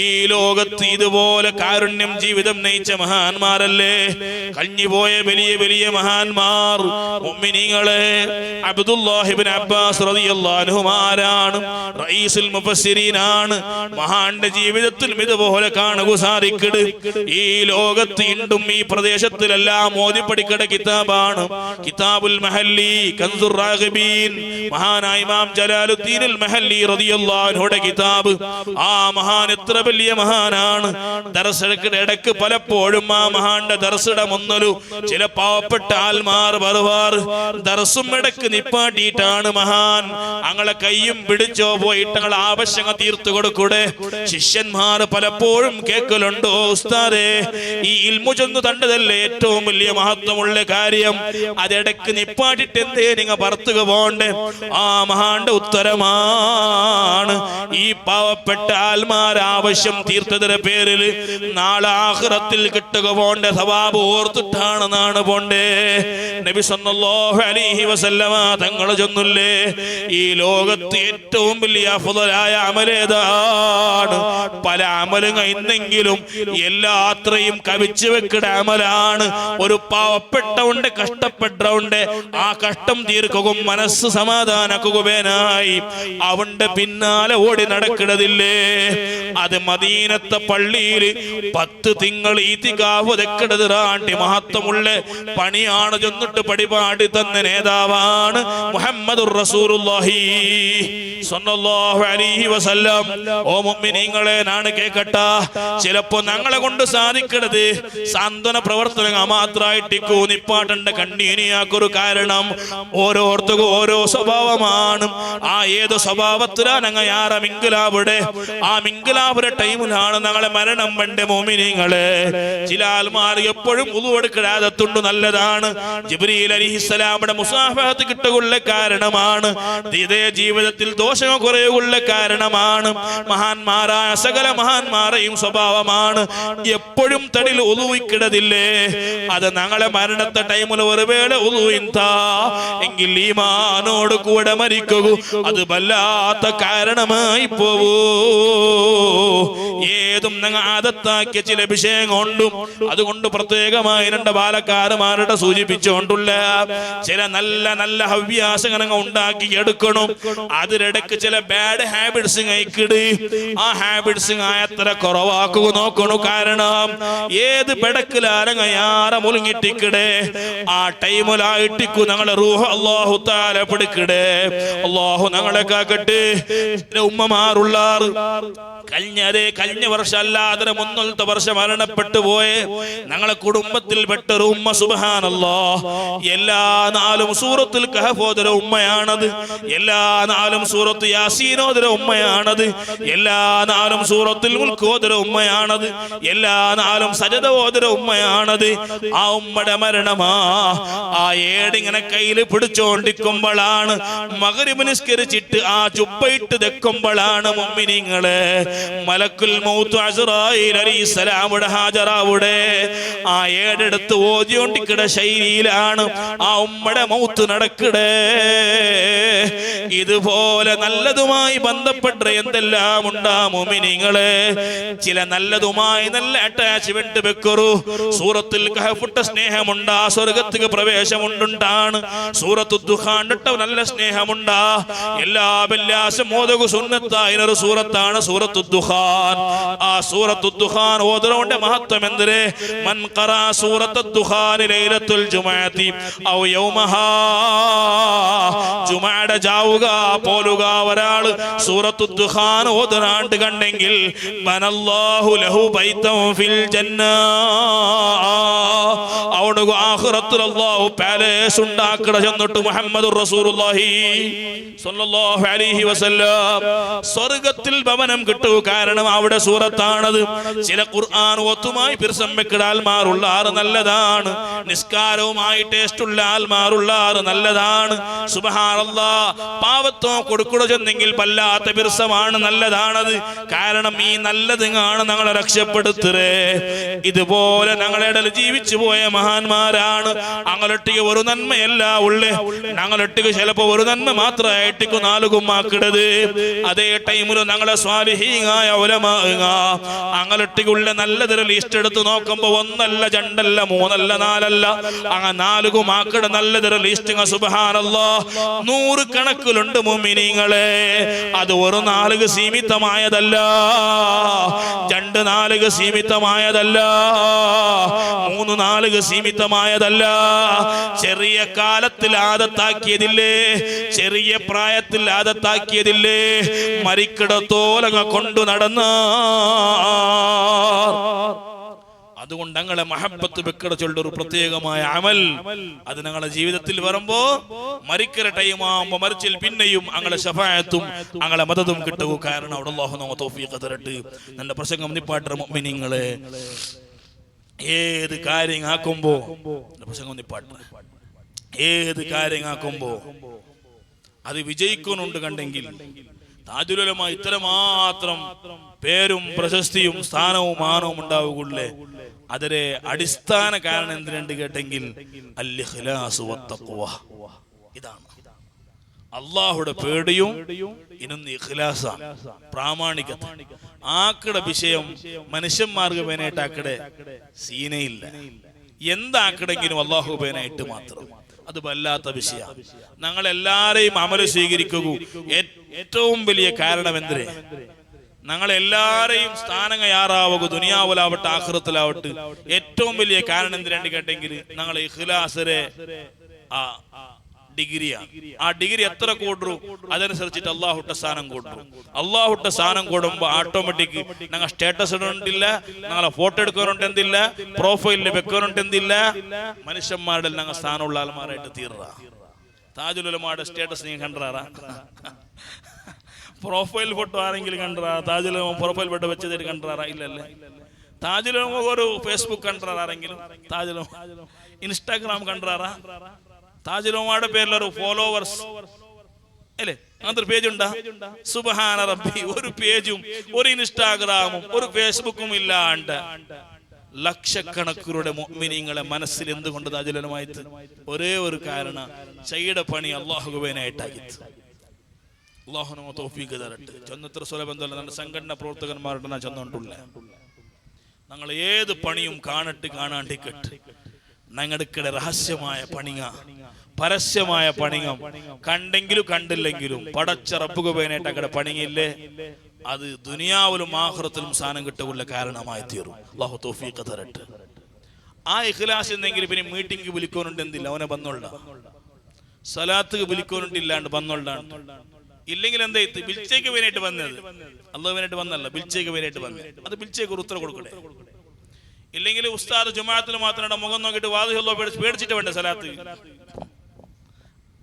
ഈ ലോകത്ത് ഇതുപോലെ കാരുണ്യം ജീവിതം നയിച്ച മഹാന്മാരല്ലേ കഴിഞ്ഞുപോയ വലിയ വലിയ മഹാന്മാർ. മുഅ്മിനീങ്ങളെ, അബ്ദുല്ലാഹി ഇബ്നു അബ്ബാസ് റളിയല്ലാഹു അൻഹുമാരാണ്, റഈസുൽ മുഫസ്സിരീനാണ്. മഹാന്റെ ജീവിതത്തിലും ഇതുപോലെ കാണുക സാധിക്കട്. ഈ ലോകത്ത് ഇണ്ടും ഈ പ്രദേശത്തിലെല്ലാം ഓതിപ്പടിക്കട കിതാബാണ് കിതാബുൽ മഹല്ലി കൻസുർ റാഗിബീൻ. മഹാനായ ഇമാം ജലാലുദ്ദീൻ അൽ മഹല്ലി റളിയല്ലാഹു അൻഹുടെ കിതാബ്. ആ മഹാൻ എത്ര വലിയ മഹാനാണ്. ദർസിന്റെ ഇടക്ക് പലപ്പോഴും ആ മഹാന്റെ ദർസിടെ മുന്നലു ചില പാവപ്പെട്ട ആൽമാർ ബർവാർ ദർസും ഇടക്ക് നിപ്പാട്ടിയിട്ടാണ് മഹാൻ അങ്ങളെ കയ്യും പിടിച്ചോ പോയിട്ട് അങ്ങളെ ആവശ്യങ്ങൾ തീർത്തു കൊടുക്കൂടെ. ശിഷ്യന്മാർ പലപ്പോഴും കേൾക്കലുണ്ടോ, ഉസ്താദേ ഈ ഇൽമു ചെന്ന് തണ്ടതല്ലേ ഏറ്റവും വലിയ മഹത്വമുള്ള കാര്യം, അതിടക്ക് നിപ്പാട്ടിട്ട് എന്തേ നിങ്ങൾ പറത്തുക പോണ്ടേ? ആ മഹാന്റെ ഉത്തരമാണ്, ഈ പാവപ്പെട്ട ആൽമാർ ആവശ്യം തീർത്തതിന്റെ പേരിൽ നാളെ ആഖിറത്തിൽ കിട്ടുക പോണ്ടേ സവാബ് ഓർത്തിട്ടാണ് നാണ് പോണ്ടേ. നബി സല്ലല്ലാഹു അലൈഹി വസല്ലമ തങ്ങൾ ചൊന്നില്ലേ, ഈ ലോകത്ത് ഏറ്റവും വലിയ അഫ്ളലായ അമലേതാണ്? പല അമലും ഇന്നെങ്കിലും എല്ലാത്രയും കവിച്ചു വെക്കുന്ന അമലാണ് ഒരു പാവപ്പെട്ടവന്റെ കഷ്ടപ്പെട്ടവന്റെ ആ കഷ്ടം തീർക്കുകയും മനസ്സ് സമാധാനക്കുകയായി അവന്റെ പിന്നാലെ ഓടി നടക്കണതില്ലേ. അത് മദീനത്തെ പള്ളിയിൽ 10 തിങ്കൾ ഈതികാഫ് തെക്കടതിറാണ്ടി മഹത്വമുള്ള പണിയാണ് ചെന്നിട്ട് പരിപാടി തന്ന നേതാവാണ് മുഹമ്മദുർ റസൂലുള്ളാഹി സ്വല്ലല്ലാഹു അലൈഹി വസല്ലം. ഓ മുഅ്മിനീങ്ങളെ, നാണ് കേക്കട്ട, ചിലപ്പോ ഞങ്ങളെ കൊണ്ട് സാധിക്കണത് സാന്ത്വന പ്രവർത്തനങ്ങൾ മാത്രമായിട്ടിക്കൂ നിപ്പാട്ടേണ്ട കണ്ണീനിയാക്കൊരു കാരണം ഓരോരുത്തർക്കും ഓരോ സ്വഭാവമാണ്. ആ ഏത് സ്വഭാവത്തിലാണ് ഞങ്ങൾ യാറ മിങ്കുലാവിടെ ആ മിങ്കുലാവുടെ ടൈമിലാണ് ഞങ്ങളെ മരണം വേണ്ട മോമിനിങ്ങളെ. ചില ആൽമാർ എപ്പോഴും ഉളുവെടുക്കാതുണ്ട്, നല്ലതാണ്. ജിബ്രീൽ അലൈഹിസ്സലാമിന്റെ മുസാഫഹത്ത് കിട്ടുകയുള്ള കാരണമാണ്. ഇതേ ജീവിതത്തിൽ ദോഷങ്ങൾ കുറയുകയുള്ള കാരണമാണ്. മഹാന്മാരായ സകല മഹാന്മാരെയും സ്വഭാവമാണ് എപ്പോഴും തടിൽ ഉളുവിക്കിടതില്ലേ. അത് ഞങ്ങളെ മരണത്തെ ടൈമിൽ ഒരു വേള ഉളുവിന്താ എങ്കിൽ ഈമാനോട് കൂടെ മരിക്കൂ. അത് വല്ലാത്ത കാരണമായി പോവൂ. ഏതും ഞങ്ങൾ ആദത്താക്കിയ ചില വിഷയം കൊണ്ടും അതുകൊണ്ട് പ്രത്യേകമായി 2 ബാലക്കാരന്മാരുടെ സൂചിപ്പിച്ചുകൊണ്ടുള്ള ചില നല്ല നല്ല ഹവ്യാസങ്ങൾ ഉണ്ടാക്കി എടുക്കണം. അതിനിടയ്ക്ക് ചില ബാഡ് ഹാബിറ്റ്സ് കഴിക്കിട്. ആ ഹാബിറ്റ്സ് എത്ര കുറവാക്കുക നോക്കണു. കാരണം ഏത് ബെടക്കിലാരങ്ങ യാറ മുലുങ്ങിട്ടിക്കടേ ആ ടൈമിലായിട്ടിക്കു ഞങ്ങളെ റൂഹ് അല്ലാഹു തആല പിടിക്കടേ. അല്ലാഹു ഞങ്ങളെ കാക്കട്ടെ. ഉമ്മമാരുള്ളാർ കഴിഞ്ഞ വർഷം അല്ലാതെ മുന്നത്തെ വർഷം മരണപ്പെട്ടു പോയെ ഞങ്ങളെ കുടുംബത്തിൽ പെട്ടൊരു ഉമ്മ, സുബ്ഹാനല്ലാഹ്, എല്ലാ 4 സൂറത്തുൽ കഹഫ് ഓതുന്ന ഉമ്മയാണത്. എല്ലാ 4 സൂറത്ത് യാസീൻ ഓതുന്ന ഉമ്മയാണത്. എല്ലാ 4 സൂറത്തുൽ മുൽക്ക് ഓതുന്ന ഉമ്മയാണത്. എല്ലാ 4 സജദ ഓതുന്ന ഉമ്മയാണത്. ആ ഉമ്മയുടെ മരണമാ ആ ഏടിങ്ങനെ കയ്യിൽ പിടിച്ചോണ്ടിരിക്കുമ്പോഴാണ് മഗ്രിബ് നിസ്കരിച്ചിട്ട് ആ ചുപ്പയിട്ട് തെക്കുമ്പോഴാണ് മുഅ്മിനീങ്ങളെ മലക്കുൽ മൗത്ത് അസ്റായീൽ അലൈഹിസ്സലാമുടെ ഹാജറാവുടെ ആ ഏടെടുത്ത് ഓതിയോണ്ടിക്കട ശൈലിയിലാണ് ആ ഉമ്മയുടെ മൗത്ത് നടക്കടേ. ഇതുപോലെ നല്ലതുമായി ബന്ധപ്പെട്ട എന്തെല്ലാം ഉണ്ടാ മുഅ്മിനീങ്ങളെ. ചില നല്ലതുമായി നല്ല അറ്റാച്ച്മെന്റ് വെക്കറു. സൂറത്തുൽ കഹഫിട്ട സ്നേഹമുണ്ടാ, സ്വർഗത്തിക്ക് പ്രവേശമുണ്ടാണ്. സൂറത്തുൽ ദുഖാൻ നല്ല സ്നേഹമുണ്ടാ. എല്ലാ വെള്ളിയാഴ്ച മോദകു സുന്നത്തായ സൂറത്താണ് സൂറത്തുൽ ദുഖാൻ. ആ സൂറത്തുൽ ദുഖാൻ ഓതുന്നതിന്റെ മഹത്വം എന്തിരെ? മൻ ഖറാ സൂറത്തുൽ ദുഖാൻ ലൈലത്തുൽ ജുമുഅത്തി ഔ യൗമഹാ, ജുമുഅയുടെ ജാവുക പോലുക ഒരാൾ സൂറത്തുൽ ദുഖാൻ ഓതുന്നാണ്ട് കണ്ടെങ്കിൽ ബനല്ലാഹു ലഹു ബൈതൻ ഫിൽ ജന്ന, അവിടെ ആഖിറത്തിൽ അല്ലാഹു പാലസ് ഉണ്ടാക്കട ചെന്നിട്ട് മുഹമ്മദുർ റസൂലുള്ളാഹി സ്വല്ലല്ലാഹു അലൈഹി വസല്ലം സ്വർഗ്ഗത്തിൽ ഭവനം കിട്ടൂ. കാരണം അവിടെ സൂറത്താണത്. ചില ഖുർആൻ ഒത്തുമായി പിർസംബെക്കട ആൽമാറുള്ള ആറ് നല്ലതാണ്. നിസ്കാരവുമായി ടേസ്റ്റുള്ള ആൽമാറുള്ള ആറ് നല്ലതാണ്. സുബ്ഹാനല്ലാഹ്, പാവത്വം കൊടുക്കുക ചെന്നെങ്കിൽ വല്ലാത്ത പിർസമാണ്, നല്ലതാണത്. കാരണം ഈ നല്ലത് ആണ് ഞങ്ങളെ രക്ഷപ്പെടുത്തേ. ഇതുപോലെ ഞങ്ങളുടെ ജീവിച്ചു പോയ മഹാന്മാരാണ്. ഞങ്ങളൊട്ടിക്ക് ഒരു നന്മയല്ല ഉള്ളേ, ഞങ്ങളൊട്ടിക്ക് ചിലപ്പോ ഒരു നന്മ മാത്രമായിട്ടിക്ക് 4 ഗുമ്മാക്കിടത്. അതേ ടൈമിൽ ഞങ്ങളെ സ്വാലിഹീങ്ങായ ഉലമാ ഞങ്ങളൊട്ടിക്കുള്ള നല്ലതൊരു ലിസ്റ്റ് എടുത്ത് നോക്കുമ്പോ 1 അല്ല 2 അല്ല 3 അല്ല 4 അല്ല അങ്ങനെ 4 ഗുമ്മാക്കിട നല്ലതൊരു ലിസ്റ്റ്. സുബ്ഹാനല്ലാഹ്, 100 കണക്കിലുണ്ട് മുഅ്മിനീങ്ങളെ. അത് ഒരു 4 സീമിതമായതല്ല, 2 4 സീമിതമായതല്ല, 3 4 സീമിതമായതല്ല. ചെറിയ കാലത്തിൽ ആദത്താക്കിയതില്ലേ, ചെറിയ പ്രായത്തിൽ ആദത്താക്കിയതില്ലേ, മരിക്കിടത്തോലങ്ങ കൊണ്ടു നടന്ന. അതുകൊണ്ട് ഞങ്ങളെ മഹബത്ത് വെക്കട ചൊല്ലുന്ന ഒരു പ്രത്യേകമായ അമൽ അത് ഞങ്ങളുടെ ജീവിതത്തിൽ വരുമ്പോ മരിക്കര ടൈമാകുമ്പോ മരിച്ചിൽ പിന്നെയും ഞങ്ങളെ ശഫാഅത്തും ഞങ്ങളെ മദദും കിട്ടുക. കാരണം അവിടെ അല്ലാഹു നമുക്ക് തൗഫീഖ് തരട്ടെ. എന്റെ പ്രസംഗം നിപ്പാട്ട മുഅ്മിനീങ്ങളെ, ഏത് കാര്യം ആക്കുമ്പോ പ്രസംഗം നിപ്പാട്ട, ഏത് കാര്യം ആക്കുമ്പോ അത് വിജയിക്കുന്നുണ്ട് കണ്ടെങ്കിൽ താജുൽ ഉലമ ഇത്രമാത്രം പേരും പ്രശസ്തിയും സ്ഥാനവും മാനവും ഉണ്ടാവുകയുള്ളേ. അതിലെ അടിസ്ഥാന കാരണം എന്തിനുണ്ട് കേട്ടെങ്കിൽ അൽ-ഇഖ്ലാസ് വത്തഖ്വ. ഇതാണ് അള്ളാഹുടെ പേടിയും ഇനൊന്ന് ഇഖ്ലാസാണ്, പ്രാമാണികത. ആക്കടെ വിഷയം മനുഷ്യന്മാർക്ക് പേനായിട്ടാക്കടെ സീനയില്ല. എന്താക്കടെങ്കിലും അള്ളാഹു പേനായിട്ട് മാത്രം. അത് വല്ലാത്ത വിഷയമാണ്. ഞങ്ങളെല്ലാരെയും അമല് സ്വീകരിക്കുക ഏറ്റവും വലിയ കാരണം എന്തിനെ? ഞങ്ങളെല്ലാരെയും സ്ഥാനം യാറാവുക ദുനിയാവിലാവട്ടെ ആഖിറത്തിലാവട്ടെ ഏറ്റവും വലിയ കാരണം എന്തിനാണ് കേട്ടെങ്കിൽ ഞങ്ങൾ ഇഖ്ലാസിലെ ഡിഗ്രിയാണ്. ആ ഡിഗ്രി എത്ര കൂടും അതനുസരിച്ചിട്ട് അള്ളാഹുട്ട സ്ഥാനം കൂടും. അള്ളാഹുട്ട സ്ഥാനം കൂടുമ്പോൾ ഓട്ടോമാറ്റിക് ഞങ്ങൾ സ്റ്റാറ്റസ് ഇടുന്നില്ല, ഞങ്ങളെ ഫോട്ടോ എടുക്കാനുണ്ടെന്നില്ല, പ്രൊഫൈലിൽ വെക്കാനുണ്ടെന്നില്ല, മനുഷ്യന്മാരുടെ ഞങ്ങൾ സ്ഥാനമുള്ള ആൾമാരായിട്ട് തീർറ. താജുൽ ഉലമയുടെ സ്റ്റാറ്റസ് നീ കണ്ടാറാ? പ്രൊഫൈൽ ഫോട്ടോ ആരെങ്കിലും കണ്ടാറാ? താജുൽ ഉലമ പ്രൊഫൈൽ ഫോട്ടോ വെച്ചതായിട്ട് കണ്ടാറാ? ഇല്ലല്ലേ. താജുൽ ഉലമ ഒരു ഫേസ്ബുക്ക് കണ്ടാറാരെങ്കിലും? താജുൽ ഉലമ ഇൻസ്റ്റാഗ്രാം കണ്ടാറാ? താജുൽ ഉലമയുടെ പേരിലൊരു ഫോളോവേഴ്സ് അല്ലേ, അങ്ങനത്തെ പേജ് ഉണ്ടാ? സുബ്ഹാന റബ്ബി, ഒരു പേജും ഒരു ഇൻസ്റ്റാഗ്രാമും ഒരു ഫേസ്ബുക്കും ഇല്ലാണ്ട് ലക്ഷക്കണക്കിലൂടെ മുഅ്മിനീങ്ങളെ മനസ്സിൽ എന്തുകൊണ്ട് താജുൽ ഉലമയായിട്ട്? ഒരേ ഒരു കാരണം, ചെയ്യുടെ പണി അള്ളാഹുവിനായിട്ടാക്കിയത്. അള്ളാഹു നമുക്ക് തൗഫീഖ് തരട്ടെ. ചെന്നത്ര സുലഭന്തല്ല നമ്മുടെ സംഘടന പ്രവർത്തകന്മാരുടെ ഞാൻ ചെന്നുകൊണ്ടുള്ള ഞങ്ങൾ ഏത് പണിയും കാണാണ്ടിക്കട്ട് ഞങ്ങൾക്കിടെ രഹസ്യമായ പണിങ്ങ, പരസ്യമായ പണിങ്ങം, കണ്ടെങ്കിലും കണ്ടില്ലെങ്കിലും പടച്ച റബ്ബുകേനായിട്ട് അങ്ങടെ പണിങ്ങില്ലേ, അത് ദുനിയാവിലും ആഖിറത്തിലും സ്ഥാനം കിട്ടുള്ള കാരണമായി തീരും. അല്ലാഹു തൗഫീഖ് തരട്ടെ. ആ ഇഖ്ലാസ് എന്നെങ്കിലും പിന്നെ മീറ്റിംഗ് വിളിക്കാനുണ്ടെന്നില്ല, അവനെ വന്നോള. സലാത്ത് വിളിക്കാനുണ്ടില്ലാണ്ട് വന്നോളാണ്. ഇല്ലെങ്കിൽ എന്താ ബിൽച്ചേക്ക് വേനായിട്ട് വന്നത്? അള്ളാഹുവിനായിട്ട് വന്നല്ല, ബിൽച്ചേക്ക് വേനായിട്ട് വന്നത്. അത് ബിൽച്ചേക്ക് ഒരു ഉത്തരം കൊടുക്കട്ടെ. ഇല്ലെങ്കിൽ ഉസ്താദ് ജുമാഅത്തിൽ മാത്രം മുഖം നോക്കിയിട്ട് വാദിഹല്ലോ പേടിച്ചിട്ട് വേണ്ട സലാത്ത്.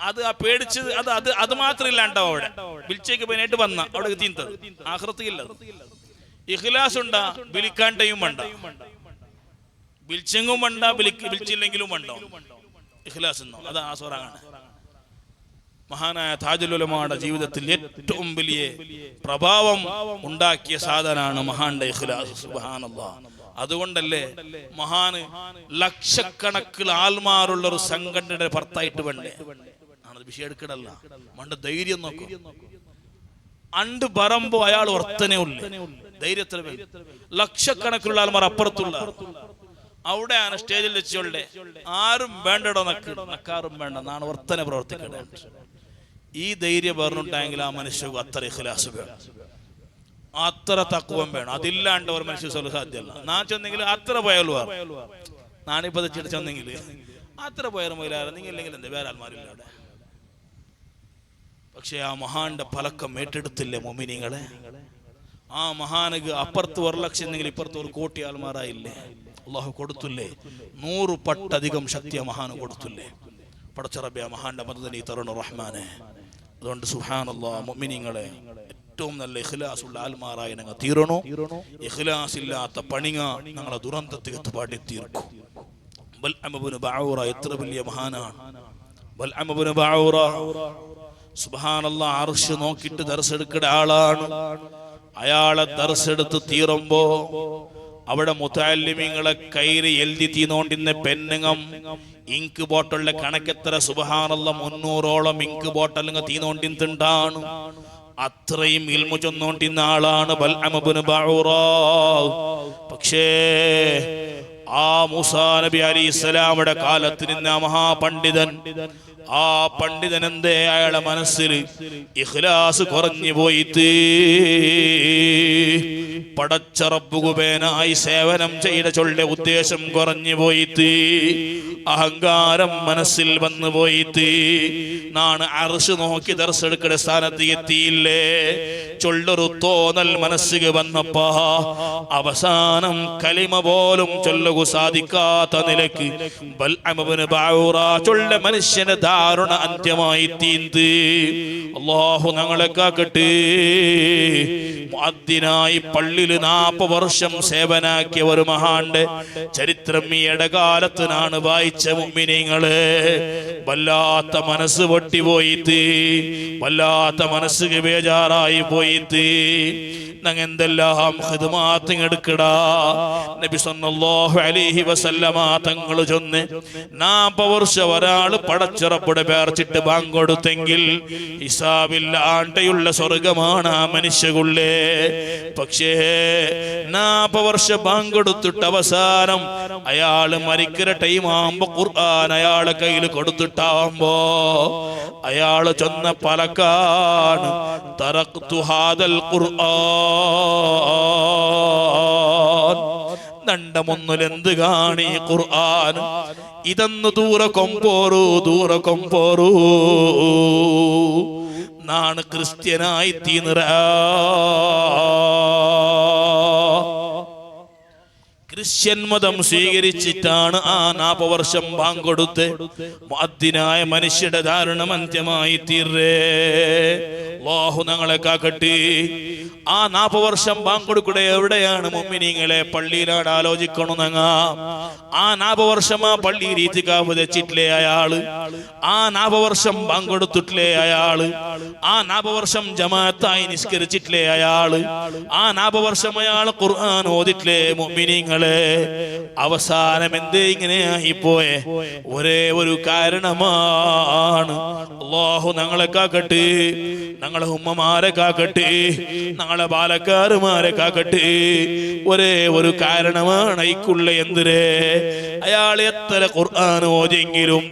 അത് ആ പേടിച്ചത് അത് മാത്രമില്ലാണ്ടോ അവിടെ ബിൽച്ചേക്ക് വേനായിട്ട് വന്ന അവിടെ തീന്തത് ആഖിറത്തില്ല. ഇഖ്ലാസ് ഉണ്ടാ, വിളിക്കാണ്ടയും വേണ്ട, ബിൽച്ചെങ്കും വേണ്ട, ബിൽച്ചില്ലെങ്കിലും വേണ്ടോ ഇഖ്ലാസ് എന്നോ. അത് ആസ്വറാണ്. മഹാനായ താജുൽ ഉലമയുടെ ജീവിതത്തിൽ ഏറ്റവും വലിയ പ്രഭാവം ഉണ്ടാക്കിയ സാധനമാണ് മഹാന്റെ ഇഖ്ലാസ്. സുബ്ഹാനല്ലാഹ്. അതുകൊണ്ടല്ലേ മഹാന് ലക്ഷക്കണക്കിൽ ആൽമാരുള്ള ഒരു സംഘടനയുടെ ഭർത്തായിട്ട് വേണ്ടേ ആണത് വിഷയം എടുക്കടല്ല. മണ്ട ധൈര്യം നോക്കും. അണ്ട് പറമ്പോ അയാൾ വർത്തനെ ഉള്ളു ധൈര്യത്തിൽ. ലക്ഷക്കണക്കിലുള്ള ആൽമാർ അപ്പുറത്തുള്ള അവിടെയാണ് സ്റ്റേജിൽ വെച്ചോളെ ആരും വേണ്ടടോ നക്കാറും വേണ്ട, നാണ് വർത്തനെ പ്രവർത്തിക്കണേ. ഈ ധൈര്യം പറഞ്ഞുണ്ടായെങ്കിൽ ആ മനുഷ്യക്ക് അത്ര ഇഖ്ലാസ് വേണം, അത്ര തഖ്വം വേണം. അതില്ലാണ്ട് ഒരു മനുഷ്യ സാധ്യമല്ല. ഞാൻ ചെന്നെങ്കിൽ അത്ര പോയാലും നാണിപ്പത് ചെന്നെങ്കിൽ അത്ര പോയാലും പോയാലും നിങ്ങൾ ഇല്ലെങ്കിൽ എന്താ വേറെ ആൾമാരില്ല അവിടെ. പക്ഷെ ആ മഹാന്റെ പലക്കം ഏറ്റെടുത്തില്ലേ മുഅ്മിനീങ്ങളെ? ആ മഹാനക്ക് അപ്പുറത്ത് 1 ലക്ഷം എന്നെങ്കിൽ ഇപ്പുറത്ത് 1 കോടി ആൾമാരായില്ലേ? അള്ളാഹു കൊടുത്തില്ലേ? 100 പട്ടധികം ശക്തി ആ മഹാന് കൊടുത്തില്ലേ? പടച്ച റബ്ബേ, മഹാന്റെ മദദ് നീ തരണം റഹ്മാനെ. അതുകൊണ്ട് സുബ്ഹാനല്ലാഹ്, മുഅ്മിനീങ്ങളെ ഏറ്റവും നല്ല ഇഖ്ലാസ് ഉള്ള ആൽമാരായി ഞങ്ങൾ തീരണോ. ഇഖ്ലാസ് ഇല്ലാത്ത പണിങ്ങ ഞങ്ങളെ ദുരന്തത്തികത്ത് പാടി തീർക്കും. ബൽഅം ഇബ്നു ബഊറ എത്ര വലിയ മഹാനാണ്. ബൽഅം ഇബ്നു ബഊറ സുബ്ഹാനല്ലാഹ് അർശ് നോക്കിയിട്ട് ദർസ് എടുക്കുന്ന ആളാണ്. അയാളെ ദർസ് എടുത്ത് തീരുമ്പോ അവിടെ മുതഅല്ലിമീങ്ങളെ കയ്യില് എഴുതി തീനോണ്ടിന്ന പെണ്ണുങ്ങം ഇങ്ക് ബോട്ടലിന്റെ കണക്കെത്ര സുബ്ഹാനല്ലാഹ് 300ഓളം ഇങ്ക് ബോട്ടലുങ്ങ തീനോണ്ടിണ്ടാണ്. അത്രയും ഇൽമു ചൊന്നോണ്ടിന്ന ആളാണ് ബൽഅം ഇബ്നു ബഊറ. പക്ഷേ ആ മൂസാ നബി അലൈഹിസ്സലാമിന്റെ കാലത്ത് നിന്ന മഹാപണ്ഡിതൻ, ആ പണ്ഡിതൻ എന്തേ അയാളുടെ മനസ്സിൽ ഇഖ്ലാസ് കുറഞ്ഞു പോയിട്ട് പടച്ച റബ്ബുകുബേനായി സേവനം ചെയ്ത ചൊല്ലെ ഉദ്ദേശം കുറഞ്ഞു പോയിട്ട് അഹങ്കാരം മനസ്സിൽ വന്നു പോയിട്ട് നാണ് അർശ് നോക്കി ദർശെടുക്കുന്ന സ്ഥാനത്ത് എത്തിയില്ലേ ചൊല്ലൊരു തോന്നൽ മനസ്സിൽ വന്നപ്പോ അവസാനം കലിമ പോലും ചൊല്ലുക സാധിക്കാത്ത നിലക്ക് ബൽഅം ഇബ്നു ബഊറ ചൊല്ല മനുഷ്യന്റെ ദാരുണ അന്ത്യമായി തീർന്ന്. അല്ലാഹു ഞങ്ങളെ കാക്കട്ടെ. മുഅദ്ദിനായി പള്ളിയിൽ പള്ളിയിൽ 40 വർഷം സേവനാക്കിയ ഒരു മഹാന്റെ ചരിത്രം ഈ ഇടകാലത്ത് നാണ് വായിച്ച മുഅ്മിനീങ്ങളെ. വല്ലാത്ത മനസ്സ് പൊട്ടിപ്പോയിട്ട്, വല്ലാത്ത മനസ്സ് ബേജാറായി പോയിട്ട് ഞങ്ങൾ എന്തെല്ലാം ഖിദ്മാത്ത് എടുക്കടാ. നബി സല്ലല്ലാഹു അലൈഹി വസല്ലമ തങ്ങൾ ചൊന്ന് 40 വർഷം ഒരാൾ പടച്ചിറപ്പുടെ പേർച്ചിട്ട് ബാങ്ക് കൊടുത്തെങ്കിൽ ഹിസാബില്ലാണ്ടെയുള്ള സ്വർഗമാണ് ആ മനുഷ്യകുള്ളേ. പക്ഷേ 40 വർഷം ബാങ്ക് കൊടുത്തിട്ട് അവസാനം അയാൾ മരിക്കുന്ന ടൈം ആകുമ്പോ ഖുർആൻ അയാളെ കയ്യിൽ കൊടുത്തിട്ടാവുമ്പോ അയാൾ ചൊന്ന പലക്കാണ് തറഖ്തു ഹാദൽ ഖുർആൻ. നണ്ടമൊന്നിൽ എന്ത് കാണി ഖുർആൻ ഇതെന്ന് ദൂരെ കൊമ്പോറൂ, ദൂരെ കൊമ്പോറൂ നാണ് ക്രിസ്ത്യനായി തീർന്ന. ക്രിസ്ത്യൻ മതം സ്വീകരിച്ചിട്ടാണ് ആ 40 വർഷം ബാങ്ക് കൊടുത്ത് മുഅദ്ദിനായ മനുഷ്യരുടെ ദാരുണം അന്ത്യമായി തീർന്നേ. അല്ലാഹു ഞങ്ങളെ കാക്കട്ടെ. ആ 40 വർഷം ബാങ്ക് കൊടുക്കൂടെ എവിടെയാണ് മുഅ്മിനീങ്ങളെ? പള്ളിയിലാണ്. ആലോചിക്കണം. ഞങ്ങ ആ 40 വർഷം ആ പള്ളിയിൽ ഇത്തികാഫ് വെച്ചിട്ടില്ലേ അയാള്? ആ 40 വർഷം ബാങ്ക് കൊടുത്തിട്ടില്ലേ അയാള്? ആ 40 വർഷം ജമാഅത്തായി നിസ്കരിച്ചിട്ടില്ലേ അയാള്? ആ 40 വർഷം അയാൾ ഖുർആൻ ഓതിട്ടില്ലേ മുഅ്മിനീങ്ങളെ? അവസാനം എന്തേ ഇങ്ങനെയായി പോയെ? ഒരേ ഒരു കാരണമാണ്. അല്ലാഹു ഞങ്ങളെ കാക്കട്ടെ, ഞങ്ങളെ ഉമ്മമാരെ കാക്കട്ടെ, ഞങ്ങളെ ബാലക്കാരുമാരെ കാക്കട്ടെ. ഒരേ ഒരു കാരണമാണ് ഇക്കുള്ള. എന്തിരേ? അയാൾ എത്ര ഖുർആൻ ഓതിയെങ്കിലും,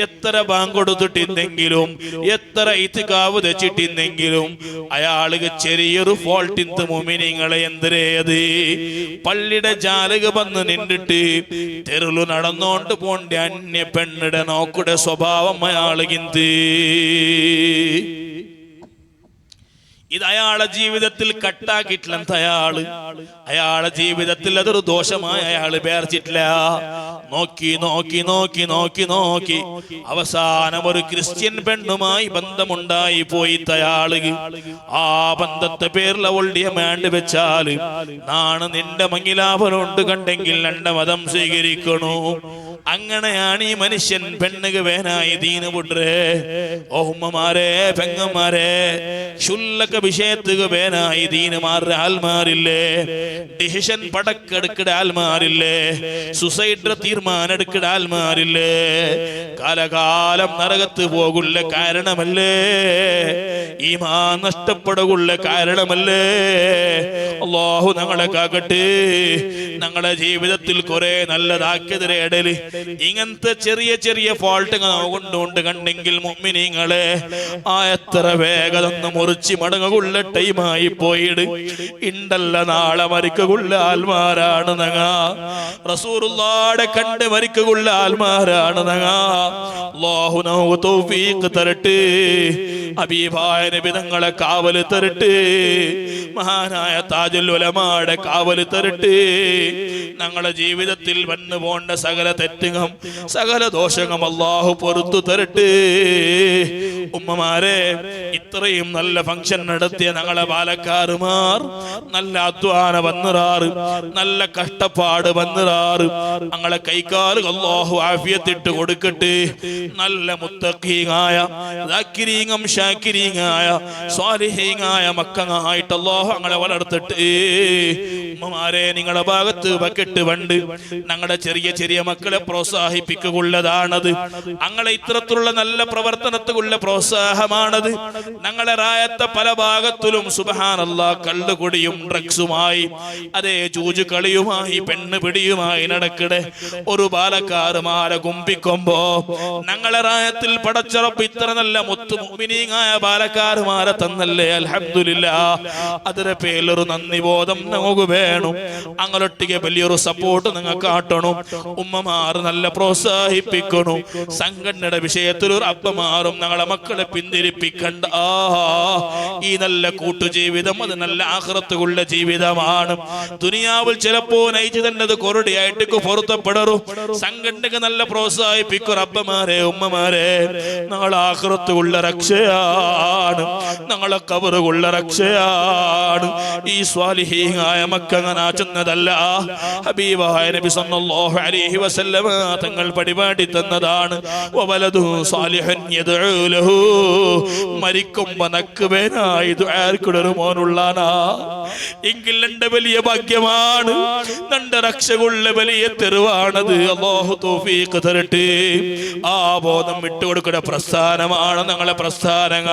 എത്ര ബാങ്ക് കൊടുത്തിട്ടില്ലെങ്കിലും, എത്ര ഇത്തികാഫ് വെച്ചിട്ടില്ലെങ്കിലും അയാൾക്ക് ചെറിയൊരു ഫോൾട്ടിന്ത് മുഅ്മിനീങ്ങളെ. എന്തിരേ അത്? പള്ളിയുടെ ജാലക വന്ന് നിന്നിട്ട് തെരുളു നടന്നോണ്ട് പോണ്ട അന്യ പെണ്ണിടെ നോക്കുടെ സ്വഭാവം അയാൾക്കിന്ത്. ഇത് അയാളെ ജീവിതത്തിൽ കട്ടാക്കിയിട്ടില്ല. അയാളെ ജീവിതത്തിൽ അതൊരു ദോഷമായി അയാൾ പേർച്ചിട്ടില്ല. നോക്കി നോക്കി നോക്കി നോക്കി നോക്കി അവസാനം ഒരു ക്രിസ്ത്യൻ പെണ്ണുമായി ബന്ധമുണ്ടായി പോയി അയാള്. ആ ബന്ധത്തെ പേരിൽ അവളുടെ മാണ്ട് വെച്ചാല് നാണ് നിന്റെ മങ്ങിലാഭനുണ്ട് കണ്ടെങ്കിൽ എന്റെ മതം സ്വീകരിക്കണു. അങ്ങനെയാണ് ഈ മനുഷ്യൻ പെണ്ണുക വേനായി ദീന് വിടേ. ഓ ഉമ്മമാരെ, പെങ്ങന്മാരെ, ശുല്ലക വിഷയത്തുക വേനായി ദീനുമാരുടെ ആൽമാരില്ലേ? ഡിസിഷൻ പടക്കെടുക്കിട ആൽമാരില്ലേ? സുസൈഡ് തീരുമാനം എടുക്കിട ആൽമാരില്ലേ? കാലകാലം നരകത്ത് പോകുള്ള കാരണമല്ലേ? ഈമാൻ നഷ്ടപ്പെടുകയുള്ള കാരണമല്ലേ? അല്ലാഹു ഞങ്ങളെ കാക്കട്ടെ. ഞങ്ങളുടെ ജീവിതത്തിൽ കുറെ നല്ലതാക്കിയതിരെ ഇടല് ഇങ്ങനത്തെ ചെറിയ ചെറിയ ഫോൾട്ടുകൾ കൊണ്ടുകൊണ്ട് കണ്ടെങ്കിൽ മുഅ്മിനീങ്ങളെ ആ എത്ര വേഗത മുറിച്ച് മടങ്ങുള്ള ടൈമായി പോയിട് ഇണ്ടല്ല. നാളെ മരിക്കുള്ള ആൽമാരാണ് ഞങ്ങ. റസൂലുള്ളാഹിയെ കണ്ട് മരിക്കുള്ള ആൽമാരാണ് ഞങ്ങ. അല്ലാഹു നമുക്ക് തൗഫീഖ് തരട്ടെ. ഹബീബായ നബി തങ്ങളെ കാവല് തരട്ടെ. മഹാനായ താജുൽ ഉലമായുടെ കാവല് തരട്ടെ. ഞങ്ങളുടെ ജീവിതത്തിൽ വന്നു പോണ്ട സകല തെറ്റുകം, സകല ദോഷകം അല്ലാഹു പൊറുത്തു തരട്ടെ. ഉമ്മമാരെ, ഇത്രയും നല്ല ഫംഗ്ഷൻ നടത്തിയ ഞങ്ങളെ പാലക്കാരുമാർ നല്ല അധ്വാന വന്നിറാറ്, നല്ല കഷ്ടപ്പാട് വന്നിറാറ്. ഞങ്ങളെ കൈക്കാല് അല്ലാഹു ആഫിയത്തിട്ട് കൊടുക്കട്ടെ. നല്ല മുത്തഖീങ്ങായ, ദാക്കിരീങ്ങും ഷാക്കിരീങ്ങായ, സ്വാലിഹീങ്ങായ മക്കളായിട്ട് അല്ലാഹു ഞങ്ങളെ വളർത്തട്ടെ. ഉമ്മമാരെ, നിങ്ങളുടെ ഭാഗത്ത് ബക്കറ്റ് വണ്ട് ഞങ്ങളുടെ ചെറിയ ചെറിയ മക്കളെ പ്രോത്സാഹിപ്പിക്കുള്ളതാണത്. ഞങ്ങളെ ഇത്തരത്തിലുള്ള നല്ല പ്രവർത്തനത്തിലുള്ള പ്രോത്സാഹമാണത്. ഞങ്ങളെ റായത്തെ പല ഭാഗത്തിലും സുബ്ഹാനല്ലാഹ് കള്ളുകുടിയും ഡ്രഗ്സുമായി, അതേ ചൂജു കളിയുമായി, പെണ്ണ് പിടിയുമായി നടക്കടെ ഒരു ബാലക്കാരുമാരെ കുമ്പിക്കുമ്പോ ഞങ്ങളെ റായത്തിൽ പടച്ചറപ്പ് ഇത്ര നല്ല മുത്തു മുഅ്മിനീങ്ങായ ബാലക്കാരുമാരെ തന്നല്ലേ, അൽഹംദുലില്ലാഹ്. അതിന്റെ പേരിലൊരു നന്ദി ബോധം നമുക്ക് വേണം. അങ്ങനൊട്ടിಗೆ വലിയൊരു സപ്പോർട്ട് നിങ്ങൾ കാട്ടണം. ഉമ്മമാർ നല്ല പ്രോത്സാഹിപ്പിക്കണം. സംഘടനയുടെ വിഷയത്തിൽ ഒരു അപ്പമാറും ഞങ്ങളെ മക്കളെ മക്കളെ പിന്തിരിപ്പിക്കണ്ട. ഈ നല്ല കൂട്ടുജീവിതം അത് നല്ല ആഖിറത്തുള്ള ജീവിതമാണ്. ദുനിയാവിൽ ചിലപ്പോ നയിച്ചു തന്നത് കൊറടിയായിട്ട് പൊരുത്തപ്പെടറു സംഘടനക്ക് നല്ല പ്രോത്സാഹിപ്പിക്കും. റബ്ബമാരെ ഉമ്മമാരെ, ഞങ്ങൾ ആഖിറത്തുള്ള രക്ഷയാണ്, ഞങ്ങളെ ഖബറുള്ള രക്ഷയാണ്. ഈ സ്വാലിഹീങ്ങളായ മക്കങ്ങനെ ആച്ചുന്നതല്ല. ഹബീബായ നബി സല്ലല്ലാഹു അലൈഹി വസല്ലമ തങ്ങൾ പരിപാടി തന്നതാണ്. വവലദു സാലിഹൻ യദ്ഉ ലഹു, മരിക്കുമ്പോ നക്കുവേനായി ദുആർക്കൊരു മോനുള്ളാനാ എങ്കിൽ എന്റെ വലിയ ഭാഗ്യമാണ്, എന്റെ രക്ഷകുള്ള വലിയ തെരുവാണത്. അല്ലാഹു തൗഫീഖ് തരട്ടെ. ആ ബോധം വിട്ടുകൊടുക്കുന്ന പ്രസ്ഥാനമാണ് ഞങ്ങളെ പ്രസ്ഥാനങ്ങ.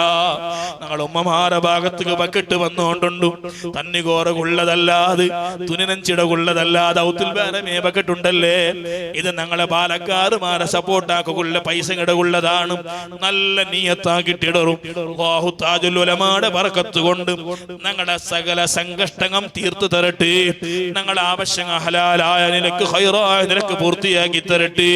ഞങ്ങൾ ഉമ്മമാരുടെ ഭാഗത്തേക്ക് ബക്കറ്റ് വന്നുകൊണ്ടുണ്ടു. തന്നികോറുള്ളതല്ലാതെ തുനിനഞ്ചിടകുള്ളതല്ലാതെ ഔത്തുൽ ബാരമേ ബക്കറ്റ് ഉണ്ടല്ലേ. ഇത് ഞങ്ങളെ ബാലക്കാരുമാരെ സപ്പോർട്ടാക്കുള്ള പൈസ ഇടകുള്ളതാണ്. നല്ല നീയത്താക്കിട്ടിടറും. അല്ലാഹു താജുൽ ഉലമായുടെ ബർക്കത്ത് കൊണ്ട് ഞങ്ങളുടെ സകല സംകഷ്ടങ്ങൾ തീർത്തു തരട്ടെ. ഞങ്ങളുടെ ആവശ്യങ്ങൾ ഹലാലായ നിലക്ക് ഖൈറായ നിലക്ക് പൂർത്തിയാക്കി തരട്ടെ.